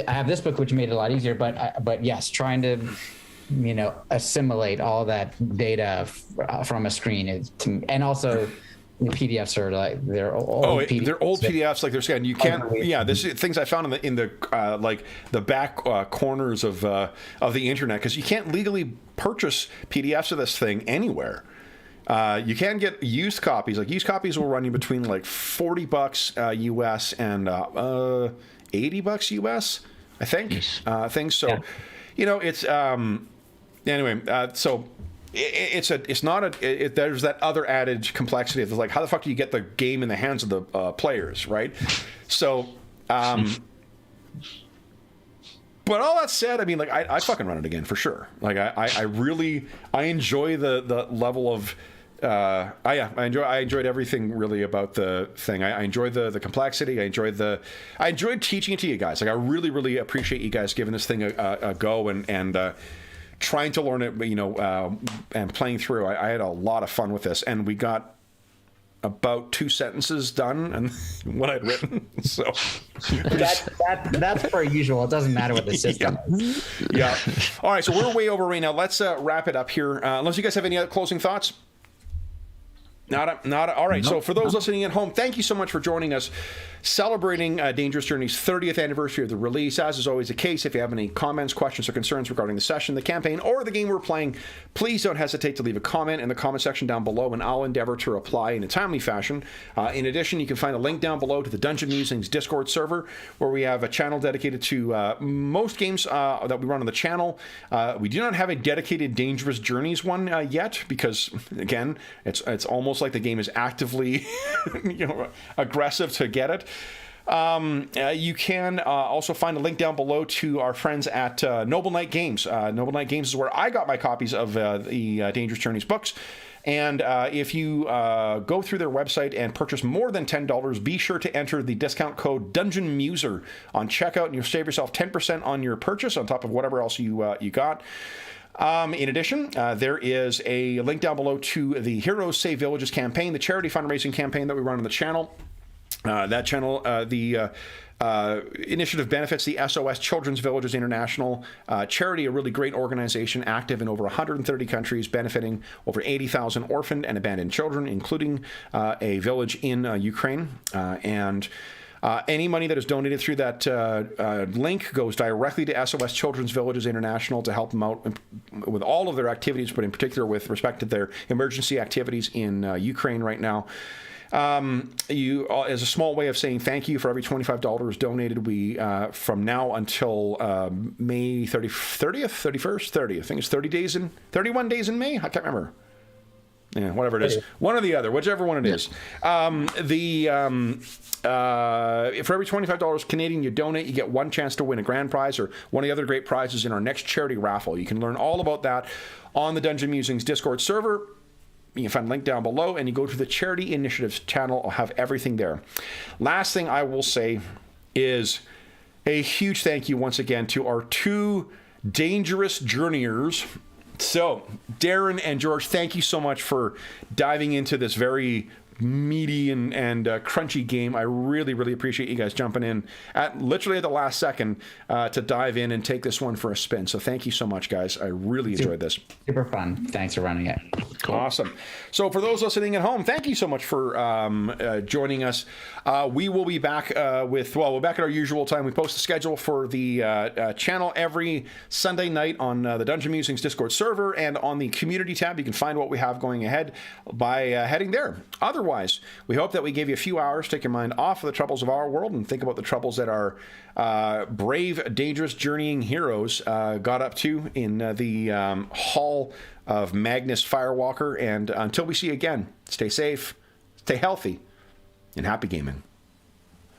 D: I have this book, which made it a lot easier. But yes, trying to assimilate all that data from a screen and also. The PDFs are like they're old. PDFs.
A: They're old PDFs. Like they're saying, you can't. Yeah, this is things I found in the like the back corners of the internet, because you can't legally purchase PDFs of this thing anywhere. You can get used copies. Like, used copies will run you between like $40 US and $80 US, I think. Things. So, yeah. It's anyway. So. There's that other added complexity of, like, how the fuck do you get the game in the hands of the players, right? So, but all that said, I mean, like, I fucking run it again for sure. Like, I really enjoy the level of I enjoyed everything really about the thing. I enjoyed the complexity. I enjoyed teaching it to you guys. Like, I really, really appreciate you guys giving this thing a go and trying to learn it, and playing through. I had a lot of fun with this, and we got about 2 sentences done and what I'd written. So
D: that's per usual. It doesn't matter what the system is.
A: Yeah. All right, so we're way over right now. Let's wrap it up here. Unless you guys have any other closing thoughts. Not all right. Nope. So for those listening at home, thank you so much for joining us, celebrating Dangerous Journey's 30th anniversary of the release. As is always the case, if you have any comments, questions, or concerns regarding the session, the campaign, or the game we're playing, please don't hesitate to leave a comment in the comment section down below, and I'll endeavor to reply in a timely fashion. In addition, you can find a link down below to the Dungeon Musings Discord server, where we have a channel dedicated to most games that we run on the channel. We do not have a dedicated Dangerous Journeys one yet, because, again, it's almost like the game is actively aggressive to get it. You can also find a link down below to our friends at Noble Knight Games. Noble Knight Games is where I got my copies of the Dangerous Journeys books. And if you go through their website and purchase more than $10, be sure to enter the discount code DungeonMuser on checkout, and you'll save yourself 10% on your purchase on top of whatever else you got. In addition, there is a link down below to the Heroes Save Villages campaign, the charity fundraising campaign that we run on the channel. That channel, the initiative benefits the SOS Children's Villages International charity, a really great organization active in over 130 countries, benefiting over 80,000 orphaned and abandoned children, including a village in Ukraine. Any money that is donated through that link goes directly to SOS Children's Villages International to help them out with all of their activities, but in particular with respect to their emergency activities in Ukraine right now. As a small way of saying thank you for every $25 donated, we from now until May 30th, I think it's 31 days in May. I can't remember. Yeah, whatever it is, one or the other, whichever one it is. For every $25 Canadian you donate, you get one chance to win a grand prize or one of the other great prizes in our next charity raffle. You can learn all about that on the Dungeon Musings Discord server. You can find a link down below, and you go to the Charity Initiatives channel. I'll have everything there. Last thing I will say is a huge thank you once again to our two dangerous journeyers. So, Darren and George, thank you so much for diving into this very meaty and crunchy game. I really, really appreciate you guys jumping in literally at the last second to dive in and take this one for a spin. So thank you so much, guys. I really enjoyed this.
D: Super fun. Thanks for running it.
A: Cool. Awesome. So for those listening at home, thank you so much for joining us. We will be back we're back at our usual time. We post the schedule for the channel every Sunday night on the Dungeon Musings Discord server, and on the community tab, you can find what we have going ahead by heading there. Otherwise, we hope that we gave you a few hours to take your mind off of the troubles of our world and think about the troubles that our brave, dangerous, journeying heroes got up to in the Hall of Magnus Firewalker. And until we see you again, stay safe, stay healthy, and happy gaming.